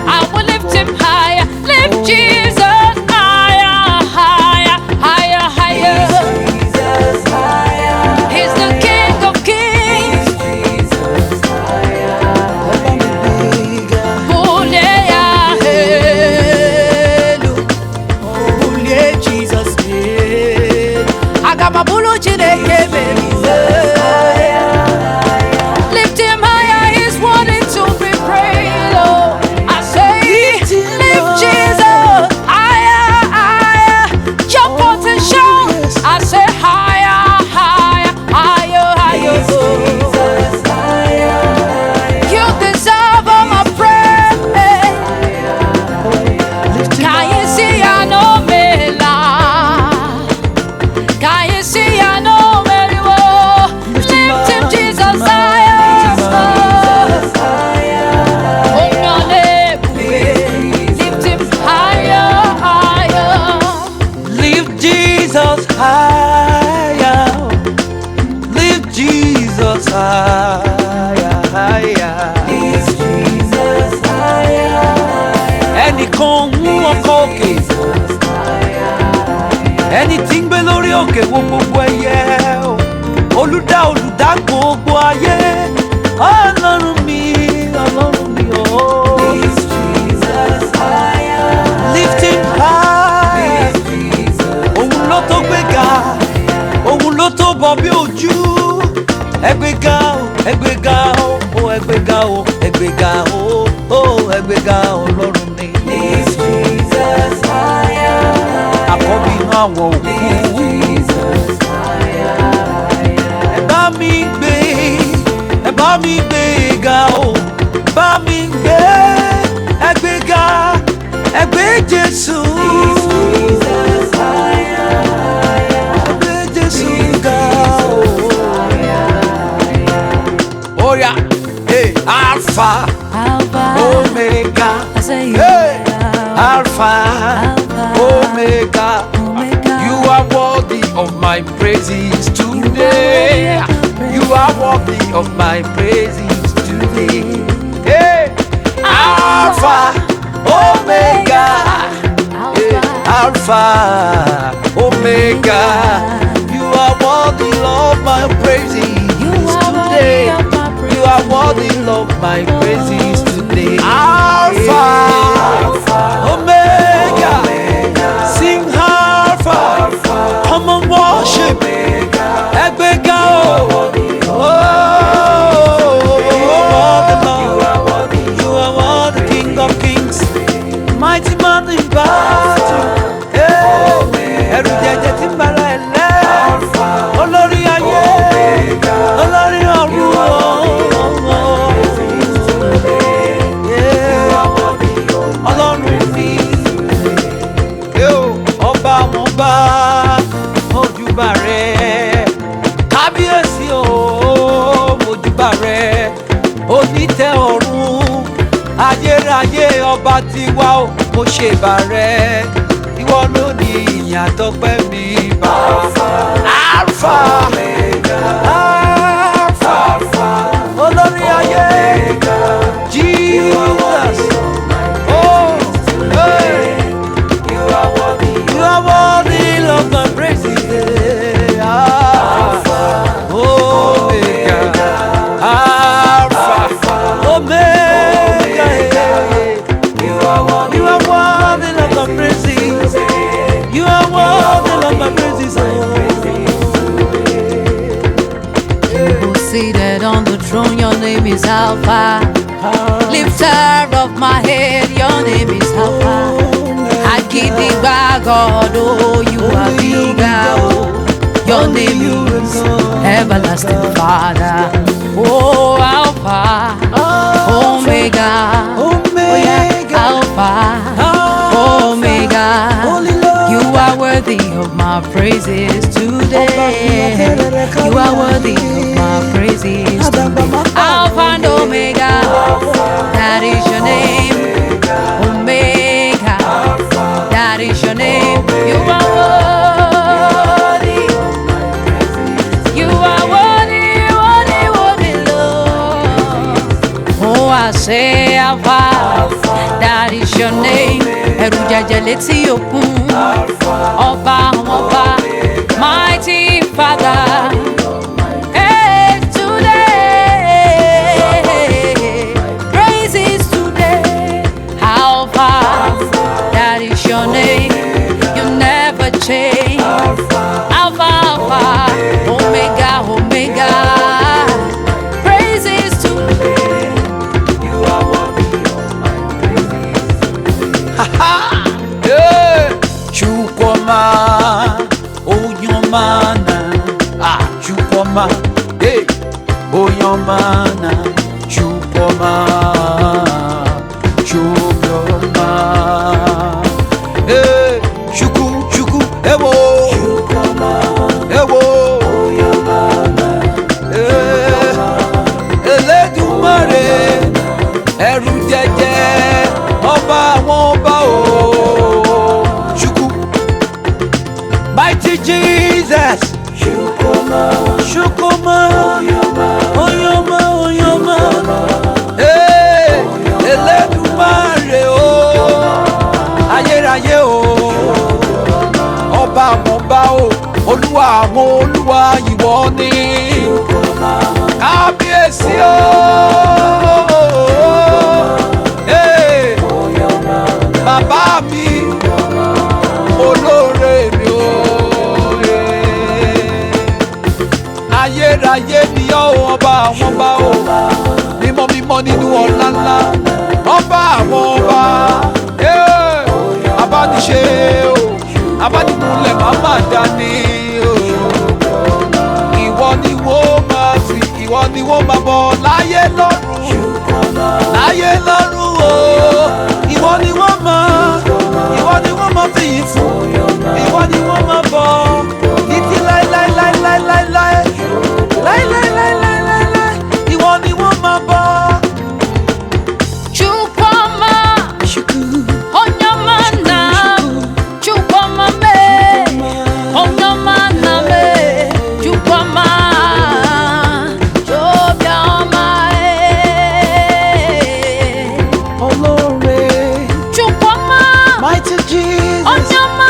S5: I will lift him higher, lift Jesus higher, higher, higher, higher.
S3: Jesus higher.
S5: He's the King of Kings.
S3: Jesus higher.
S5: Bulia helu, bulia Jesus helu. Agamabulu Chineke baby. Lift him higher, he's worthy to be praised. Oh, I say, lift Jesus higher, higher. Jump out and shout. I say higher, higher, higher, higher.
S3: Jesus higher.
S5: You deserve all my praise. Can you see I know me la? Can you see I know very well? Lift him Jesus higher.
S3: Jesus higher.
S5: Oh no, lift him higher, higher.
S4: Lift Jesus higher. Lift Jesus higher, higher.
S3: Jesus higher.
S4: Ẹnìkan ń ọkọ̀ òkè. Ẹni tí ń gbé lórí òkè wo gbogbo ẹyẹ o. Olùdá gbogbo ayé. Ọlọ́run mi o.
S3: Jesus higher.
S4: Lift him high. Òun ló tó gbéga. Òun ló tó bọ̀ bí ojú. Ẹgbẹ́ga o, ẹgbẹ́ga o, ó ẹgbẹ́ga o, ẹgbẹ́ga o, ó ẹgbẹ́ga Ọlọ́run ni.
S3: Jesus higher.
S4: Àkọ́bí inú àwọn òkú.
S3: Jesus higher.
S4: Ẹ bá mi gbé, ẹ bá mi gbé ga o, bá mi gbé, ẹgbẹ́ga, ẹgbẹ́ Jésù.
S3: Jesus higher.
S4: Ẹgbẹ́ Jésù ga o. Oya, hey, Alpha,
S5: Alpha,
S4: Omega,
S5: I say you
S4: hey,
S5: are
S4: Alpha, Omega.
S5: Omega.
S4: You are worthy of my praises today. You are worthy of my praises today. Hey, Alpha, Omega, hey, Alpha, Omega. You are worthy of my praises today. You are worthy of my praises today. Alpha, Omega. nítẹ́ ọ̀run ayérayé ọba tiwa o mo ṣe bà rẹ ìwọ ló ní ìyìn àtọpẹ́ mi bàbá. Alpha Alpha olórí ayé Jesus. Oh, hey. You are worthy of my praises. Alpha Omega Alpha Omega. You are worthy of my praises. You are worthy of my praises.
S5: Seated on the throne, your name is Alpha. Lifter of my head, your name is Alpha. I give thee back, God, oh, you are bigger, oh. Your name is Everlasting Father. Oh, Alpha, Omega, oh yeah, Alpha, Omega. You are worthy of my praises today. You are worthy of my praises today. Alpha and Omega, that is your name. Omega, that is your name. You are worthy. You are worthy, worthy, worthy, Lord. Oh, I say Alpha, that is your name. Ẹ̀rù jẹ̀jẹ̀ létí òkun, ọba àwọn ọba, mighty Father. Hey, today, praises today. Alpha, that is your name. You never change. Alpha, Alpha, Omega, Omega. Praises today. You are worthy of my
S4: Yeah. Chukwuma, Onyomana, Chukwuma, hey, Onyomana, Chukwuma, Chukwuma, hey, Chuku, ewo, ewo, Elédùmarè, ẹ̀rù jẹ̀jẹ̀, ọba àwọn ọba o. Mighty Jesus, Shukuma, Oyoma, hey, Elédùmarè o, ayérayé o, ọba àwọn ọba o, olúwa àwọn olúwa ìwọ ni, kábíyèsí o, hey, bàbá mi, olóore mi o. Ayérayé ni ọ́ ọba àwọn ọba o, mímọ́ mímọ́ nínú ọlá ńlá, ọba àwọn ọba, abániṣe o, abánimúlẹ̀ má má dání o. Ìwọ ni wọ́n máa fi, ìwọ ni wọ́n máa bọ̀ láyé lọ́run o. Ìwọ ni wọ́n máa fi yìn fún, ìwọ ni wọ́n máa bọ̀ títí láéláéláéláéláé. Ìwọ ni wọ́n máa bọ̀.
S5: Chukwuma, Onyomana, Chukwuma me, Onyomana me, Chukwuma, Jobiama
S4: Olóore,
S5: Chukwuma,
S4: mighty Jesus,
S5: Onyoma.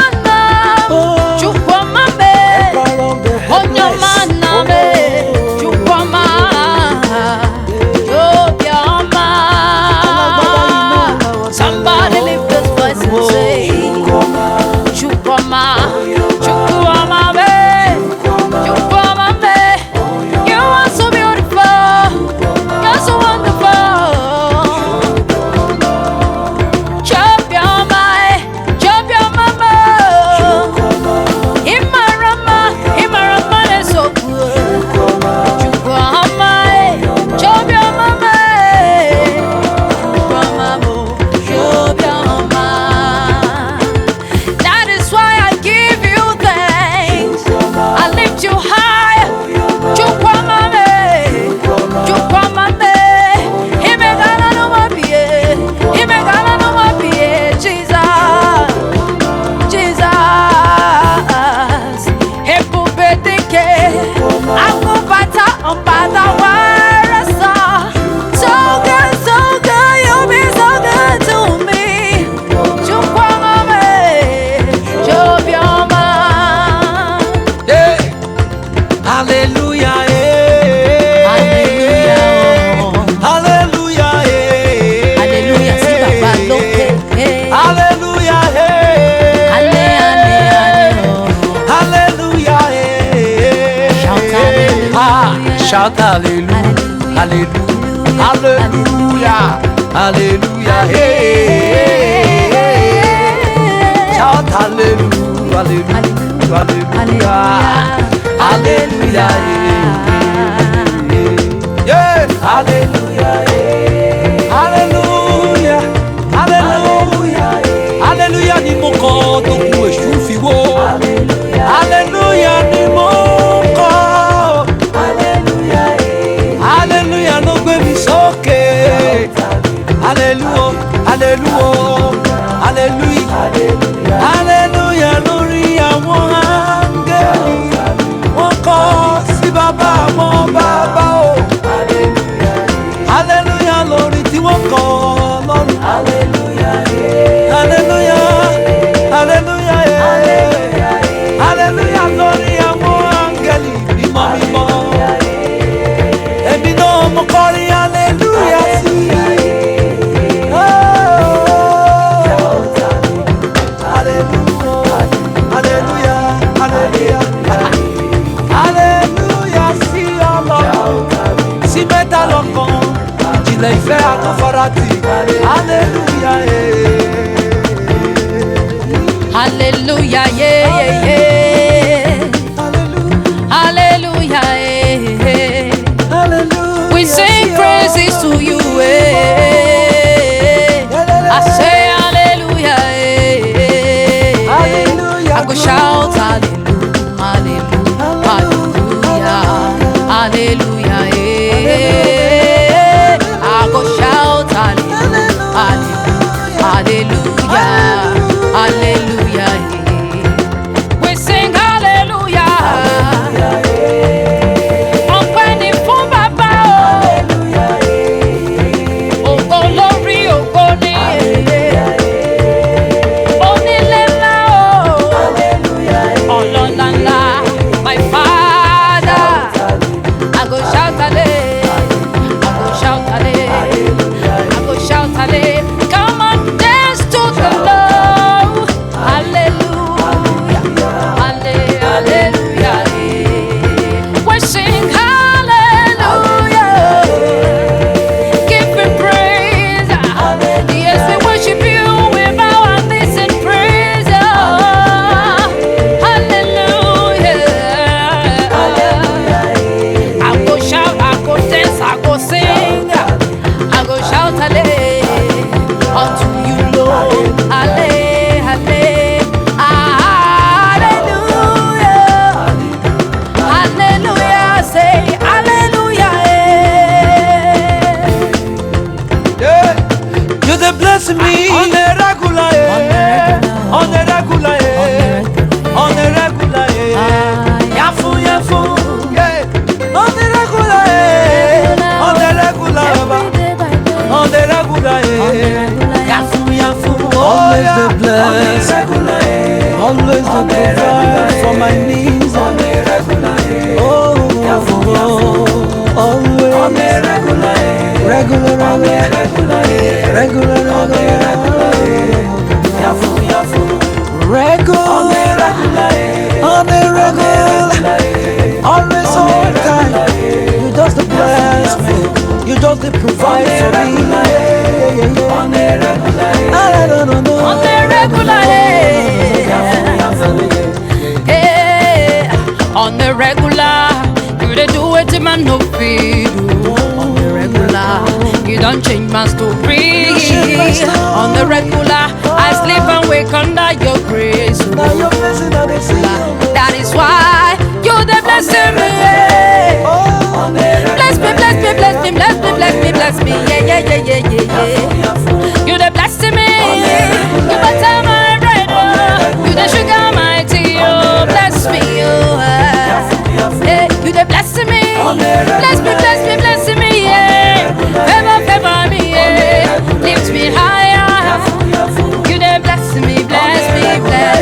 S4: shout hallelujah, hallelujah, hallelujah, hallelujah, hey, shout hallelujah, hallelujah, hallelujah, hallelujah, yeah, hallelujah, hallelujah, hallelujah, hallelujah, ni mo kọ tó kù èṣù fi wó, hallelujah ni mo kọ, hallelujah ló gbé mi sókè, hallelujah, hallelujah, hallelujah, hallelujah lórí àwọn áńgẹ́lì, wọ́n kọ sí bàbá àwọn bàbá o, hallelujah lórí tí wọ́n kọ lọ́run, hallelujah, hallelujah, hallelujah lórí àwọn áńgẹ́lì mímọ́ mímọ́, èmi náà mo kọrin hallelujah sí i. Ìjìnlẹ̀ ìfẹ́ àtọ́fọ́rátì, hallelujah,
S5: hallelujah, yeah, yeah, yeah. Hallelujah, hallelujah. We sing praises to you, I say hallelujah, I go shout hallelujah, hallelujah, hallelujah, I go shout hallelujah, hallelujah, hallelujah. We sing hallelujah. Ọpẹ́ ni fún Baba o. Ògo lórí ògo ni. Onílé ńlá o. Ọlọ́lá ńlá. My Father. I go shout hallelujah. I go shout hallelujah. I go shout hallelujah. Come on, dance to the Lord. Hallelujah. Hallelujah. We sing hallelujah. Give him praise. Yes, we worship you. We bow and listen praise. Hallelujah. I go shout, I go dance, I go sing. I go shout hallelujah unto you, Lord. Hallelujah. Hallelujah. Say hallelujah.
S4: yeah. You dey bless me on a regular, on a regular, on a regular, yafu yafu, yeah, on a regular, on a regular, on a regular, yafu yafu, always the bless, always the provide for my needs, oh, always, regular, on a regular, always on time. You just the bless me, you just the provide for me. On a regular,
S5: On the regular, on the regular, you dey do it to man no fit do. On the regular, you don't change my story. On the regular, I sleep and wake under your grace.
S4: now you're blessing and they see.
S5: That is why you dey blessing me. Bless me, bless me, bless me, bless me, bless me, bless me. Yeah. You dey blessing me. You butter my bread. You dey sugar my tea. Oh, bless me. You dey blessing me. Bless me, bless me, bless me. Yeah. Favor me. Yeah. Lift me higher. You dey bless me, bless me, bless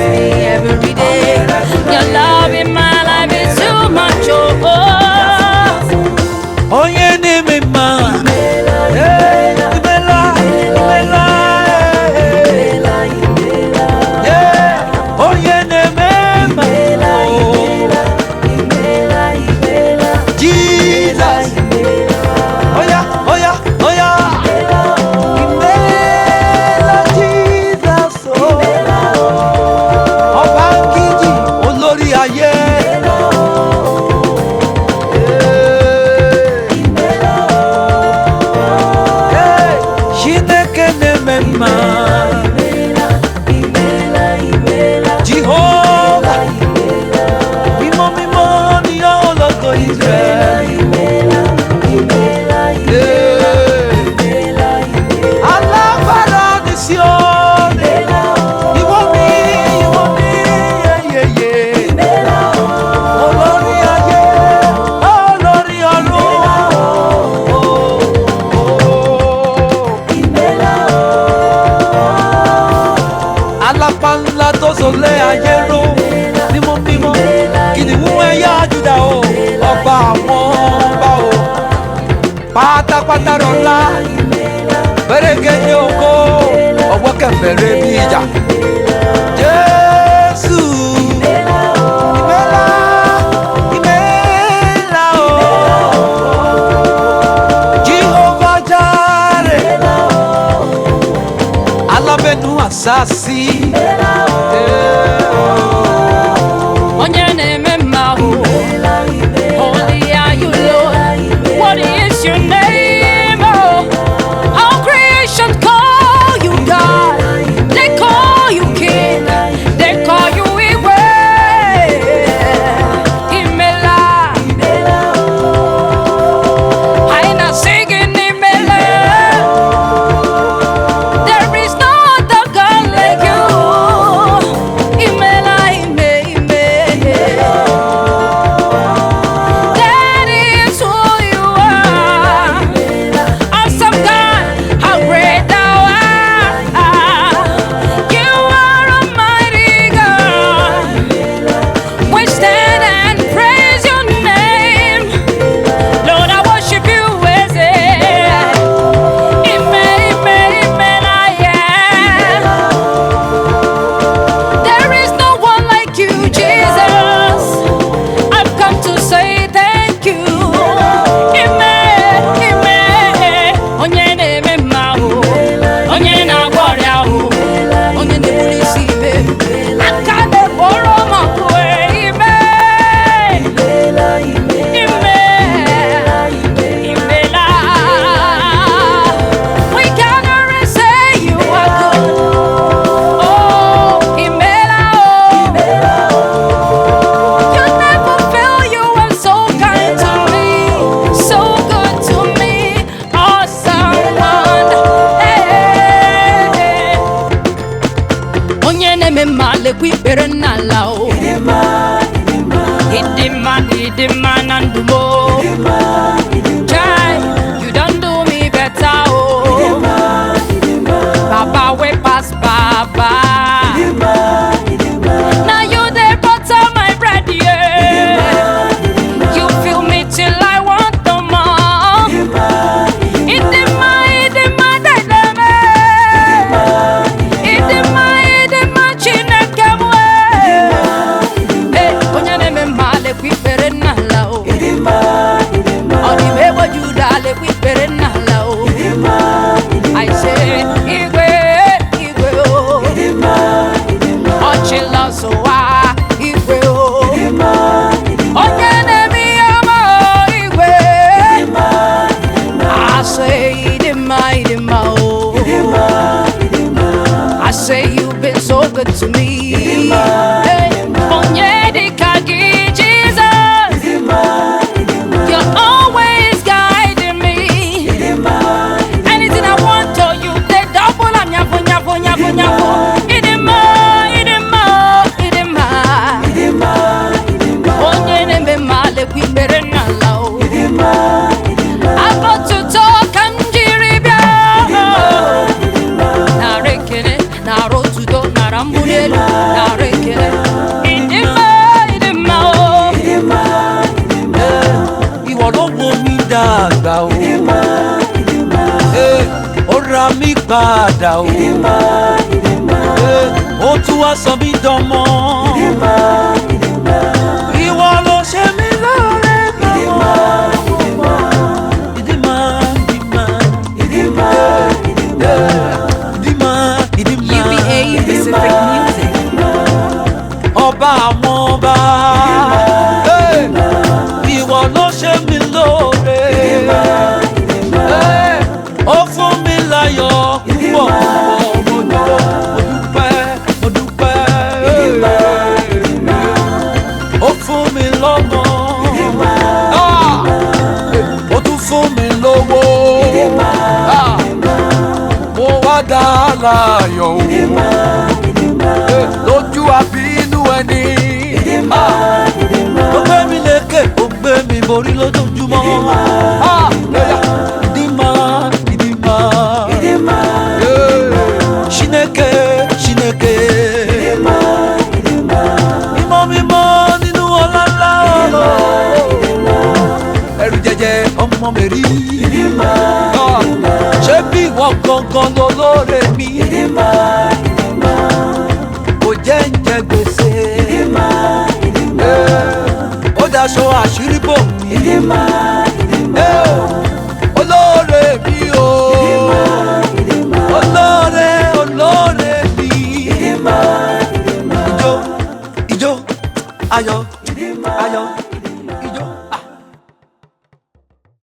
S4: ayéró mímọ́ kìnìún ẹ̀yà Júdà o ọba àwọn ọba o pátápátá rọlá pẹ̀rẹ̀gẹ̀dẹ̀ ògo ọwọ́ kẹ̀mbẹ̀rẹ̀ bí ìjà Jésù ìmẹ́lá o Jehovah Jireh alábẹ́nu àsásí.
S5: Onye na-eme mma o, holy are you Lord. What is your name? Oh, all creation call you God. They call you King. They call you Iwe. Imela. Haina singing Imela. There is no other God like you. Imela, Ime, Ime. That is who you are. Awesome God, how great thou art. You are a mighty God. We stand and praise your name. Lord, I worship you as there is no one like you, Jesus. I've come to say thank you. Onye na-eme mma o, onye na-agwọ ọrịa o, onye na-ebuli isi ibe, aka na-eboro m ọkụ ime. Imela. We gather and say you are good. Oh, Imela, you never fail, you are so kind to me, so good to me, awesome one. Hey. Onye na-eme mma lekwa ikpere n'ala o. Ịdị mma na ndụ m o. Chai, you don't do me better o. Baba wey pass Baba. Now you dey butter my bread, yeah. You fill me till I want no more. Ịdị mma dedeme. Ịdị mma Chineke m onye na-eme mma lekwa ikpere n'ala o. Ọ dị m egbe Juda lekwa ikpere n'ala o. I say igwe o. Ọchịla zụwa igwe o. Onye na-eme ihe ọma o, igwe. I say ịdị mma o. I say you've been so good to me. Hey, onye dịka gị, Jesus. You're always guiding me. Anything I want to you, they double am nyafo. Ịdị mma. Onye na-eme mma lekwa ikpere n'ala o. Abụ otuto ka m jiri bịa. Nara ekele, nara otuto, nara mbuli elu, nara ekele. Ịdị mma o.
S4: Ìwọ ló wo mi dàgbà o ó ra mi padà o ó tún wá sọ mí dọmọ ìwọ ló ṣe mí lóore mọ́.
S5: Uba-Pacific music.
S4: Ọba àwọn ọba ìwọ ló ṣe mí lóore ó fún mi láyọ̀ púpọ̀ mo dúpẹ́ ó fún mi lọ́mọ ó tún fún mi lówó mo wá dá láyọ̀ lójú àbínú ẹni ó gbé mi lékè ó gbé mi borí lójoojúmọ́. Chineke ayọ̀ ayọ̀